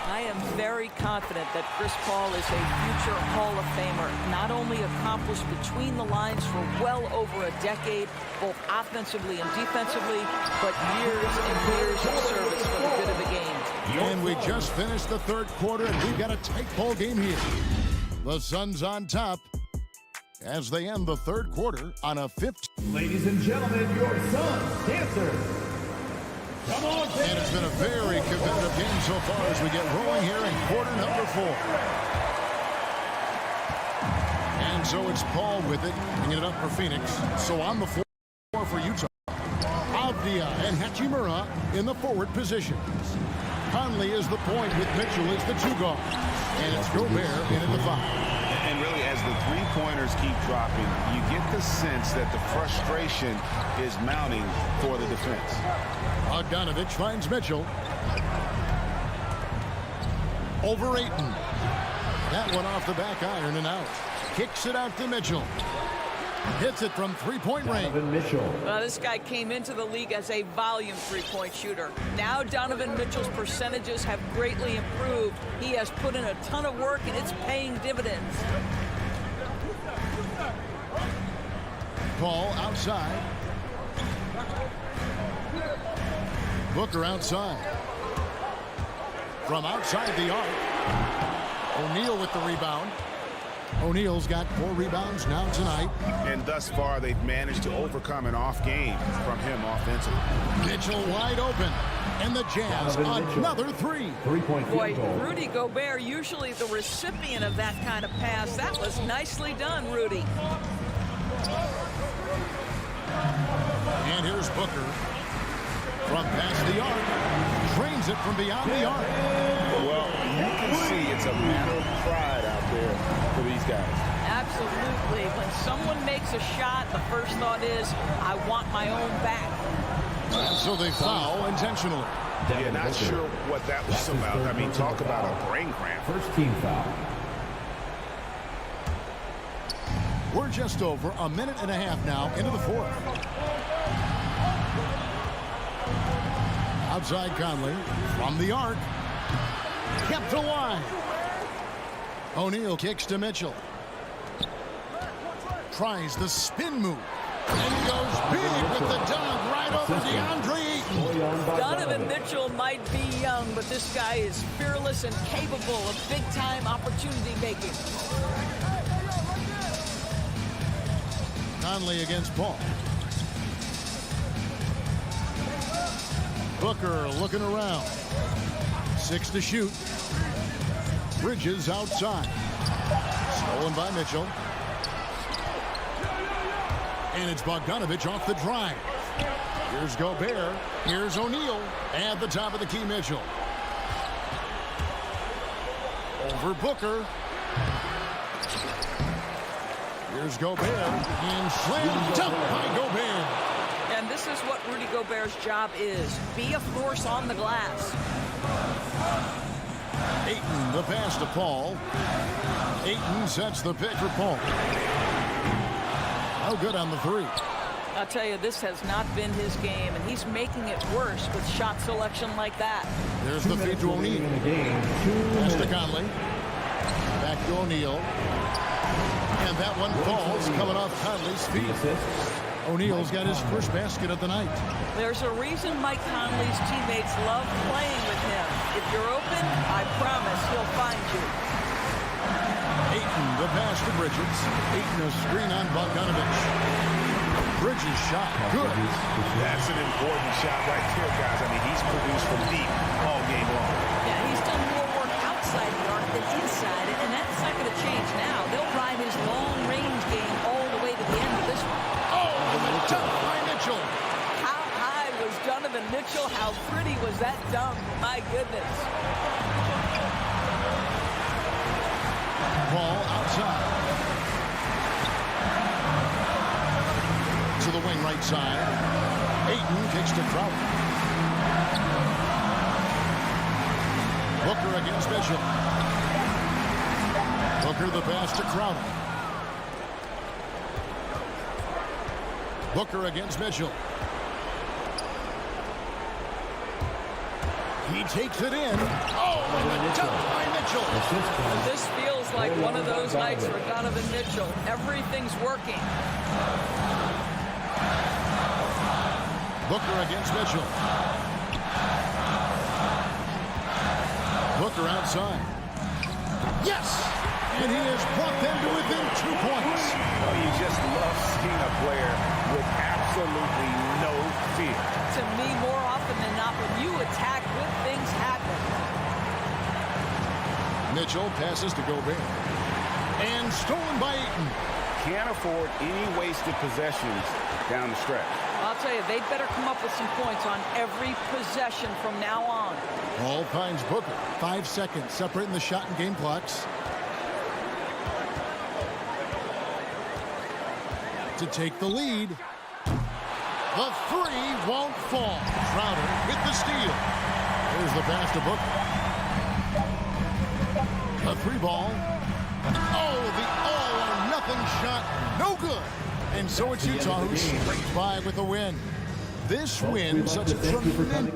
I am very confident that Chris Paul is a future Hall of Famer. Not only accomplished between the lines for well over a decade, both offensively and defensively, but years and years of service for the good of the game. And we just finished the third quarter, and we've got a tight ball game here. The Suns on top as they end the third quarter on a 15. Ladies and gentlemen, your Suns dancers. Come on, and it's been a very competitive game so far as we get rolling here in quarter number 4. And so it's Paul with it, bringing it up for Phoenix. So on the floor for Utah, Avdia and Hachimura in the forward positions. Conley is the point with Mitchell as the 2 guard. And it's Gobert in at the 5. And really, as the three-pointers keep dropping, you get the sense that the frustration is mounting for the defense. Bogdanovich finds Mitchell. Over Ayton. That one off the back iron and out. Kicks it out to Mitchell. Hits it from three-point range. Well, this guy came into the league as a volume three-point shooter. Now Donovan Mitchell's percentages have greatly improved. He has put in a ton of work, and it's paying dividends. Paul outside. Booker outside. From outside the arc. O'Neal with the rebound. O'Neal's got 4 rebounds now tonight. And thus far, they've managed to overcome an off game from him offensively. Mitchell wide open. And the Jazz another 3. Three-point Boy, field goal. Rudy Gobert, usually the recipient of that kind of pass. That was nicely done, Rudy. And here's Booker. From past the arc. Trains it from beyond the arc. Well, you can see it's a matter of pride out there for these guys. Absolutely. When someone makes a shot, the first thought is, I want my own back. And so they foul intentionally. Yeah, not sure what that was about. I mean, talk about a brain cramp. First team foul. We're just over a minute and a half now into the 4th. Outside Conley from the arc. Kept alive. O'Neal kicks to Mitchell. Tries the spin move. And goes big with the dunk right over DeAndre Ayton. Donovan Mitchell might be young, but this guy is fearless and capable of big-time opportunity making. Conley against Paul. Booker looking around. 6 to shoot. Bridges outside. Stolen by Mitchell. And it's Bogdanovich off the drive. Here's Gobert. Here's O'Neal. At the top of the key, Mitchell. Over Booker. Here's Gobert. And slam dunk by Gobert. And this is what Rudy Gobert's job is. Be a force on the glass. Ayton, the pass to Paul. Ayton sets the pick for Paul. Oh, good on the 3. I'll tell you, this has not been his game, and he's making it worse with shot selection like that. There's the feed to O'Neal. Pass to Conley. Back to O'Neal. And that one falls coming off Conley's feet. O'Neal's got his first basket of the night. There's a reason Mike Conley's teammates love playing with him. If you're open, I promise he'll find you. Ayton, the pass to Bridges. Ayton, a screen on Bogdanovich. Bridges shot, good. That's an important shot right there, guys. I mean, he's produced from deep all game long. Yeah, he's done more work outside the arc than inside it, and that's not going to change now. They'll ride his long-range game all the way to the end of this one. Oh, the dunk by Mitchell. How high was Donovan Mitchell? How pretty was that dunk? My goodness. Ball outside. To the wing right side. Ayton kicks to Crowder. Booker against Mitchell. Booker the pass to Crowder. Booker against Mitchell. He takes it in. Oh, and the dunk by Mitchell. This feels like one of those nights for Donovan Mitchell. Everything's working. Booker against Mitchell. Booker outside. Yes! And he has brought them to within 2 points. Well, you just love seeing a player with absolutely no fear. To me, more often than not, when you attack, good things happen. Mitchell passes to Gobert. And stolen by Ayton. Can't afford any wasted possessions down the stretch. I'll tell you, they'd better come up with some points on every possession from now on. Ball finds Booker. 5 seconds separating the shot and game clocks. To take the lead. The three won't fall. Crowder with the steal. Here's the pass to Booker. A 3-ball. Oh, the all-or-nothing shot. No good. And so it's Utah who scrapes by with a win. This win, such a tremendous...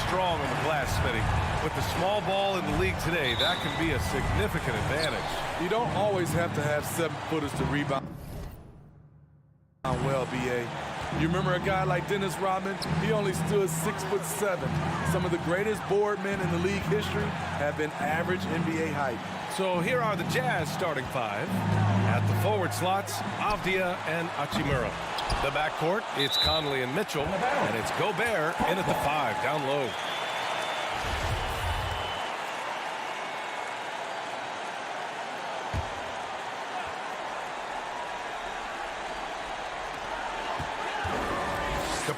strong on the glass, Smitty. With the small ball in the league today, that can be a significant advantage. You don't always have to have 7-footers to rebound well, B.A. You remember a guy like Dennis Rodman? He only stood 6'7". Some of the greatest board men in the league history have been average NBA height. So here are the Jazz starting five. At the forward slots, Avdia and Hachimura. The backcourt, it's Conley and Mitchell, and it's Gobert in at the 5, down low.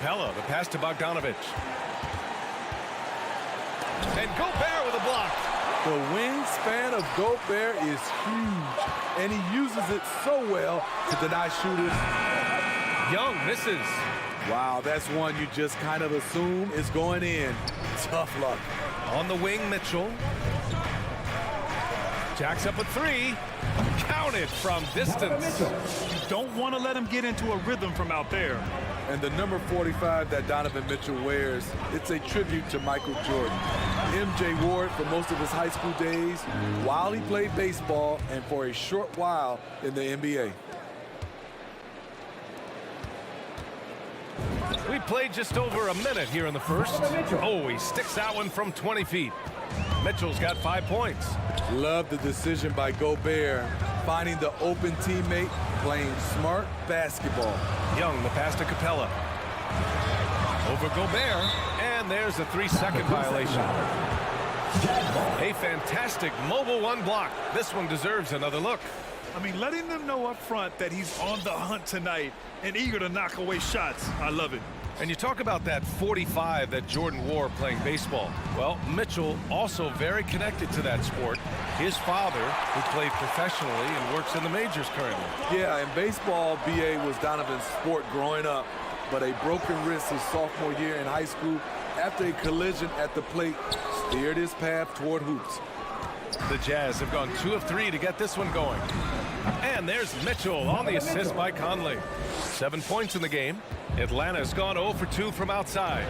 Capella, the pass to Bogdanovich. And Gobert with a block. The wingspan of Gobert is huge, and he uses it so well to deny shooters. Young misses. Wow, that's one you just kind of assume is going in. Tough luck. On the wing, Mitchell. Jacks up a three. Counted from distance. You don't want to let him get into a rhythm from out there. And the number 45 that Donovan Mitchell wears, it's a tribute to Michael Jordan. MJ wore it for most of his high school days while he played baseball and for a short while in the NBA. We played just over a minute here in the first. Oh, he sticks that one from 20 feet. Mitchell's got 5 points. Love the decision by Gobert, finding the open teammate, playing smart basketball. Young, the pass to Capella. Over Gobert, and there's a 3-second violation. A fantastic mobile one block. This one deserves another look. I mean, letting them know up front that he's on the hunt tonight and eager to knock away shots. I love it. And you talk about that 45 that Jordan wore playing baseball. Well, Mitchell also very connected to that sport. His father, who played professionally and works in the majors currently. Yeah, in baseball, BA was Donovan's sport growing up, but a broken wrist his sophomore year in high school after a collision at the plate steered his path toward hoops. The Jazz have gone 2 of 3 to get this one going. And there's Mitchell on the assist by Conley. 7 points in the game. Atlanta's gone 0 for 2 from outside.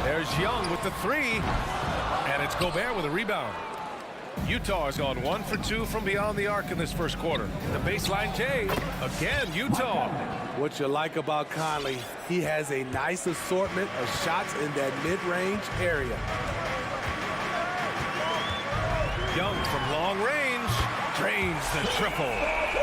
There's Young with the 3. And it's Gobert with a rebound. Utah has gone 1 for 2 from beyond the arc in this first quarter. The baseline J. Again, Utah. What you like about Conley, he has a nice assortment of shots in that mid-range area. Young from long range drains the triple.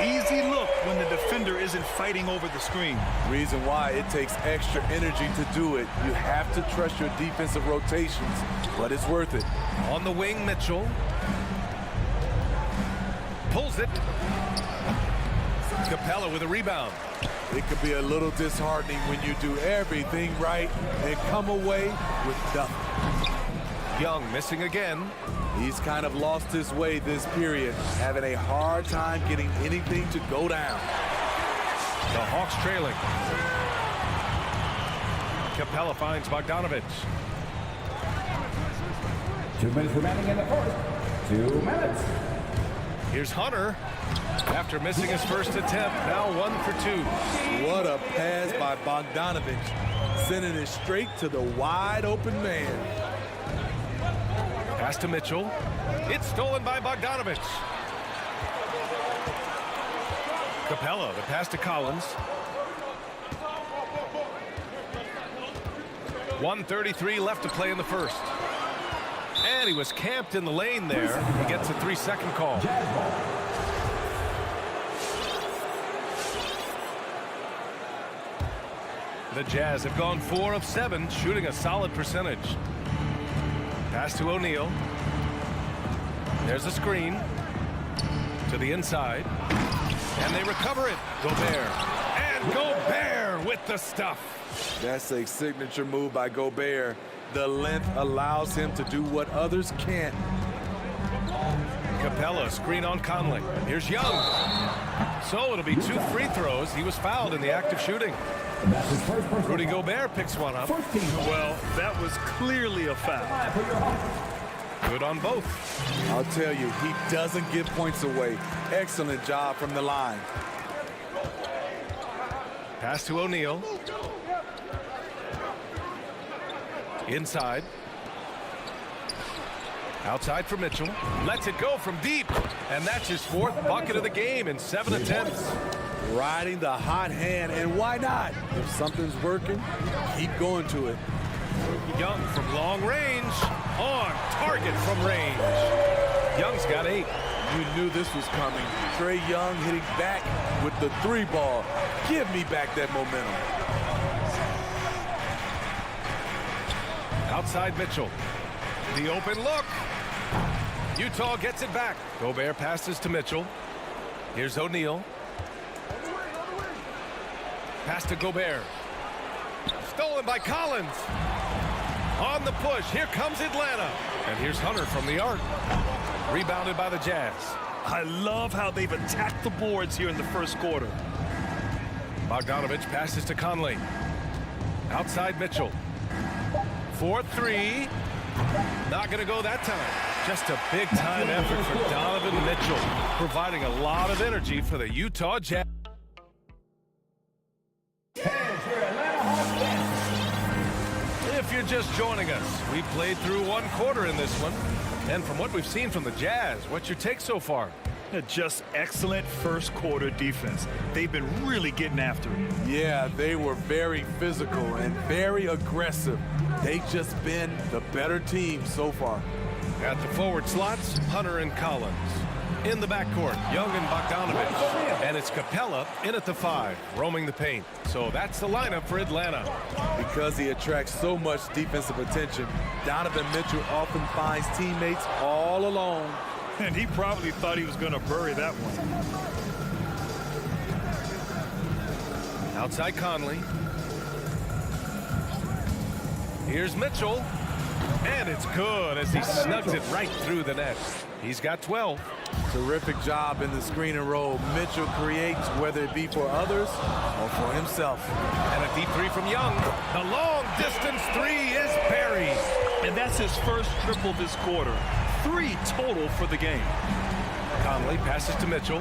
Easy look when the defender isn't fighting over the screen. Reason why it takes extra energy to do it. You have to trust your defensive rotations, but it's worth it. On the wing, Mitchell. Pulls it. Capella with a rebound. It could be a little disheartening when you do everything right and come away with nothing. Young missing again. He's kind of lost his way this period, having a hard time getting anything to go down. The Hawks trailing. Capella finds Bogdanovich. 2 minutes remaining in the first. 2 minutes. Here's Hunter. After missing his first attempt, now 1 for 2. What a pass by Bogdanovich, sending it straight to the wide open man. Pass to Mitchell. It's stolen by Bogdanovich. Capella, the pass to Collins. 1:33 left to play in the first. And he was camped in the lane there. He gets a 3-second call. The Jazz have gone 4 of 7, shooting a solid percentage. Pass to O'Neal. There's a screen to the inside. And they recover it. Gobert. And Gobert with the stuff. That's a signature move by Gobert. The length allows him to do what others can't. Capella, screen on Conley. Here's Young. So it'll be 2 free throws. He was fouled in the act of shooting. Rudy Gobert picks one up. Well, that was clearly a foul. Good on both. I'll tell you, he doesn't give points away. Excellent job from the line. Pass to O'Neal. Inside. Outside for Mitchell. Lets it go from deep. And that's his 4th bucket of the game in 7 attempts. Riding the hot hand, and why not? If something's working, keep going to it. Young from long range. On target from range. Young's got 8. You knew this was coming. Trae Young hitting back with the 3 ball. Give me back that momentum. Outside Mitchell. The open look. Utah gets it back. Gobert passes to Mitchell. Here's O'Neal. Pass to Gobert. Stolen by Collins. On the push. Here comes Atlanta. And here's Hunter from the arc. Rebounded by the Jazz. I love how they've attacked the boards here in the first quarter. Bogdanovich passes to Conley. Outside Mitchell. 4-3. Not going to go that time. Just a big-time effort for Donovan Mitchell, providing a lot of energy for the Utah Jazz. If you're just joining us, we played through one quarter in this one. And from what we've seen from the Jazz, what's your take so far? Just excellent first quarter defense. They've been really getting after it. Yeah, they were very physical and very aggressive. They've just been the better team so far. At the forward slots, Hunter and Collins. In the backcourt, Young and Bogdanovich. And it's Capella in at the 5, roaming the paint. So that's the lineup for Atlanta. Because he attracts so much defensive attention, Donovan Mitchell often finds teammates all alone. And he probably thought he was going to bury that one. Outside Conley. Here's Mitchell. And it's good as he snugs it right through the net. He's got 12. Terrific job in the screen and roll. Mitchell creates, whether it be for others or for himself. And a deep 3 from Young. The long distance 3 is buried. And that's his first triple this quarter. 3 total for the game. Conley passes to Mitchell.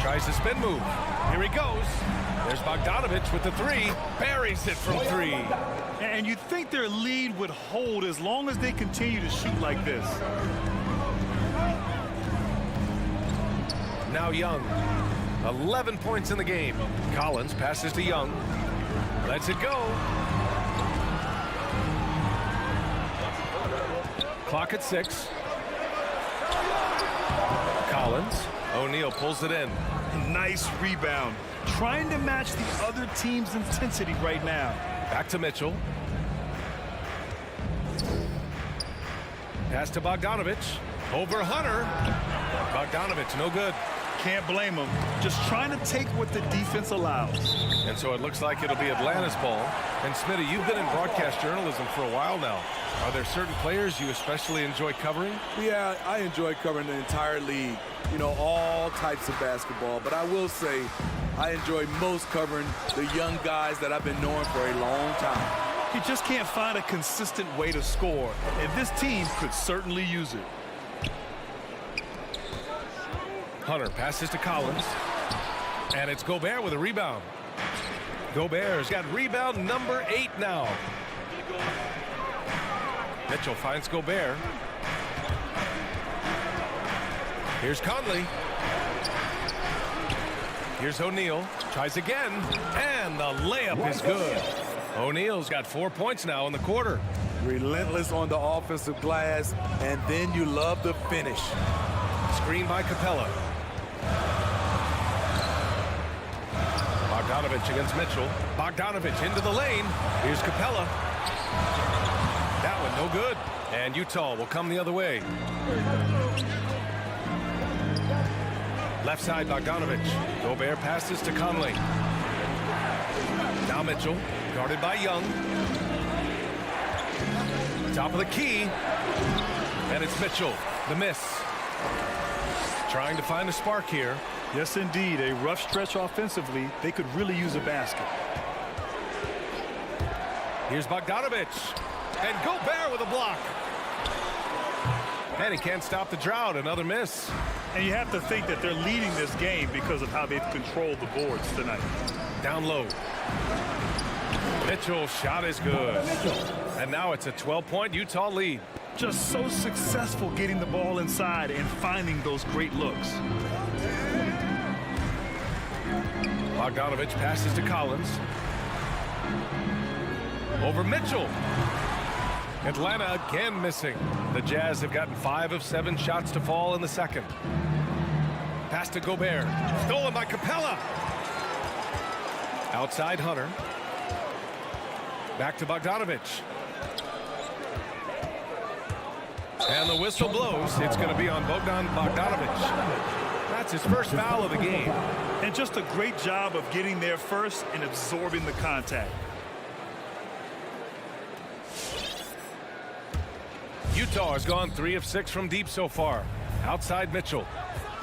Tries the spin move. Here he goes. There's Bogdanovich with the 3. Buries it from 3. And you'd think their lead would hold as long as they continue to shoot like this. Now Young. 11 points in the game. Collins passes to Young. Lets it go. Clock at 6. Collins. O'Neal pulls it in. Nice rebound. Trying to match the other team's intensity right now. Back to Mitchell. Pass to Bogdanovich. Over Hunter. Bogdanovich, no good. Can't blame him. Just trying to take what the defense allows. And so it looks like it'll be Atlanta's ball. And Smitty, you've been in broadcast journalism for a while now. Are there certain players you especially enjoy covering? Yeah, I enjoy covering the entire league. You know, all types of basketball. But I will say, I enjoy most covering the young guys that I've been knowing for a long time. You just can't find a consistent way to score. And this team could certainly use it. Hunter passes to Collins. And it's Gobert with a rebound. Gobert's got rebound number 8 now. Mitchell finds Gobert. Here's Conley. Here's O'Neal. Tries again. And the layup is good. O'Neal's got 4 points now in the quarter. Relentless on the offensive glass, and then you love the finish. Screen by Capella. Bogdanovich against Mitchell. Bogdanovich into the lane. Here's Capella. That one no good. And Utah will come the other way. Left side, Bogdanovich. Gobert passes to Conley. Now Mitchell, guarded by Young. Top of the key. And it's Mitchell, the miss. Trying to find a spark here. Yes, indeed. A rough stretch offensively. They could really use a basket. Here's Bogdanovich. And Gobert with a block. And he can't stop the drought. Another miss. And you have to think that they're leading this game because of how they've controlled the boards tonight. Down low. Mitchell's shot is good. And now it's a 12-point Utah lead. Just so successful getting the ball inside and finding those great looks. Bogdanovich passes to Collins. Over Mitchell. Atlanta again missing. The Jazz have gotten 5 of 7 shots to fall in the second. Pass to Gobert. Stolen by Capella. Outside Hunter. Back to Bogdanovich. And the whistle blows. It's going to be on Bogdanovich. That's his first foul of the game. And just a great job of getting there first and absorbing the contact. Utah has gone 3 of 6 from deep so far. Outside Mitchell.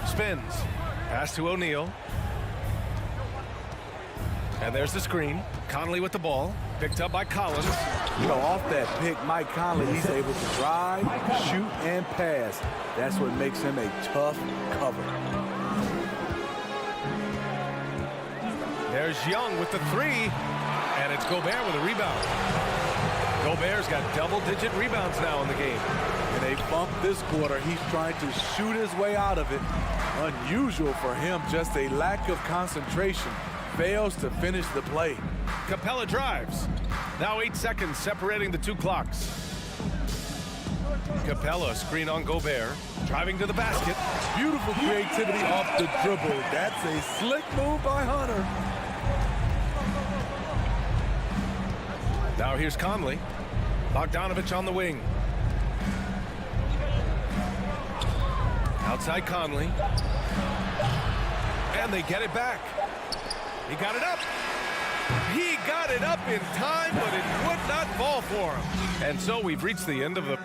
Spins. Pass to O'Neal. And there's the screen. Conley with the ball. Picked up by Collins. You know, off that pick, Mike Conley, he's able to drive, shoot, and pass. That's what makes him a tough cover. There's Young with the 3. And it's Gobert with a rebound. Gobert's got double-digit rebounds now in the game. In a bump this quarter, he's trying to shoot his way out of it. Unusual for him, just a lack of concentration. Fails to finish the play. Capella drives. Now 8 seconds separating the two clocks. Capella screen on Gobert. Driving to the basket. Beautiful creativity off the dribble. That's a slick move by Hunter. Now here's Conley. Bogdanovich on the wing. Outside Conley. And they get it back. He got it up. He got it up in time, but it would not fall for him. And so we've reached the end of the...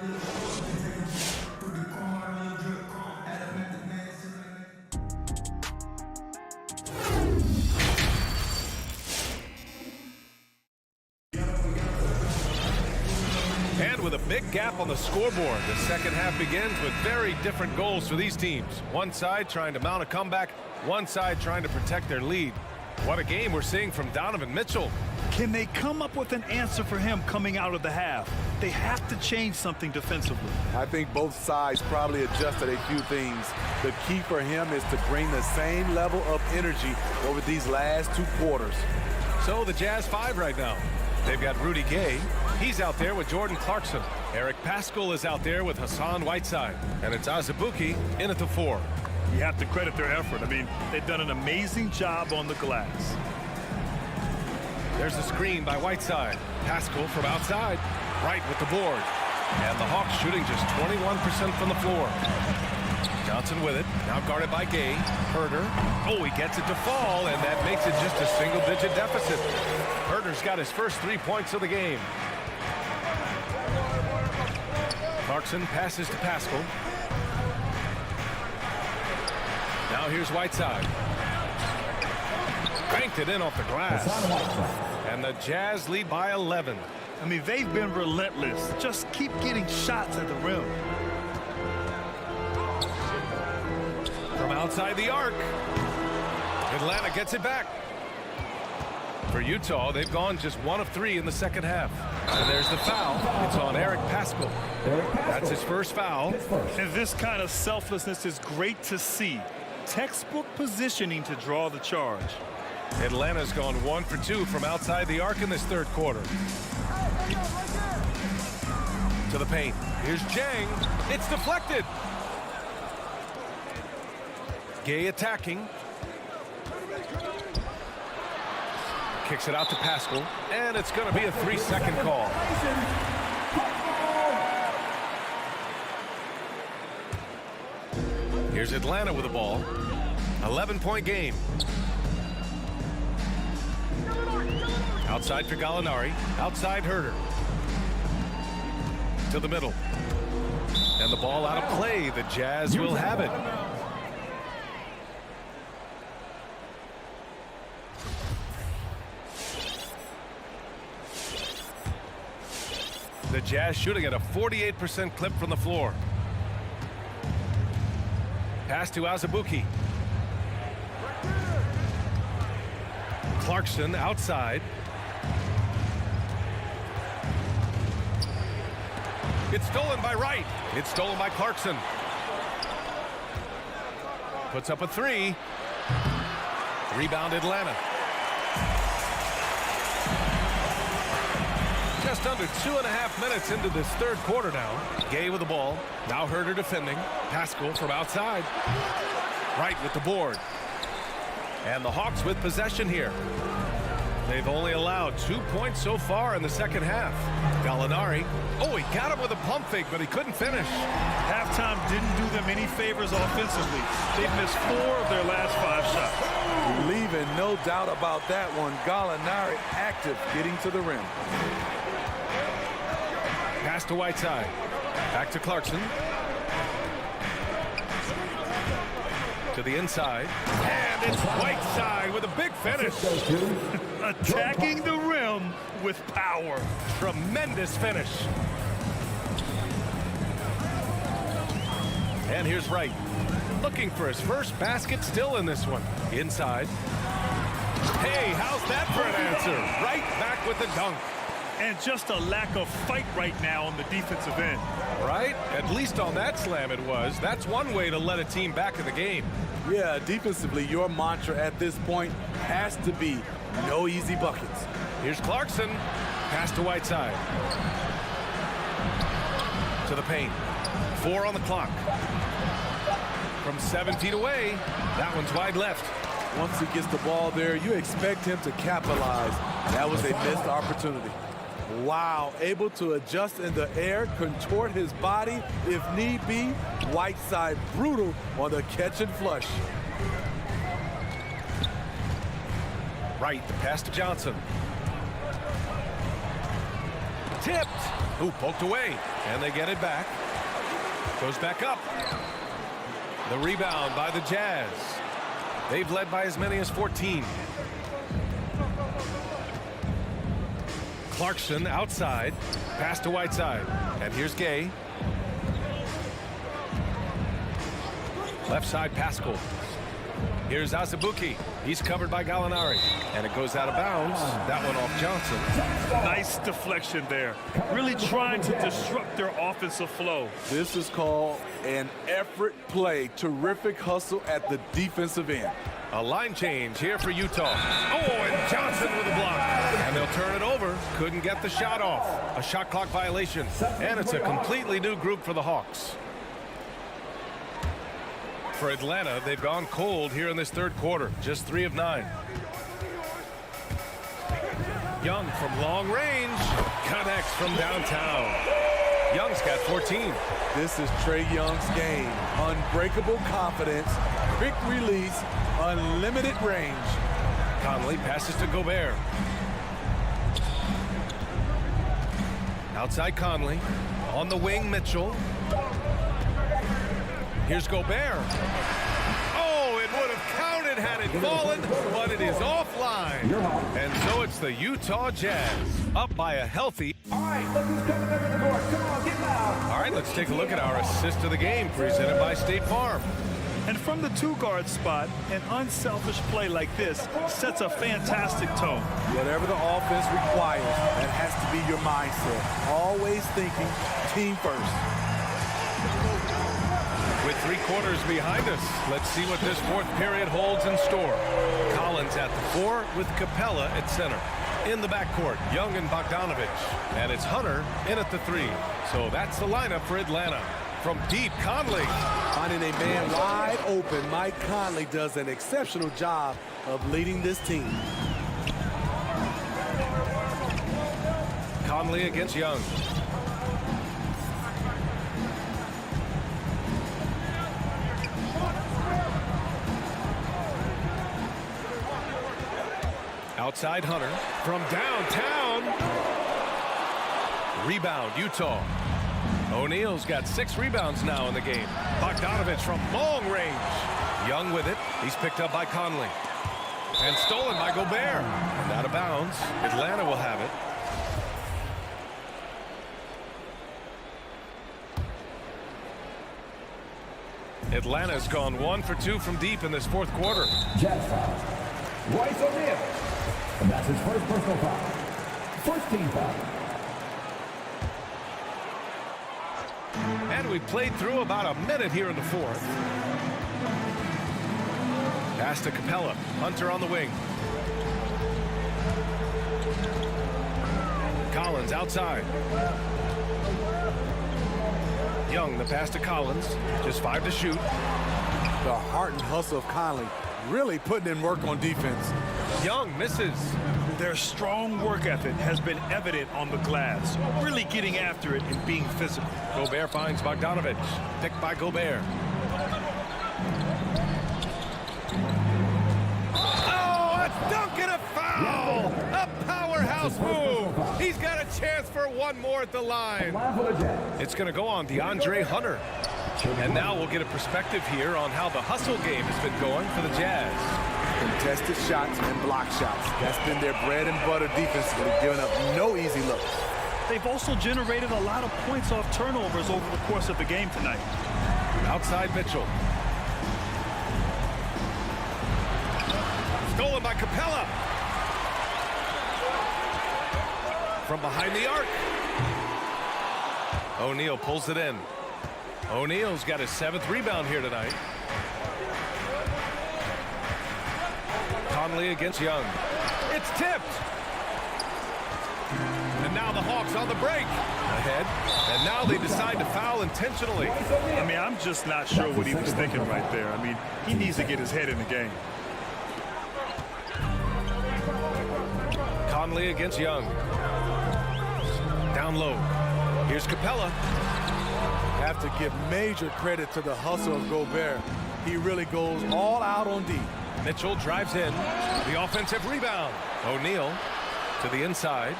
And with a big gap on the scoreboard, the second half begins with very different goals for these teams. One side trying to mount a comeback, one side trying to protect their lead. What a game we're seeing from Donovan Mitchell. Can they come up with an answer for him coming out of the half? They have to change something defensively. I think both sides probably adjusted a few things. The key for him is to bring the same level of energy over these last 2 quarters. So the Jazz 5 right now. They've got Rudy Gay. He's out there with Jordan Clarkson. Eric Paschall is out there with Hassan Whiteside. And it's Azubuike in at the 4. You have to credit their effort. I mean, they've done an amazing job on the glass. There's a screen by Whiteside. Paschall from outside. Right with the board. And the Hawks shooting just 21% from the floor. Johnson with it. Now guarded by Gay. Herter. Oh, he gets it to fall, and that makes it just a single-digit deficit. Herter's got his first 3 points of the game. Clarkson passes to Paschall. Now here's Whiteside. Banked it in off the glass. And the Jazz lead by 11. I mean, they've been relentless. Just keep getting shots at the rim. From outside the arc. Atlanta gets it back. For Utah, they've gone just 1 of 3 in the second half. And there's the foul. It's on Eric Paschall. That's his first foul. And this kind of selflessness is great to see. Textbook positioning to draw the charge. Atlanta's gone 1 for 2 from outside the arc in this third quarter. To the paint. Here's Jang. It's deflected. Gay attacking. Kicks it out to Paschall. And it's going to be a 3-second call. Here's Atlanta with the ball. 11-point game. Outside for Gallinari. Outside Herter. To the middle. And the ball out of play. The Jazz will have it. The Jazz shooting at a 48% clip from the floor. Pass to Azubuike. Clarkson outside. It's stolen by Wright. It's stolen by Clarkson. Puts up a 3. Rebound Atlanta. Just under 2.5 minutes into this third quarter now. Gay with the ball. Now Herter defending. Paschall from outside. Wright with the board. And the Hawks with possession here. They've only allowed 2 points so far in the second half. Gallinari. Oh, he got him with a pump fake, but he couldn't finish. Halftime didn't do them any favors offensively. They've missed 4 of their last 5 shots. Leaving no doubt about that one. Gallinari active, getting to the rim. Pass to Whiteside. Back to Clarkson. To the inside. And it's Whiteside with a big finish. Attacking the rim with power. Tremendous finish. And here's Wright. Looking for his first basket still in this one. Inside. Hey, how's that for an answer? Right back with the dunk. And just a lack of fight right now on the defensive end. Right? At least on that slam it was. That's one way to let a team back in the game. Yeah, defensively, your mantra at this point has to be no easy buckets. Here's Clarkson. Pass to Whiteside. To the paint. 4 on the clock. From 7 feet away, that one's wide left. Once he gets the ball there, you expect him to capitalize. That was a missed opportunity. Wow, able to adjust in the air, contort his body if need be. Whiteside brutal on the catch and flush. Right, the pass to Johnson. Tipped. Ooh, poked away. And they get it back. Goes back up. The rebound by the Jazz. They've led by as many as 14. Clarkson outside. Pass to Whiteside. And here's Gay. Left side, Pascal. Here's Azubuike. He's covered by Gallinari. And it goes out of bounds. That one off Johnson. Nice deflection there. Really trying to disrupt their offensive flow. This is called an effort play. Terrific hustle at the defensive end. A line change here for Utah. Oh, and Johnson with a block. And they'll turn it over. Couldn't get the shot off. A shot clock violation. And it's a completely new group for the Hawks. For Atlanta, they've gone cold here in this third quarter. Just 3 of 9. Young from long range. Connects from downtown. Young's got 14. This is Trae Young's game. Unbreakable confidence, quick release, unlimited range. Conley passes to Gobert. Outside Conley. On the wing, Mitchell. Here's Gobert. Oh, it would have counted had it fallen, but it is offline. And so it's the Utah Jazz up by a healthy. All right, look who's coming over the court. Come on, get loud. All right, let's take a look at our assist of the game presented by State Farm. And from the 2-guard spot, an unselfish play like this sets a fantastic tone. Whatever the offense requires, that has to be your mindset. Always thinking team first. With 3 quarters behind us, let's see what this fourth period holds in store. Collins at the 4 with Capella at center. In the backcourt, Young and Bogdanovich. And it's Hunter in at the 3. So that's the lineup for Atlanta. From deep, Conley. Finding a man wide open, Mike Conley does an exceptional job of leading this team. Conley against Young. Outside Hunter from downtown. Rebound, Utah. O'Neal's got 6 rebounds now in the game. Bogdanovich from long range. Young with it. He's picked up by Conley. And stolen by Gobert. And out of bounds. Atlanta will have it. Atlanta's gone 1 for 2 from deep in this fourth quarter. Jazz foul. Royce O'Neal. And that's his first personal foul. First team foul. And we played through about a minute here in the fourth. Pass to Capella. Hunter on the wing. Collins outside. Young, the pass to Collins. Just 5 to shoot. The heart and hustle of Conley really putting in work on defense. Young misses. Their strong work ethic has been evident on the glass, really getting after it and being physical. Gobert finds Bogdanovic. Picked by Gobert. Oh, a dunk and a foul! A powerhouse move! He's got a chance for one more at the line. It's going to go on DeAndre Hunter. And now we'll get a perspective here on how the hustle game has been going for the Jazz. Contested shots and block shots. That's been their bread and butter defensively, giving up no easy looks. They've also generated a lot of points off turnovers over the course of the game tonight. Outside Mitchell. Stolen by Capella. From behind the arc. O'Neal pulls it in. O'Neal's got his 7th rebound here tonight. Conley against Young. It's tipped. And now the Hawks on the break. Ahead. And now they decide to foul intentionally. I mean, I'm just not sure what he was thinking right there. I mean, he needs to get his head in the game. Conley against Young. Down low. Here's Capella. Have to give major credit to the hustle of Gobert. He really goes all out on D. Mitchell drives in. The offensive rebound. O'Neal to the inside.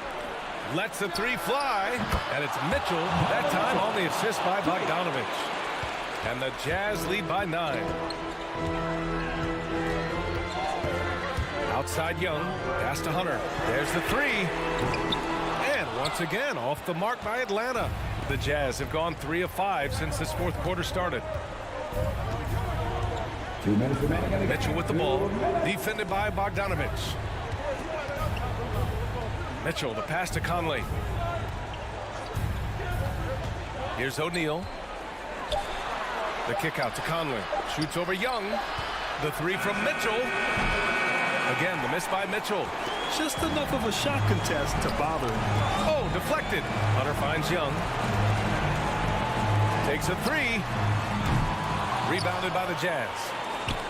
Lets the three fly. And it's Mitchell, that time on the assist by Bogdanovic. And the Jazz lead by 9. Outside Young. Pass to Hunter. There's the three. And once again, off the mark by Atlanta. The Jazz have gone 3 of 5 since this 4th quarter started. 2 minutes remaining. Mitchell with the ball, defended by Bogdanovic. Mitchell, the pass to Conley. Here's O'Neal. The kick out to Conley. Shoots over Young. The three from Mitchell. Again, the miss by Mitchell. Just enough of a shot contest to bother him. Oh, deflected. Hunter finds Young. Takes a three. Rebounded by the Jazz.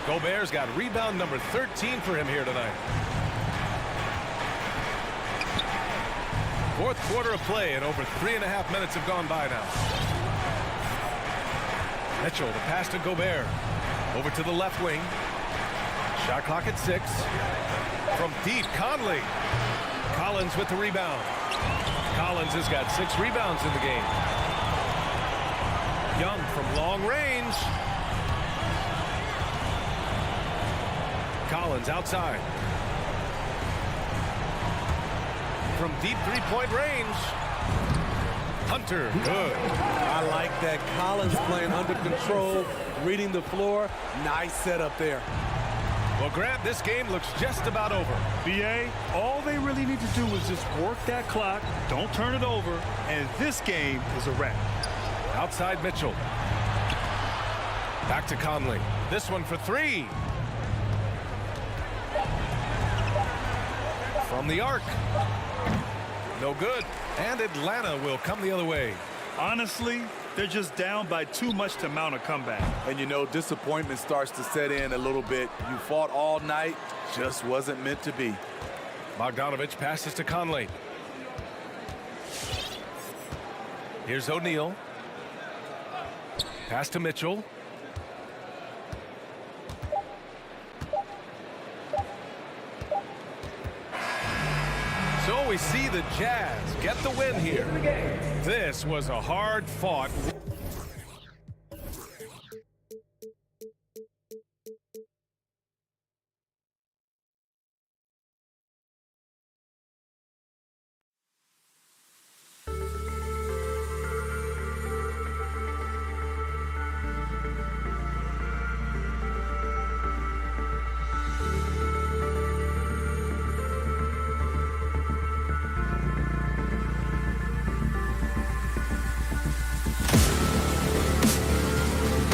Gobert's got rebound number 13 for him here tonight. 4th quarter of play, and over 3.5 minutes have gone by now. Mitchell, the pass to Gobert. Over to the left wing. Shot clock at 6. From deep, Conley. Collins with the rebound. Collins has got 6 rebounds in the game. Young from long range. Collins outside. From deep three-point range. Hunter, good. I like that. Collins playing under control, reading the floor. Nice setup there. Well, Grant, this game looks just about over. BA, all they really need to do is just work that clock, don't turn it over, and this game is a wrap. Outside Mitchell. Back to Conley. This one for 3. From the arc. No good. And Atlanta will come the other way. Honestly, they're just down by too much to mount a comeback. And you know, disappointment starts to set in a little bit. You fought all night, just wasn't meant to be. Bogdanovic passes to Conley. Here's O'Neal. Pass to Mitchell. So we see the Jazz get the win here. This was a hard-fought